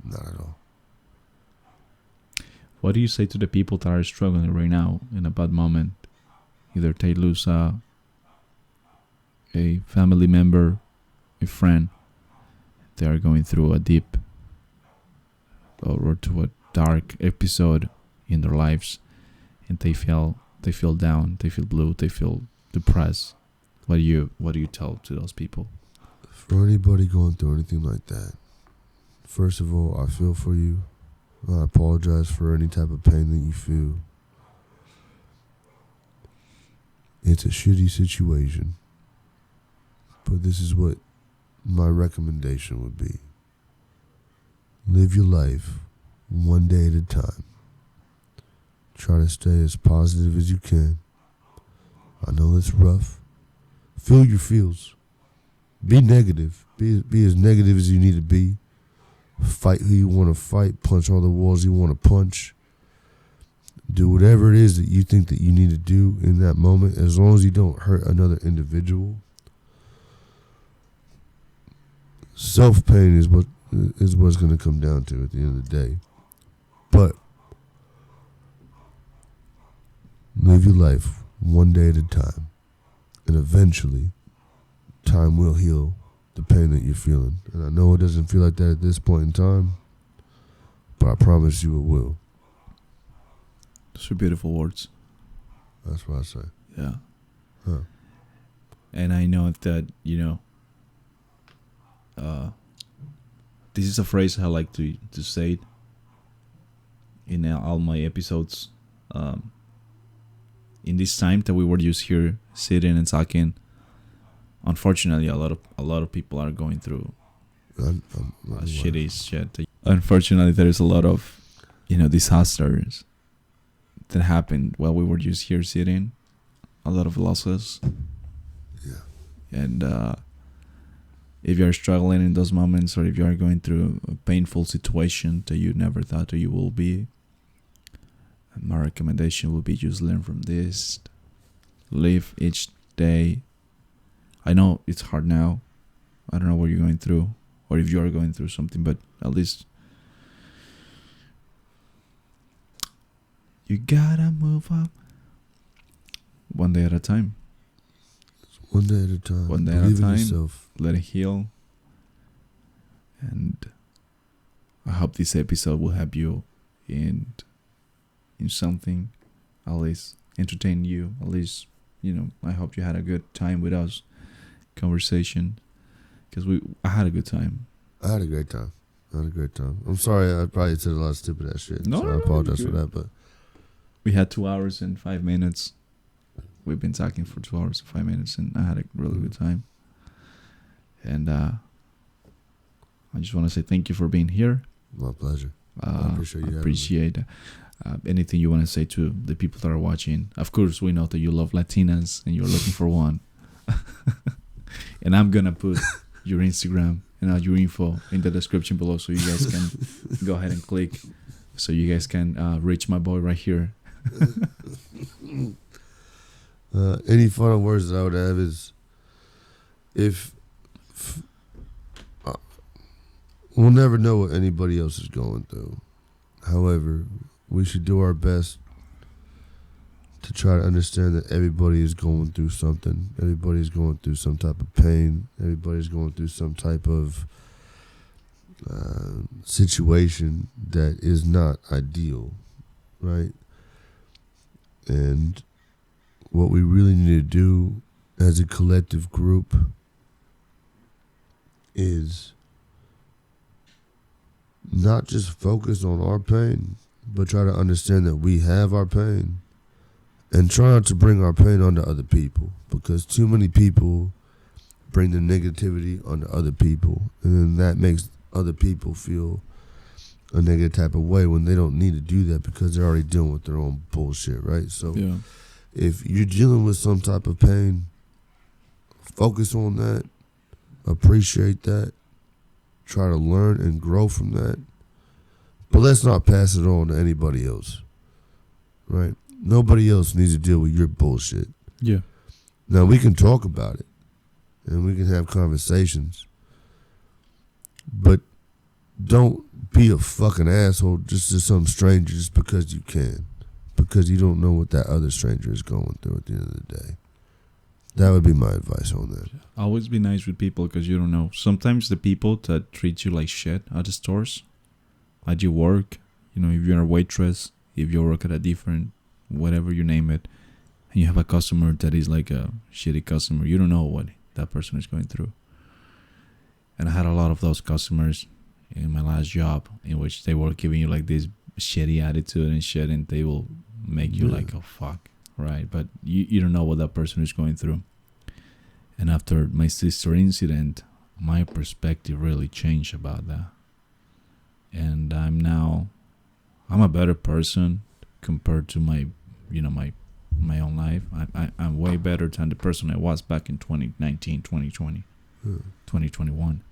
Not at all. What do you say to the people that are struggling right now in a bad moment? Either they lose a family member, a friend. They are going through a deep or to a dark episode in their lives, and they feel down, they feel blue, they feel depressed. What do you tell to those people? For anybody going through anything like that, first of all, I feel for you. I apologize for any type of pain that you feel. It's a shitty situation, but this is what my recommendation would be. Live your life one day at a time. Try to stay as positive as you can. I know it's rough. Feel your feels. Be negative. Be as negative as you need to be. Fight who you want to fight. Punch all the walls you want to punch. Do whatever it is that you think that you need to do in that moment. As long as you don't hurt another individual, self-pain is what's going to come down to at the end of the day. But live your life one day at a time, and eventually time will heal the pain that you're feeling. And I know it doesn't feel like that at this point in time, but I promise you it will. Those are beautiful words. That's what I say. Yeah. Huh. And I know that, this is a phrase I like to say it in all my episodes. In this time that we were just here sitting and talking, unfortunately, a lot of people are going through shitty shit. Unfortunately, there is a lot of disasters that happened while we were just here sitting. A lot of losses. Yeah. And if you are struggling in those moments, or if you are going through a painful situation that you never thought that you will be, my recommendation would be just learn from this. Live each day. I know it's hard now. I don't know what you're going through, or if you are going through something, but at least you gotta move up one day at a time. One day at a time. One day at a time. Let it heal. And I hope this episode will help you in something, at least entertain you. At least, I hope you had a good time with us. Conversation. Because I had a good time. I had a great time. I'm sorry, I probably said a lot of stupid ass shit. No, I apologize for that, but we had 2 hours and 5 minutes. We've been talking for 2 hours and 5 minutes, and I had a really good time. And I just want to say thank you for being here. My pleasure. I appreciate anything you want to say to the people that are watching. Of course, we know that you love Latinas and you're looking for one. And I'm going to put your Instagram and your info in the description below, so you guys can go ahead and click, so you guys can reach my boy right here. Any final words that I would have is, we'll never know what anybody else is going through. However, we should do our best to try to understand that everybody is going through something. Everybody's going through some type of pain. Everybody's going through some type of situation that is not ideal, right? And what we really need to do as a collective group is not just focus on our pain, but try to understand that we have our pain, and try not to bring our pain onto other people, because too many people bring the negativity onto other people, and then that makes other people feel a negative type of way when they don't need to do that, because they're already dealing with their own bullshit, right? So yeah. If you're dealing with some type of pain, focus on that, appreciate that, try to learn and grow from that, but let's not pass it on to anybody else, right? Nobody else needs to deal with your bullshit. Yeah. Now, we can talk about it, and we can have conversations, but don't be a fucking asshole just to some stranger just because you can, because you don't know what that other stranger is going through at the end of the day. That would be my advice on that. Always be nice with people, because you don't know. Sometimes the people that treat you like shit at the stores, at your work, if you're a waitress, if you work at a different, whatever you name it, and you have a customer that is like a shitty customer, you don't know what that person is going through. And I had a lot of those customers in my last job, in which they were giving you like this shitty attitude and shit, and they will make you like, oh fuck, right? But you don't know what that person is going through. And after my sister incident, my perspective really changed about that. And I'm a better person compared to my own life. I'm way better than the person I was back in 2019, 2020, 2021.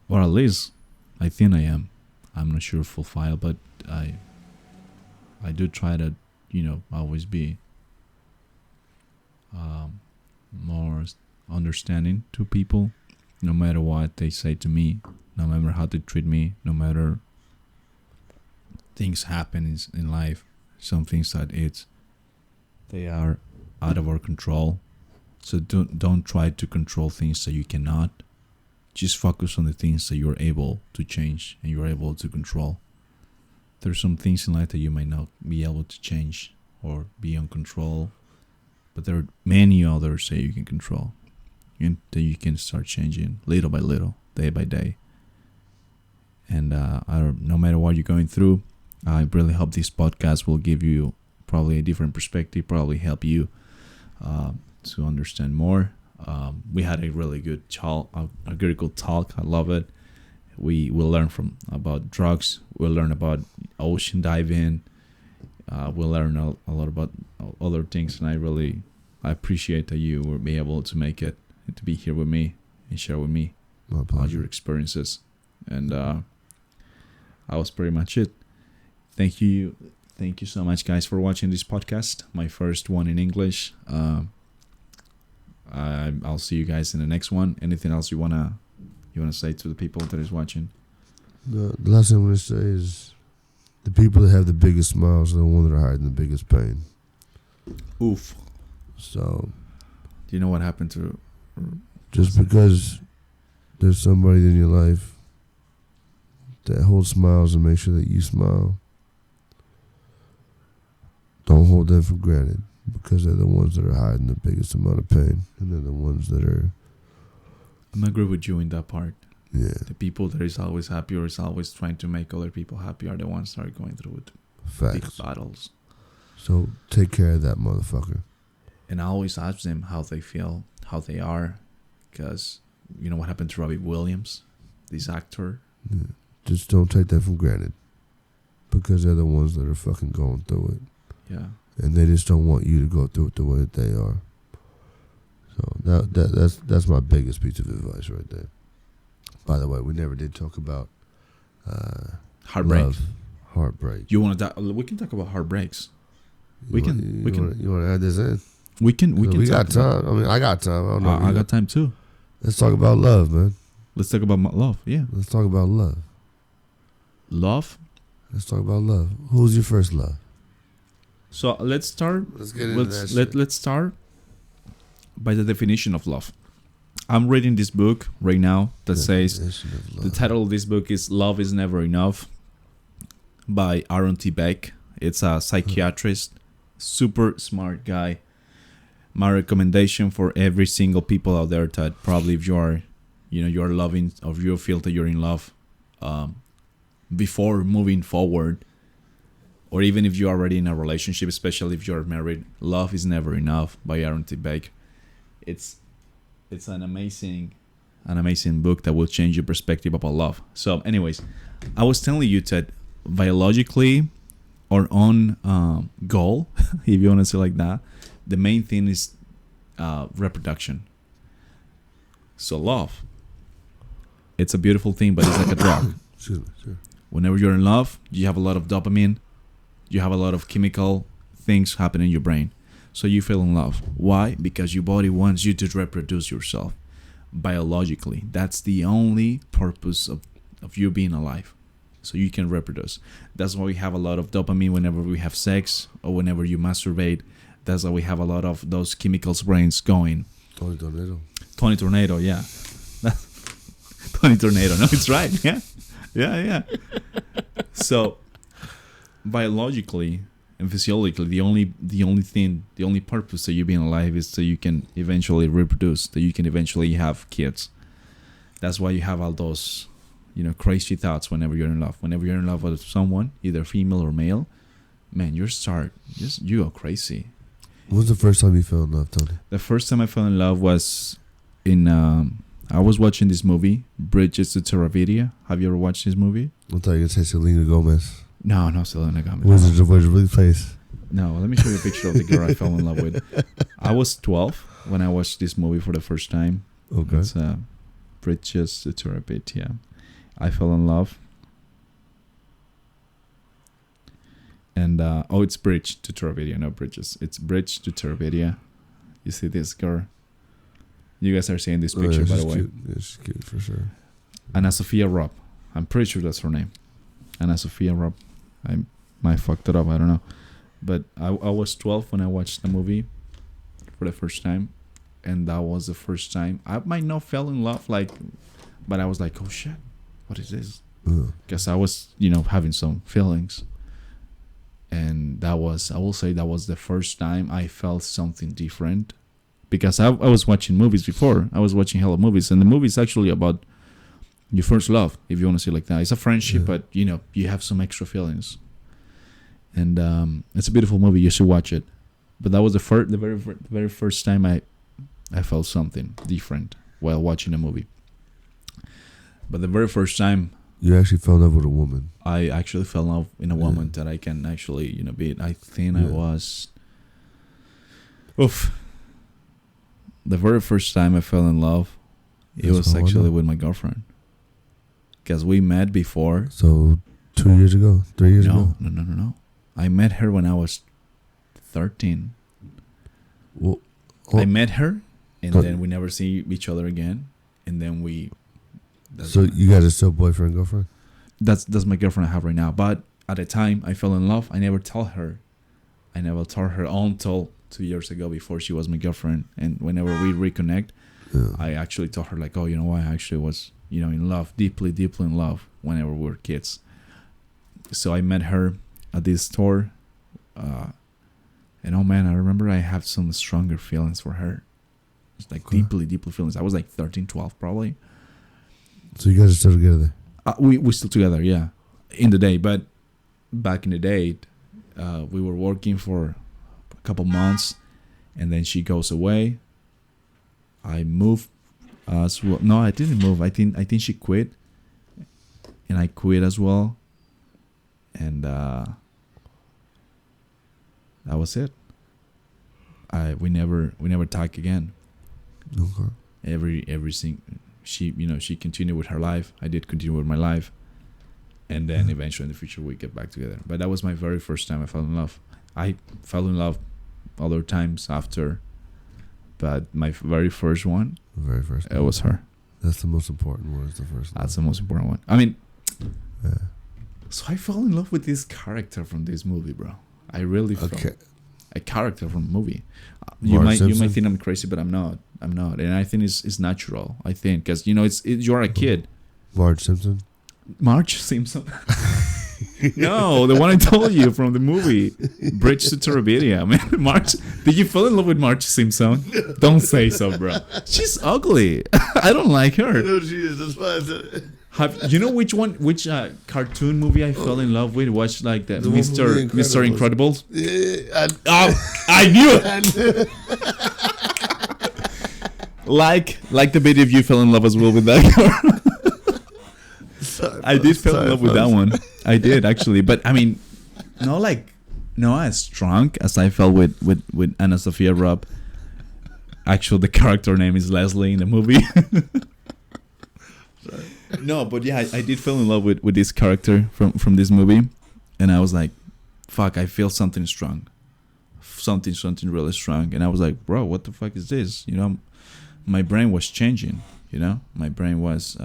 Or at least I think I am. I'm not sure full file, but I do try to, always be more understanding to people, no matter what they say to me, no matter how they treat me, no matter things happen in life. Some things that they are out of our control. So don't try to control things that you cannot. Just focus on the things that you're able to change and you're able to control. There's some things in life that you might not be able to change or be on control, but there are many others that you can control and that you can start changing little by little, day by day. And no matter what you're going through, I really hope this podcast will give you probably a different perspective, probably help you to understand more. We had a really good a very good talk. I love it. We will learn about drugs. We'll learn about ocean diving. We'll learn a lot about other things, and I appreciate that you will be able to make it and to be here with me and share with me all your experiences. And that was pretty much it. Thank you so much, guys, for watching this podcast. My first one in English. I'll see you guys in the next one. Anything else you wanna say to the people that is watching? The last thing I'm gonna say is the people that have the biggest smiles are the ones that are hiding the biggest pain. Oof. So, do you know what happened to? Just because there's somebody in your life that holds smiles and makes sure that you smile, don't hold them for granted, because they're the ones that are hiding the biggest amount of pain, and they're the ones that are... I'm agree with you in that part. Yeah. The people that is always happy or is always trying to make other people happy are the ones that are going through it. Facts. Big battles. So take care of that motherfucker. And I always ask them how they feel, how they are, because you know what happened to Robbie Williams, this actor. Yeah. Just don't take that for granted, because they're the ones that are fucking going through it. Yeah. And they just don't want you to go through it the way that they are. So that's my biggest piece of advice right there. By the way, we never did talk about heartbreak. Love. Heartbreak. You want to? We can talk about heartbreaks. You want to add this in? We can. We got time. I mean, I got time. I don't know. I got time too. Let's talk about love, man. Let's talk about love. Yeah. Let's talk about love. Love. Let's talk about love. Who's your first love? So let's start. Let's get into that shit. Let's start by the definition of love. I'm reading this book right now that says the title of this book is "Love is Never Enough" by Aaron T. Beck. It's a psychiatrist, super smart guy. My recommendation for every single people out there that probably if you're loving or you feel that you're in love, before moving forward, or even if you're already in a relationship, especially if you're married, "Love is Never Enough" by Aaron T. Beck. It's an amazing book that will change your perspective about love. So, anyways, I was telling you that biologically, our own goal, if you want to say like that, the main thing is reproduction. So, love, it's a beautiful thing, but it's like a drug. Excuse me, sure. Whenever you're in love, you have a lot of dopamine, you have a lot of chemical things happening in your brain. So you feel in love. Why? Because your body wants you to reproduce yourself biologically. That's the only purpose of you being alive. So you can reproduce. That's why we have a lot of dopamine whenever we have sex or whenever you masturbate. That's why we have a lot of those chemicals brains going. Tony Tornado, yeah. Tony Tornado. No, it's right. Yeah. Yeah. So biologically and physiologically, the only purpose of you being alive is so you can eventually reproduce, that you can eventually have kids. That's why you have all those, crazy thoughts whenever you're in love. Whenever you're in love with someone, either female or male, man, you go crazy. When was the first time you fell in love, Tony? The first time I fell in love was I was watching this movie, Bridges to Terabithia. Have you ever watched this movie? I thought you were going to say Selena Gomez. No, Selena Gomez. Wizards of Waverly Place. No, let me show you a picture of the girl I fell in love with. I was 12 when I watched this movie for the first time. Okay. It's Bridges to Terabithia. I fell in love. And, it's Bridge to Terabithia, not Bridges. It's Bridge to Terabithia. You see this girl? You guys are seeing this picture, by the way. Cute. Yeah, she's cute for sure. Anna Sophia Robb. I'm pretty sure that's her name. Anna Sophia Robb. I might fucked it up. I don't know. But I was 12 when I watched the movie for the first time. And that was the first time. I might not fell in love, but I was like, oh shit, what is this? Because I was, having some feelings. And I will say that was the first time I felt something different. Because I was watching movies before. I was watching hella movies. And the movie is actually about your first love, if you want to say it like that. It's a friendship, but, you have some extra feelings. And it's a beautiful movie. You should watch it. But that was the very first time I felt something different while watching a movie. But the very first time... You actually fell in love with a woman. I actually fell in love in a woman that I can actually, be. I think I was... Oof. The very first time I fell in love, it was actually with my girlfriend. Because we met before. So 2 years ago? 3 years ago? No. I met her when I was 13. Well, I met her, and then we never see each other again. And then So you guys are still boyfriend, girlfriend? That's my girlfriend I have right now. But at the time I fell in love, I never told her until 2 years ago before she was my girlfriend. And whenever we reconnect, I actually told her like, oh, you know what? I actually was, in love, deeply in love whenever we were kids. So I met her at this store. And oh man, I remember I have some stronger feelings for her. It's like deeply feelings. I was like 13, 12 probably. So you guys are still together? We still together, yeah. In the day, but back in the day, we were working for a couple months, and then she goes away. I moved as well. No, I didn't move. I think she quit, and I quit as well. And that was it. We never talked again. Okay. Everything. She continued with her life. I did continue with my life. And then eventually in the future we get back together. But that was my very first time I fell in love. I fell in love other times after. But my very first one, it was her. That's the most important one, is the first one. That's the most important one. I mean, so I fell in love with this character from this movie, bro. I really felt a character from a movie. You might think I'm crazy, but I'm not. And I think it's natural. I think because you're a kid. Marge Simpson. No, the one I told you from the movie, Bridge to Terabithia. Man, Marge. Did you fall in love with Marge Simpson? Don't say so, bro. She's ugly. I don't like her. I know she is. That's why I said it. You know which cartoon movie I fell in love with? Watch like that, Mr. Incredibles. Yeah, I knew it. Like the video of you fell in love as well with that girl. I did fall in love with that one. I did actually, but I mean, not as strong as I felt with Anna Sophia Robb. Actually, the character name is Leslie in the movie. No, but yeah, I did fall in love with this character from this movie, and I was like, "Fuck, I feel something strong, something really strong." And I was like, "Bro, what the fuck is this?" My brain was changing. My brain was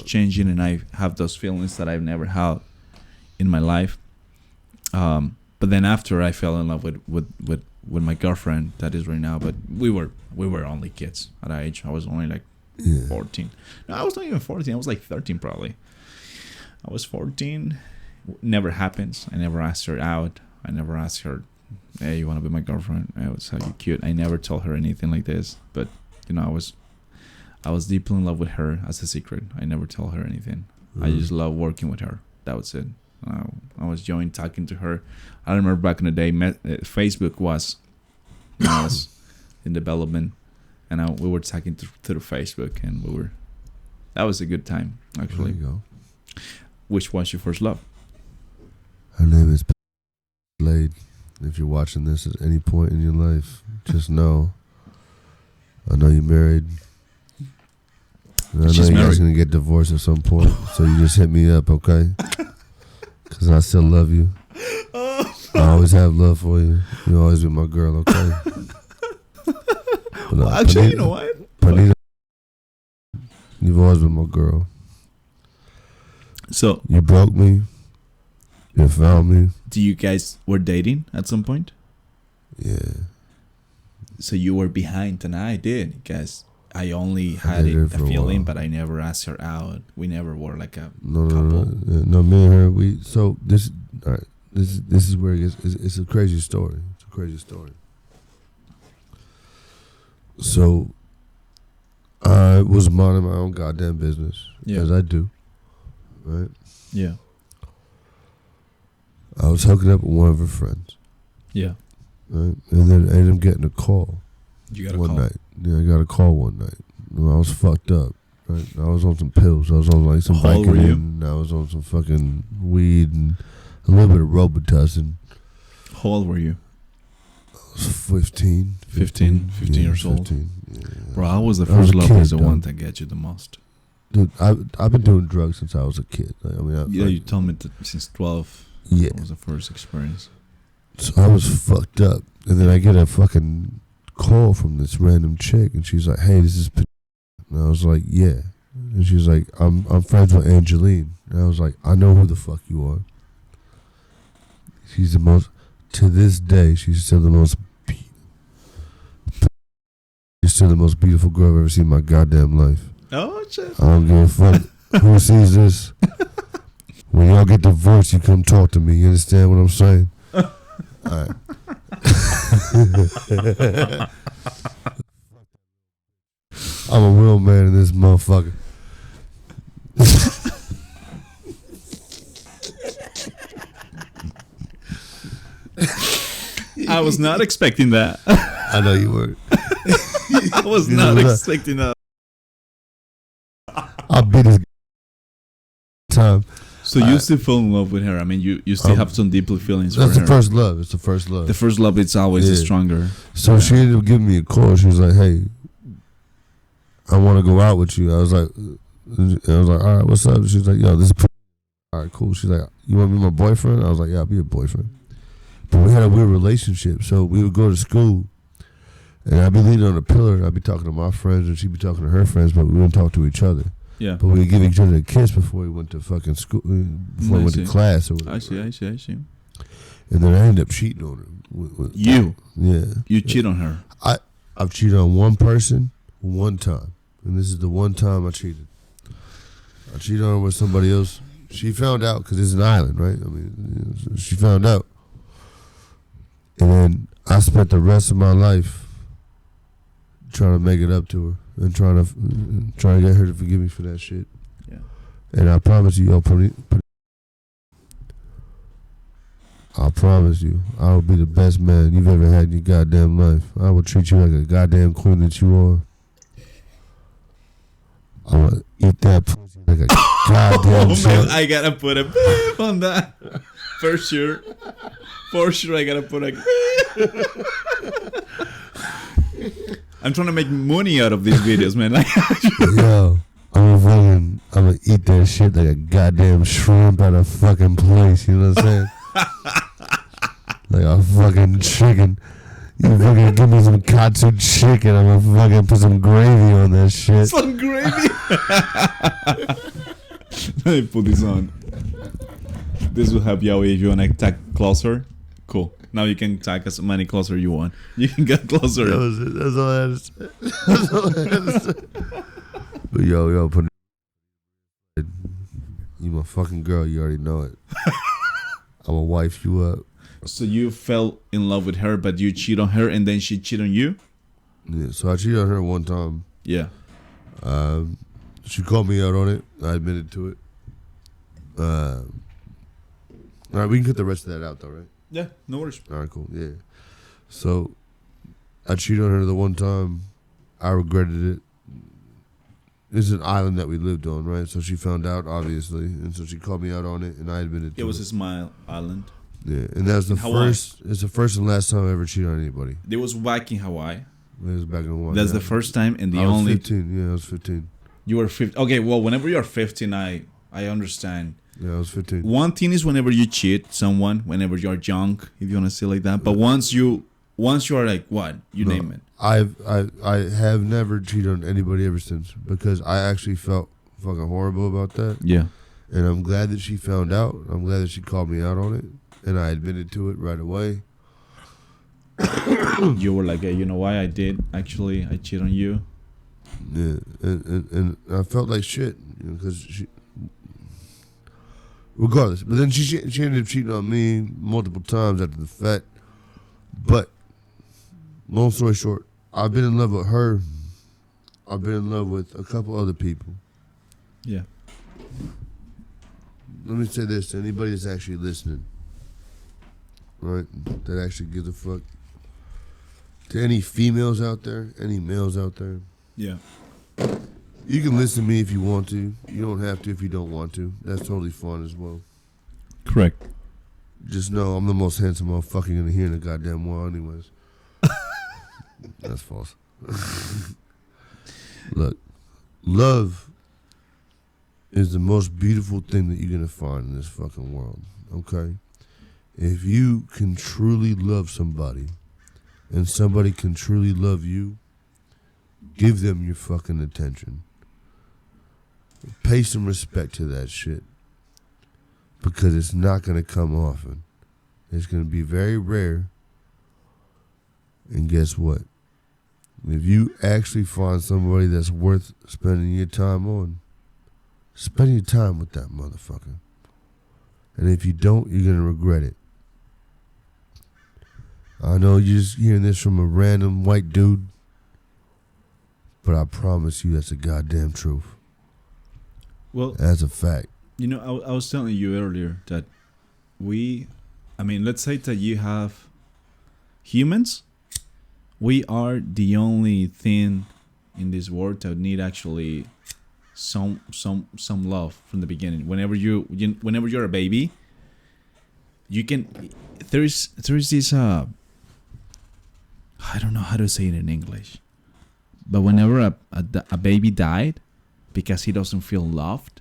changing, and I have those feelings that I've never had in my life. But then after I fell in love with my girlfriend that is right now, but we were only kids at that age. I was only like 14. No, I was not even 14. I was like 13 probably. I was 14. Never happens. I never asked her out. I never asked her, "Hey, you want to be my girlfriend?" I was so cute. I never told her anything like this, but I was deeply in love with her as a secret. I never told her anything. I just love working with her. That was it. I was enjoying talking to her. I remember back in the day, Facebook was in development, and we were talking through Facebook, and that was a good time, actually. There you go. Which was your first love? Her name is Blade. If you're watching this at any point in your life, just know, I know you're married. And I know you guys going to get divorced at some point, so you just hit me up, okay? Because I still love you. I always have love for you. You'll always be my girl, okay? Well, actually, you know what? Panita, you've always been my girl. So You broke me. You found me. do you guys were dating at some point? Yeah. So you were behind and I did because I only I had did it a for a feeling, while. but I never asked her out. We never were like a No, couple. no, me and her, we, so this, all right, this is where it gets, it's a crazy story. It's a crazy story. So, I was minding my own goddamn business, Yeah. as I do, right? Yeah. I was hooking up with one of her friends, Yeah. right? And then I ended up getting a call You got a one call. night. Yeah, I got a call one night. And I was fucked up, right? I was on some pills. I was on like some How old were you? Vicodin. I was on some fucking weed and a little bit of Robitussin. How old were you? I was 15. 15 yeah, years old. 15, yeah. Bro, I was the I was first a love kid, is the one dog. that gets you the most. Dude, I've been doing drugs since I was a kid. Like, I mean, Yeah, you told me that since 12 yeah. was the first experience. So I was fucked up, and then I get a fucking call from this random chick, and she's like, "Hey, this is," and I was like, "Yeah," and she's like, "I'm friends with Angeline," and I was like, "I know who the fuck you are." She's the most, to this day, she's still the most. She's still the most beautiful girl I've ever seen in my goddamn life. Oh, shit. I don't give a fuck who sees this. When y'all get divorced, you come talk to me. You understand what I'm saying? Alright. I'm a real man in this motherfucker. I was not expecting that. I know you weren't. I was You not know that. expecting that. I beat his time. So you still fall in love with her. I mean, you still have some deep feelings for That's her. the first love. It's the first love. The first love, it's always the Yeah. stronger. So she ended up giving me a call. She was like, "Hey, I want to go out with you." I was like, "All right, what's up?" She's like, "Yo, this is all right, cool." She's like, "You want to be my boyfriend?" I was like, "Yeah, I'll be your boyfriend." But we had a weird relationship. So we would go to school, and I'd be leaning on a pillar. I'd be talking to my friends, and she'd be talking to her friends, but we wouldn't talk to each other. Yeah. But we would give each other a kiss before we went to fucking school, before we went to class or whatever. I see. And then I ended up cheating on her. You Yeah. cheat on her. I've cheated on one person one time. And this is the one time I cheated. I cheated on her with somebody else. She found out because it's an island, right? I mean, she found out. And then I spent the rest of my life trying to make it up to her and trying to get her to forgive me for that shit. Yeah. And I promise you, I promise you, I will be the best man you've ever had in your goddamn life. I will treat you like a goddamn queen that you are. I'm gonna eat that pussy like a goddamn Oh champ. man, I gotta put a beep on that. For sure. For sure, I gotta put a beep. I'm trying to make money out of these videos, man. Like, Yo, I'm gonna eat that shit like a goddamn shrimp at a fucking place. You know what I'm saying? Like a fucking chicken. You fucking give me some katsu chicken. I'm gonna fucking put some gravy on that shit. some gravy. Let me put this on. This will help you out if you wanna tag closer. Cool. Now you can tag as many closer you want. You can get closer. That was it. That's all I had to say. That's all I had to say. But yo, put you my fucking girl. You already know it. I'm gonna wife you up. So you fell in love with her, but you cheat on her, and then she cheat on you? Yeah. So I cheated on her one time. Yeah. She called me out on it. I admitted to it. All right, we can cut the rest of that out, though, right? Yeah, no worries. All right, cool. Yeah. So I cheated on her the one time. I regretted it. This is an island that we lived on, right? So she found out, obviously, and so she called me out on it, and I admitted to it. It was a Smile Island. Yeah, and that was the Hawaii. first. It's the first and last time I ever cheated on anybody. There was back in Hawaii. It was back in Hawaii. That's yeah. the first time and the I was only. 15. Yeah, I was 15. You were 15. Okay, well, whenever you're 15, I understand. Yeah, I was 15. One thing is whenever you cheat someone, whenever you're young, if you want to say like that. But once you are like what you No. name it. I have never cheated on anybody ever since because I actually felt fucking horrible about that. Yeah. And I'm glad that she found out. I'm glad that she called me out on it, and I admitted to it right away. You were like, hey, you know why I did? Actually, I cheated on you. Yeah, and I felt like shit because she. Regardless, but then she ended up cheating on me multiple times after the fact. But long story short, I've been in love with her. I've been in love with a couple other people. Yeah. Let me say this to anybody that's actually listening, right? That actually gives a fuck. To any females out there, any males out there, Yeah. you can listen to me if you want to. You don't have to if you don't want to. That's totally fine as well. Correct. Just know I'm the most handsome motherfucker you're gonna hear in the goddamn world, anyways. That's false. Look, love is the most beautiful thing that you're gonna find in this fucking world. Okay? If you can truly love somebody and somebody can truly love you, give them your fucking attention. Pay some respect to that shit. Because it's not going to come often. It's going to be very rare. And guess what? If you actually find somebody that's worth spending your time on, spend your time with that motherfucker. And if you don't, you're going to regret it. I know you're just hearing this from a random white dude, but I promise you that's the goddamn truth. Well, that's a fact. You know, I was telling you earlier that let's say that you have humans. We are the only thing in this world that need actually some love from the beginning. Whenever you're a baby, you can. There's this I don't know how to say it in English, but whenever a baby died because he doesn't feel loved.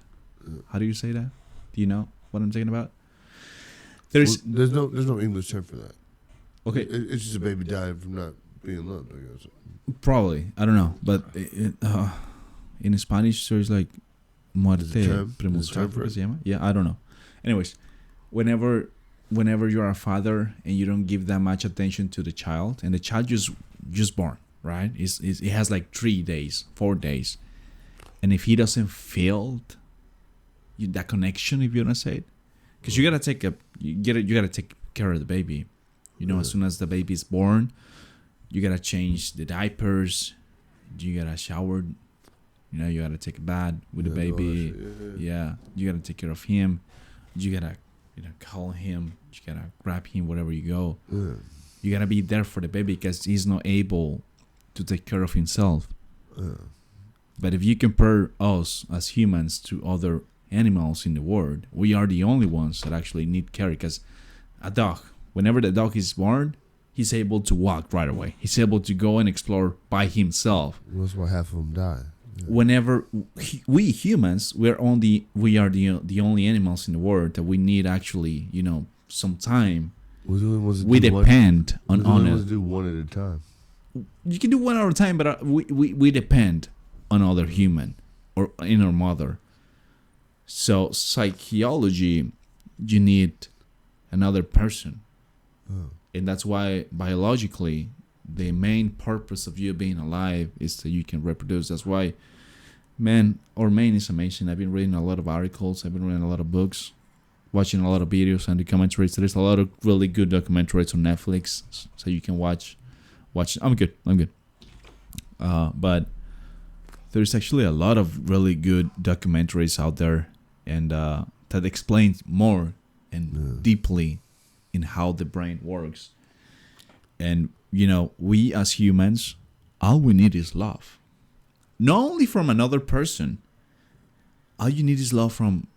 How do you say that? Do you know what I'm talking about? There's no English term for that. Okay, it's just a baby dying from not being loved, I guess. Probably, I don't know, but in Spanish there's like muerte prematura. Yeah, I don't know. Anyways, whenever you're a father and you don't give that much attention to the child, and the child just born, right? It has like 3 days, 4 days, and if he doesn't feel that connection, if you wanna say it, because you gotta take care of the baby. You know, as soon as the baby is born, you gotta change the diapers, you gotta shower, you know, you gotta take a bath with the baby. Yeah, you gotta take care of him. You gotta, call him. You gotta grab him wherever you go. Yeah. You gotta be there for the baby because he's not able to take care of himself. Yeah. But if you compare us as humans to other animals in the world, we are the only ones that actually need care. Because a dog, whenever the dog is born, he's able to walk right away. He's able to go and explore by himself. That's why half of them die. Yeah. Whenever we humans, we are the only animals in the world that we need actually, some time. We depend on it. Do one at a time. You can do one at a time, but we depend on other human or in our mother. So psychology, you need another person. Oh. And that's why biologically the main purpose of you being alive is that you can reproduce. That's why man is amazing. I've been reading a lot of articles, I've been reading a lot of books, watching a lot of videos and documentaries. There's a lot of really good documentaries on Netflix, so you can watch. I'm good. But there's actually a lot of really good documentaries out there, and that explains more and deeply in how the brain works. And we as humans, all we need is love. Not only from another person. All you need is love from.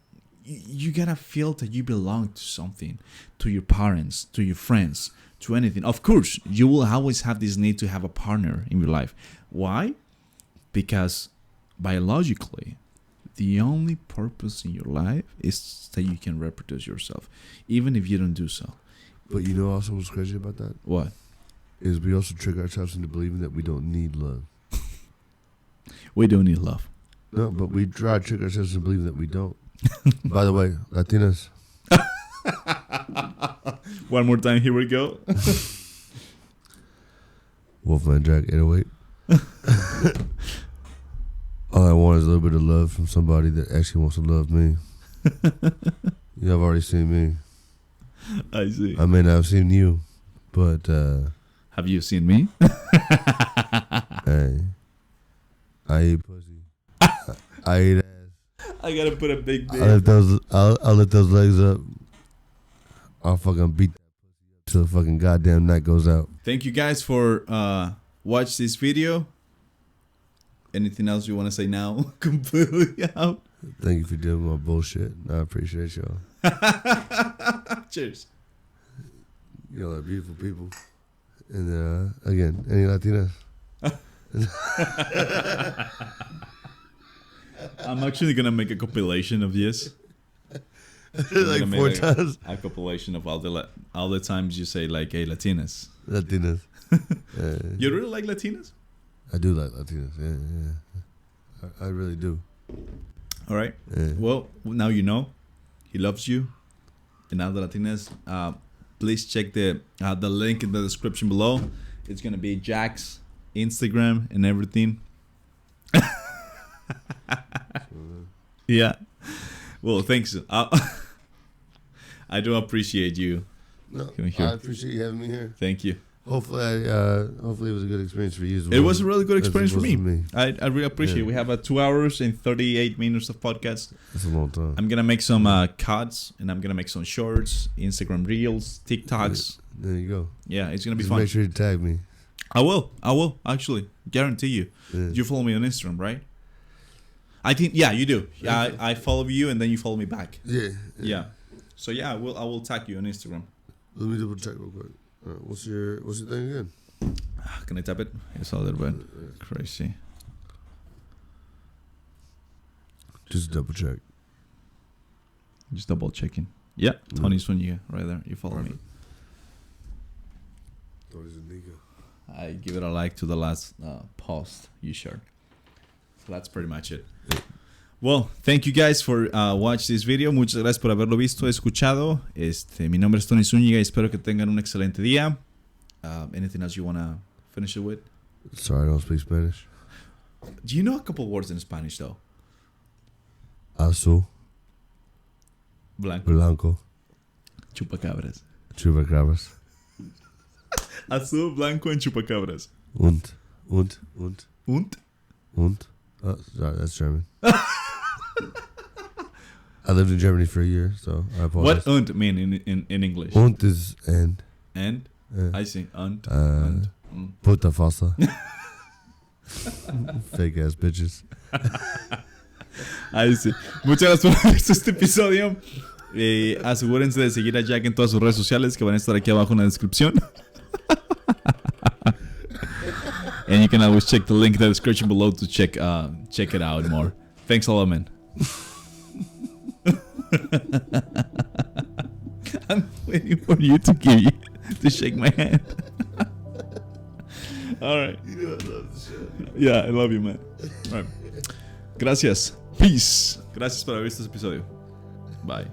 You gotta feel that you belong to something, to your parents, to your friends, to anything. Of course, you will always have this need to have a partner in your life. Why? Because biologically, the only purpose in your life is that you can reproduce yourself, even if you don't do so. But you know also what's crazy about that? What? is we also trick ourselves into believing that we don't need love. We don't need love. No, but we try to trick ourselves into believing that we don't. By the way, Latinas. One more time, here we go. Wolfman Jack 808. All I want is a little bit of love from somebody that actually wants to love me. You have already seen me. I see. I may not have seen you, but have you seen me? hey, I eat pussy. I eat ass. I gotta put a big I'll lift those legs up. I'll fucking beat that pussy up till the fucking goddamn night goes out. Thank you guys for watch this video. Anything else you want to say now? Completely out. Thank you for dealing with my bullshit. I appreciate y'all. Cheers. Y'all are beautiful people. And again, any Latinas? I'm actually gonna make a compilation of this. Like 4 times. A compilation of all the times you say like, "Hey, Latinas." Latinas. You really like Latinas? I do like Latinas. Yeah. I really do. All right. Yeah. Well, now you know. He loves you. And now the Latinas, please check the link in the description below. It's gonna be Jack's Instagram and everything. Yeah. Well, thanks. I do appreciate you. No, I appreciate you having me here. Thank you. Hopefully it was a good experience for you as well. It was a really good experience for me. I really appreciate it. Yeah. We have 2 hours and 38 minutes of podcast. That's a long time. I'm going to make some cuts, and I'm going to make some shorts, Instagram Reels, TikToks. There you go. Yeah, it's going to be Just fun. make sure you tag me. I will, actually. Guarantee you. Yeah. You follow me on Instagram, right? I think, yeah, you do. Yeah, I follow you, and then you follow me back. Yeah. So, yeah, I will tag you on Instagram. Let me double check real quick. What's your thing again? Can I tap it? It's a little bit crazy. Just double check. Just double checking. Yeah, Tony Zuniga, right there. You follow me. Tony Zuniga. I give it a like to the last post you shared. So that's pretty much it. Yeah. Well, thank you guys for watching this video. Muchas gracias por haberlo visto, escuchado. Mi nombre es Tony Zúñiga y espero que tengan un excelente día. Anything else you want to finish it with? Sorry, I don't speak Spanish. Do you know a couple words in Spanish, though? Azul. Blanco. Chupacabras. Chupacabras. Azul, blanco, and chupacabras. Und. Und? Oh, sorry, that's German. I lived in Germany for a year, so I apologize. What und mean in English? Und is and. And? I see. Und. Puta falsa. Fake ass bitches. I see. Muchas gracias por haber visto este episodio. Asegúrense de seguir a Jack en todas sus redes sociales que van a estar aquí abajo en la descripción. And you can always check the link in the description below to check it out more. Thanks a lot, man. I'm waiting for you to shake my hand. All right. You know I love the show. Yeah, I love you, man. All right. Gracias. Peace. Gracias por haber visto este episodio. Bye.